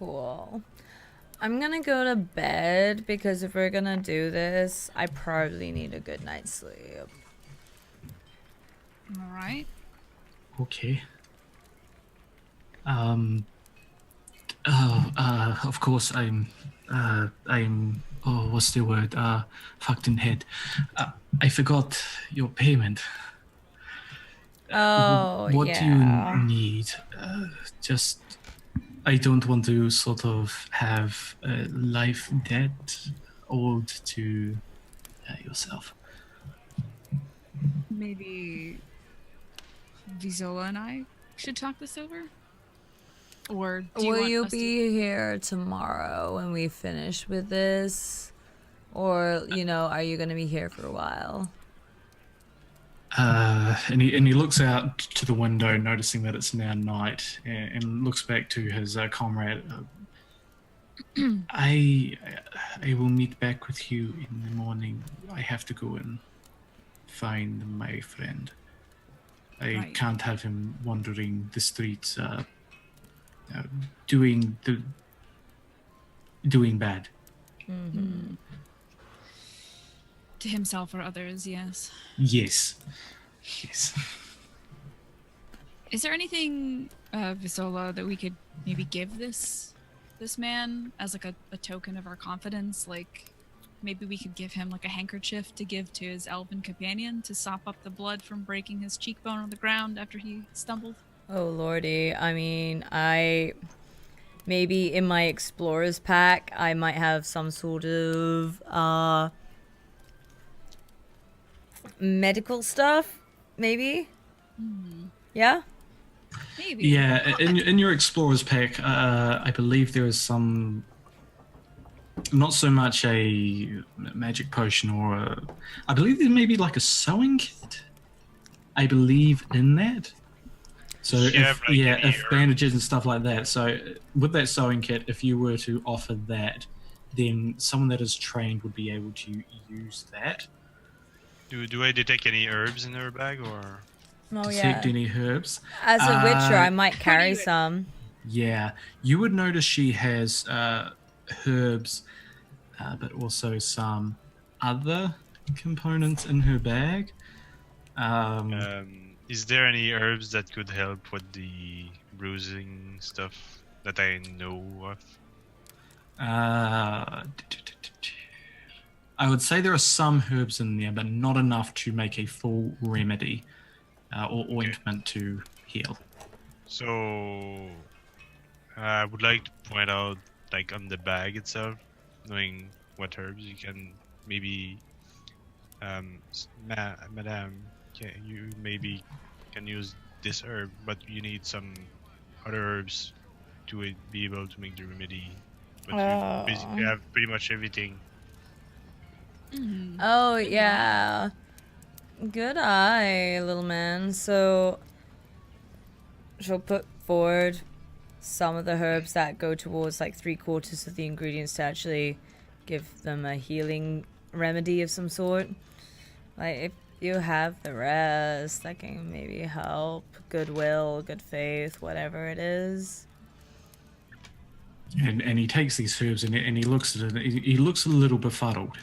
Cool. I'm gonna go to bed because if we're gonna do this, I probably need a good night's sleep. All right. Okay. Of course, oh, what's the word? Fucked in head. I forgot your payment. Oh, What yeah. do you need? Just, I don't want to sort of have a life debt owed to yourself. Maybe Vizola and I should talk this over? Or do you Will want you us be here tomorrow when we finish with this? Or, you know, are you gonna be here for a while? And he looks out to the window, noticing that it's now night, and looks back to his comrade. I will meet back with you in the morning. I have to go and find my friend. I Right. can't have him wandering the streets, doing bad. Mm-hmm. to himself or others? Yes. Yes. Is there anything, Vizola, that we could maybe give this man as like a token of our confidence? Like maybe we could give him like a handkerchief to give to his elven companion to sop up the blood from breaking his cheekbone on the ground after he stumbled. Oh lordy, I mean, maybe in my explorer's pack I might have some sort of medical stuff, maybe. Yeah. Maybe. Yeah, in your explorer's pack, I believe there is some, not so much a magic potion or I believe there may be like a sewing kit. I believe in that. So if bandages and stuff like that. So with that sewing kit, if you were to offer that, then someone that is trained would be able to use that. Do I detect any herbs in her bag or? Oh Detect yeah. any herbs. As a witcher, I might carry you- some. Yeah, you would notice she has herbs, but also some other components in her bag. Is there any herbs that could help with the bruising stuff that I know of? I would say there are some herbs in there, but not enough to make a full remedy or ointment to heal. So I would like to point out, like on the bag itself, knowing what herbs you can maybe, Madame, you maybe can use this herb, but you need some other herbs to be able to make the remedy. But you basically have pretty much everything. Oh yeah. Good eye, little man. So she'll put forward some of the herbs that go towards like 3/4 of the ingredients to actually give them a healing remedy of some sort. Like if you have the rest, that can maybe help. Goodwill, good faith, whatever it is. And he takes these herbs and he looks at it. He looks a little befuddled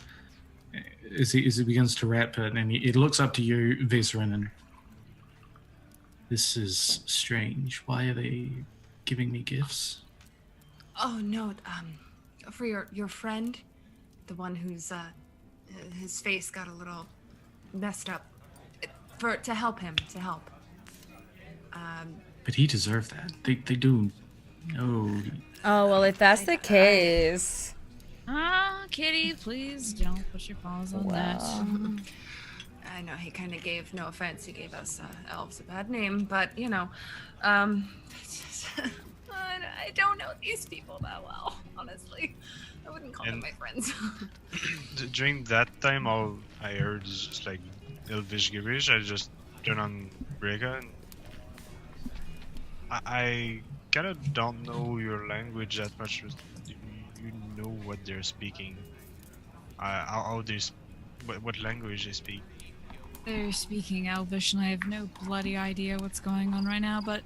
as he begins to wrap it, and he looks up to you, Vezerin, and this is strange. Why are they giving me gifts? Oh no, for your friend, the one who's his face got a little messed up, to help him. But he deserved that. They do. No. Oh well, if that's the case. Kitty, please don't put your paws on that. I know he kind of gave, no offense, he gave us elves a bad name, but you know, I don't know these people that well, honestly. I wouldn't call them my friends. During that time, all I heard is just like Elvish gibberish. I just turn on Brega and I kind of don't know your language that much. You know what they're speaking. How they what language they speak. They're speaking Elvish, and I have no bloody idea what's going on right now, but...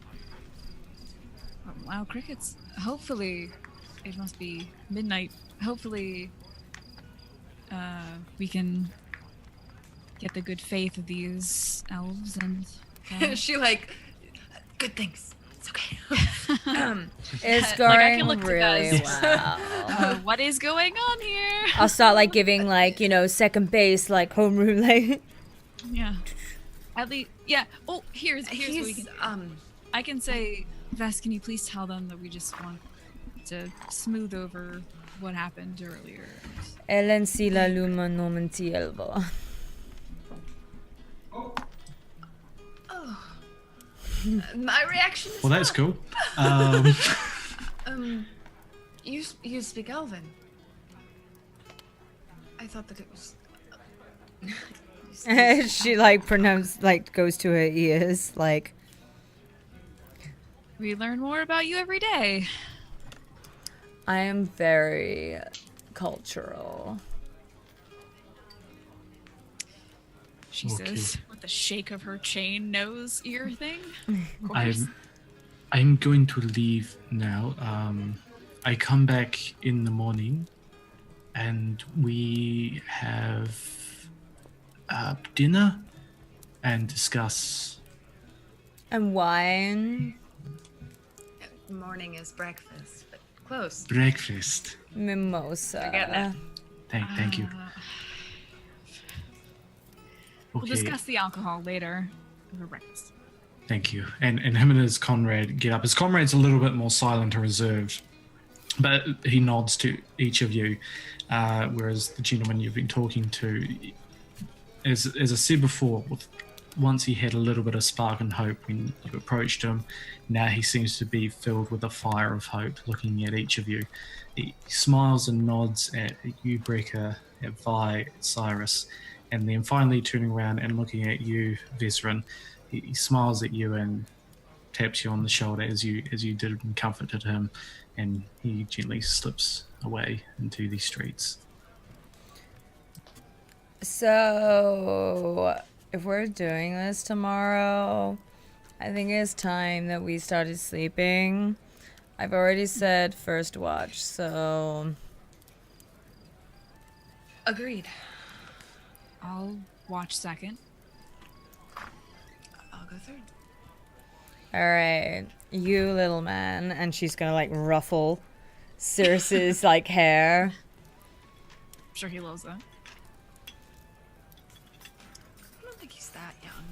Wow, crickets. Hopefully it must be midnight. Hopefully, we can get the good faith of these elves and. She like good things. It's okay. It's Like, going I can look to really those. well. What is going on here? I'll start like giving like, you know, second base like homeroom like Yeah. At least, yeah. Oh, here's what we He's can. I can say, Vess, can you please tell them that we just want to smooth over what happened earlier? Ellen si la luma nomenti elva. my reaction is Well, that's not. cool. You speak Elven. I thought that it was. She like goes to her ears like We learn more about you every day. I am very cultural. She Okay. says with a shake of her chain nose ear thing. Of course. I'm going to leave now. I come back in the morning, and we have dinner and discuss. And wine, Morning is breakfast, but close. Breakfast. mimosa. Forgetting it. Thank you. We'll Okay. discuss the alcohol later over breakfast. Thank you. And him and his comrade get up. His comrade's a little bit more silent and reserved, but he nods to each of you, whereas the gentleman you've been talking to, as I said before, once he had a little bit of spark and hope when you approached him, now he seems to be filled with a fire of hope looking at each of you. He smiles and nods at you, Brecker, at Vi, at Cyrus, and then finally turning around and looking at you, Vezran. He smiles at you and taps you on the shoulder as you did and comforted him, and he gently slips away into the streets. So, if we're doing this tomorrow, I think it's time that we started sleeping. I've already said first watch, so Agreed. I'll watch second. I'll go third. all right, you little man, and she's gonna like ruffle Cirrus's like hair. I'm sure he loves that. I don't think he's that young.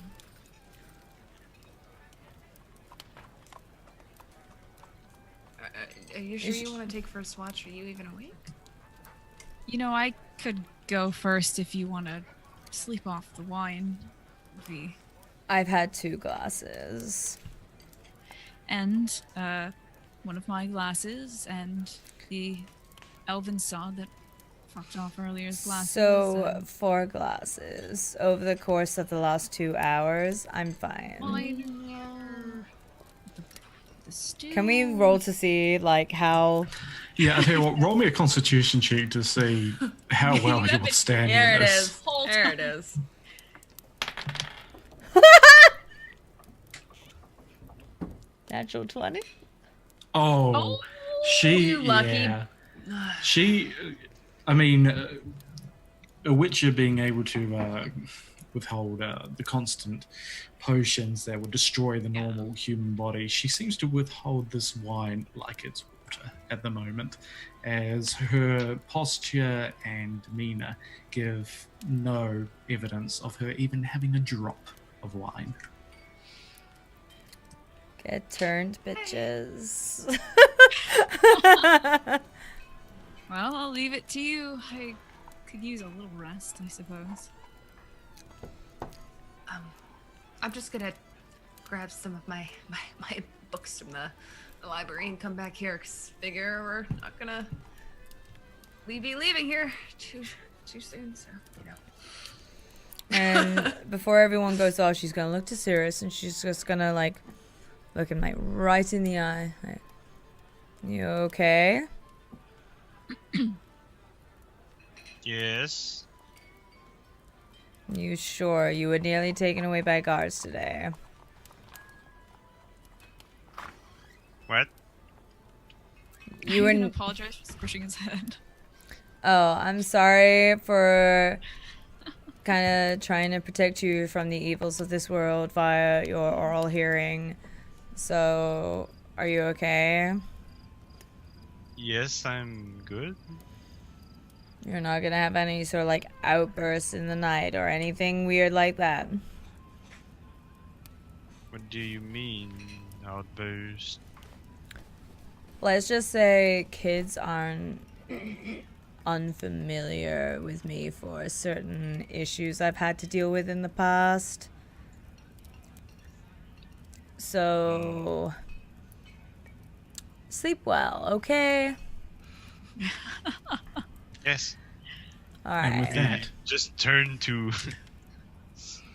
Are you sure you want to take first watch? Are you even awake? You know, I could go first if you want to sleep off the wine, V. I've had 2 glasses. And one of my glasses and the elven saw that fucked off earlier's glasses. So, and 4 glasses over the course of the last 2 hours. I'm fine. wine. The stew. Can we roll to see like how? Yeah, I tell you what, roll me a constitution check to see how well you would stand There in it this. is. There it is. Natural 20? Oh, she, you lucky. yeah. She, I mean, a witcher being able to withhold the constant potions that would destroy the normal human body, she seems to withhold this wine like it's water at the moment, as her posture and demeanor give no evidence of her even having a drop of wine. Get turned, bitches. Well, I'll leave it to you. I could use a little rest, I suppose. I'm just gonna grab some of my books from the library and come back here, cause figure we're not gonna be leaving here too soon. So you know. And before everyone goes off, she's gonna look to Cirrus and she's just gonna like look him like right in the eye. Like, you okay? Yes. You sure? You were nearly taken away by guards today. What? You I'm gonna were. apologize for squishing his head. Oh, I'm sorry for kind of trying to protect you from the evils of this world via your oral hearing. So, are you okay? Yes, I'm good. You're not gonna have any sort of like outbursts in the night or anything weird like that. What do you mean, outburst? Let's just say kids aren't unfamiliar with me for certain issues I've had to deal with in the past. So, sleep well, okay? Yes. And with Alright. that, Just turn to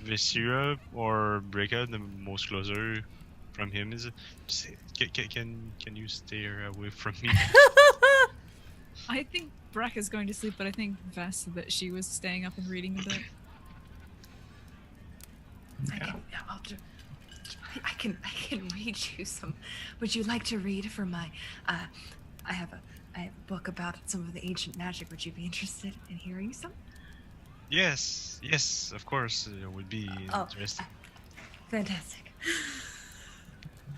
Viscera or Breaka, the most closer from him. Is can you stay away from me? I think Breck is going to sleep, but I think Vess said that she was staying up and reading a bit. I can read you some. Would you like to read from my? I have a book about some of the ancient magic. Would you be interested in hearing some? Yes, of course, it would be interesting. Fantastic.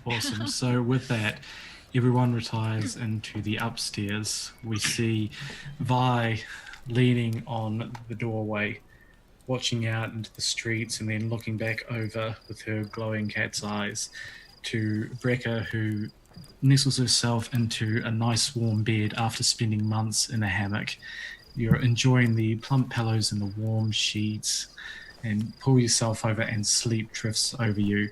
awesome. So with that, everyone retires into the upstairs. We see Vi leaning on the doorway, watching out into the streets and then looking back over with her glowing cat's eyes to Breaka, who nestles herself into a nice warm bed after spending months in a hammock. You're enjoying the plump pillows and the warm sheets, and pull yourself over and sleep drifts over you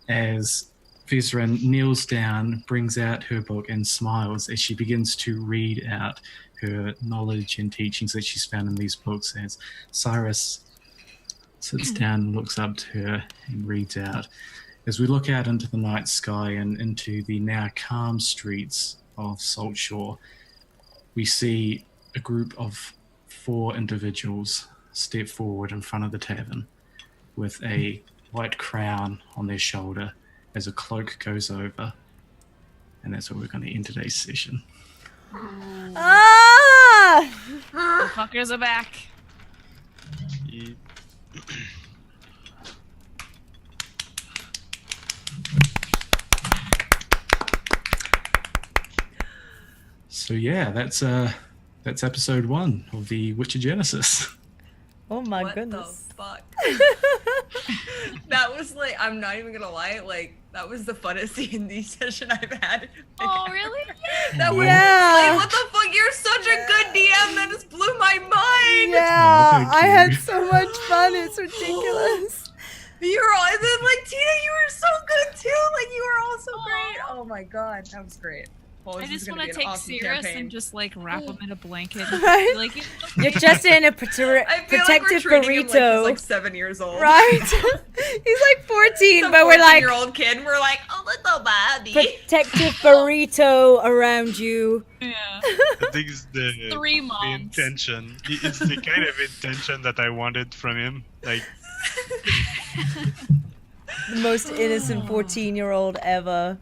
as Vezran kneels down, brings out her book and smiles as she begins to read out her knowledge and teachings that she's found in these books, as Cyrus sits down and looks up to her and reads out. As we look out into the night sky and into the now calm streets of Salt Shore, we see a group of 4 individuals step forward in front of the tavern with a white crown on their shoulder as a cloak goes over. And that's where we're going to end today's session. Ah! The fuckers are back. So yeah, that's episode 1 of the Witcher Genesis. Oh my what goodness. the fuck? That was like, I'm not even gonna lie, like, that was the funnest D&D session I've had. Oh, really? That was Yeah. like, what the fuck? You're such a good DM. That just blew my mind. Yeah, thank I you. had so much fun. It's ridiculous. You're all, and then like Tina, you were so good too. Like you were all so great. Oh my god, that was great. Well, I this is just gonna want be to an take awesome Cirrus campaign. and just like wrap him in a blanket. Right? Like, You're just in a I feel like protective we're treating him like burrito. he's like 7 years old. Right? He's like 14, Some but we're like 14-year-old kid. And we're like, oh, little baby. protective burrito around you. yeah. I think it's the 3 the moms. intention. It's the kind of intention that I wanted from him. Like, The most innocent 14-year-old ever.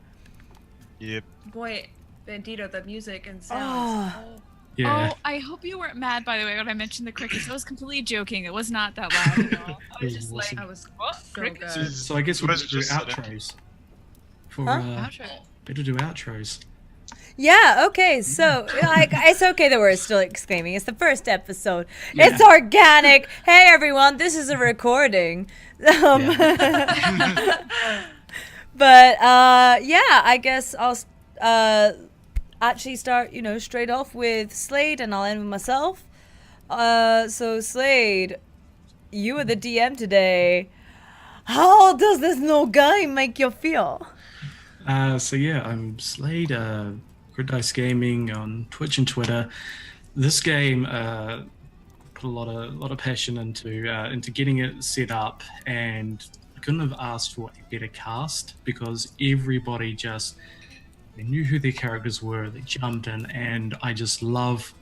yep. Boy, Bandito, the music and sounds. Oh. Yeah. Oh, I hope you weren't mad, by the way, when I mentioned the crickets. I was completely joking. It was not that loud at all. I was just like, I was what? so Crickets? good. So I guess we'll Was do just set up. outros. For, Huh? Outro. better do outros. Yeah, okay, so like it's okay that we're still exclaiming. It's the first episode. Yeah. It's organic. Hey everyone, this is a recording. But yeah, I guess I'll actually start, straight off with Slade, and I'll end with myself. So Slade, you are the DM today. How does this new game make you feel? So yeah, I'm Slade, CritdiceGaming on Twitch and Twitter. This game put a lot of passion into getting it set up, and I couldn't have asked for a better cast because everybody they knew who their characters were. They jumped in, and I just love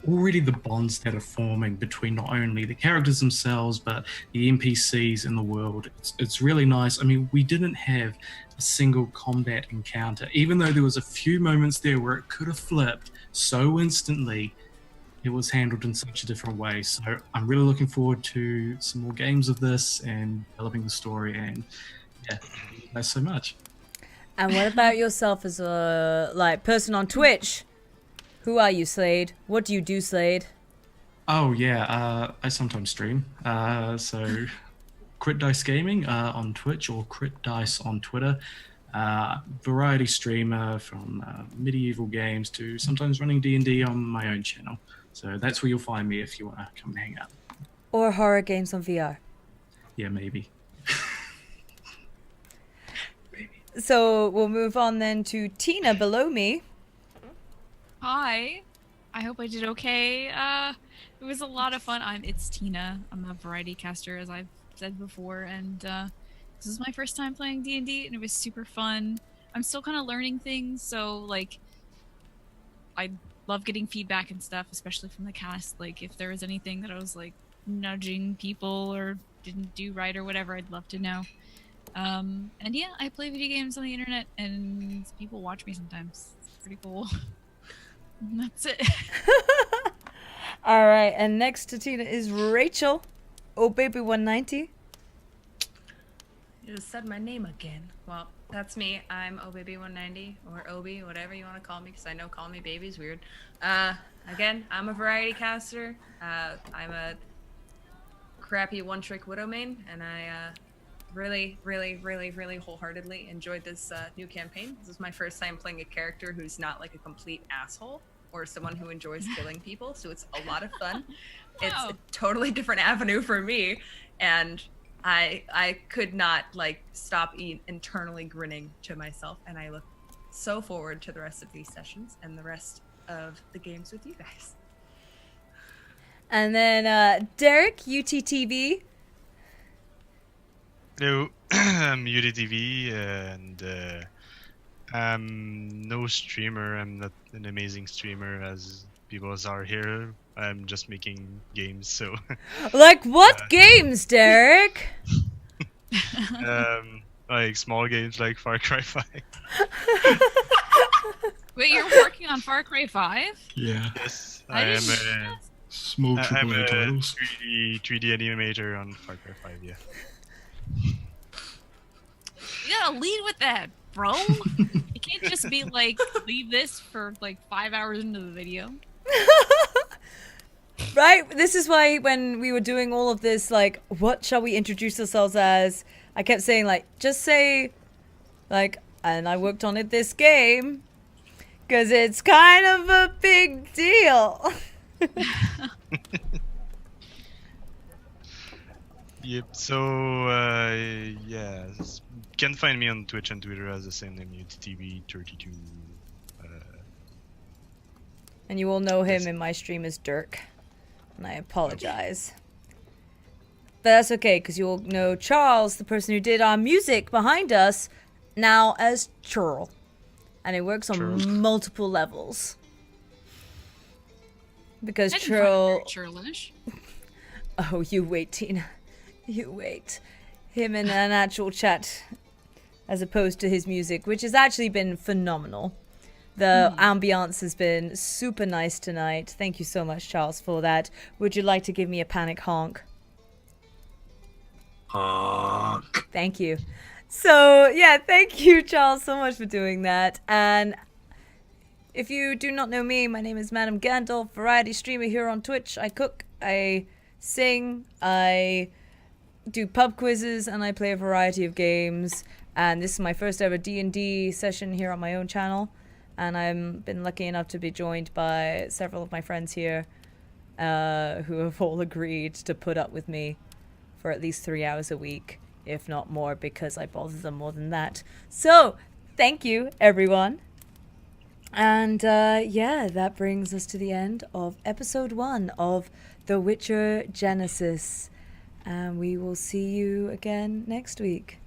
already the bonds that are forming between not only the characters themselves but the NPCs in the world. It's really nice. I mean, we didn't have a single combat encounter, even though there was a few moments there where it could have flipped so instantly. It was handled in such a different way. So I'm really looking forward to some more games of this and developing the story. And yeah, thank you guys so much. And what about yourself as a person on Twitch? Who are you, Slade? What do you do, Slade? Oh yeah, I sometimes stream. So CritdiceGaming on Twitch or CritDice on Twitter. Variety streamer from medieval games to sometimes running D&D on my own channel. So that's where you'll find me if you want to come and hang out. Or horror games on VR. Yeah, maybe. So we'll move on then to Tina below me. Hi. I hope I did okay. It was a lot of fun. I'm itsTina. I'm a variety caster, as I've said before, and this is my first time playing D&D, and it was super fun. I'm still kind of learning things, so like, I love getting feedback and stuff, especially from the cast. Like, if there was anything that I was like nudging people or didn't do right or whatever, I'd love to know. And yeah, I play video games on the internet, and people watch me sometimes. It's pretty cool. And that's it. All right, and next to Tina is Rachel. Oh, baby 190. You just said my name again. Well, that's me. I'm OBaby190 or Obi, whatever you want to call me, because I know calling me baby is weird. Again, I'm a variety caster. I'm a crappy one-trick widow main, and I really wholeheartedly enjoyed this new campaign. This is my first time playing a character who's not like a complete asshole or someone who enjoys killing people, so it's a lot of fun. It's a totally different avenue for me, and I could not like stop internally grinning to myself, and I look so forward to the rest of these sessions and the rest of the games with you guys. And then Derek, UTTV. Hello, I'm UDTV, and I'm no streamer. I'm not an amazing streamer as people are here. I'm just making games, so. Like what games, Derek? Like small games like Far Cry 5. Wait, you're working on Far Cry 5? Yeah. Yes, I I am didn't- a Small I'm AAA a titles. 3D animator on Far Cry 5. Yeah. You gotta lead with that, bro. You can't just be like, leave this for like 5 hours into the video. Right? This is why when we were doing all of this, like, what shall we introduce ourselves as? I kept saying, like, just say, like, and I worked on this game, because it's kind of a big deal. Yep. So yeah, you can find me on Twitch and Twitter as the same name, itsTina32. And you will know him in my stream as Dirk. And I apologize. But that's okay, because you'll know Charles, the person who did our music behind us, now as Churl. And it works on Churl. multiple levels. Because I didn't find it very Churl... churlish. Oh, you wait, Tina. You wait. Him in an actual chat, as opposed to his music, which has actually been phenomenal. The ambiance has been super nice tonight. Thank you so much, Charles, for that. Would you like to give me a panic honk? Honk. Thank you. So, yeah, thank you, Charles, so much for doing that. And if you do not know me, my name is MadameGandalf, variety streamer here on Twitch. I cook, I sing, I do pub quizzes, and I play a variety of games. And this is my first ever D&D session here on my own channel. And I've been lucky enough to be joined by several of my friends here who have all agreed to put up with me for at least 3 hours a week, if not more, because I bother them more than that. So, thank you, everyone. And yeah, that brings us to the end of episode 1 of The Witcher Genesis. And we will see you again next week.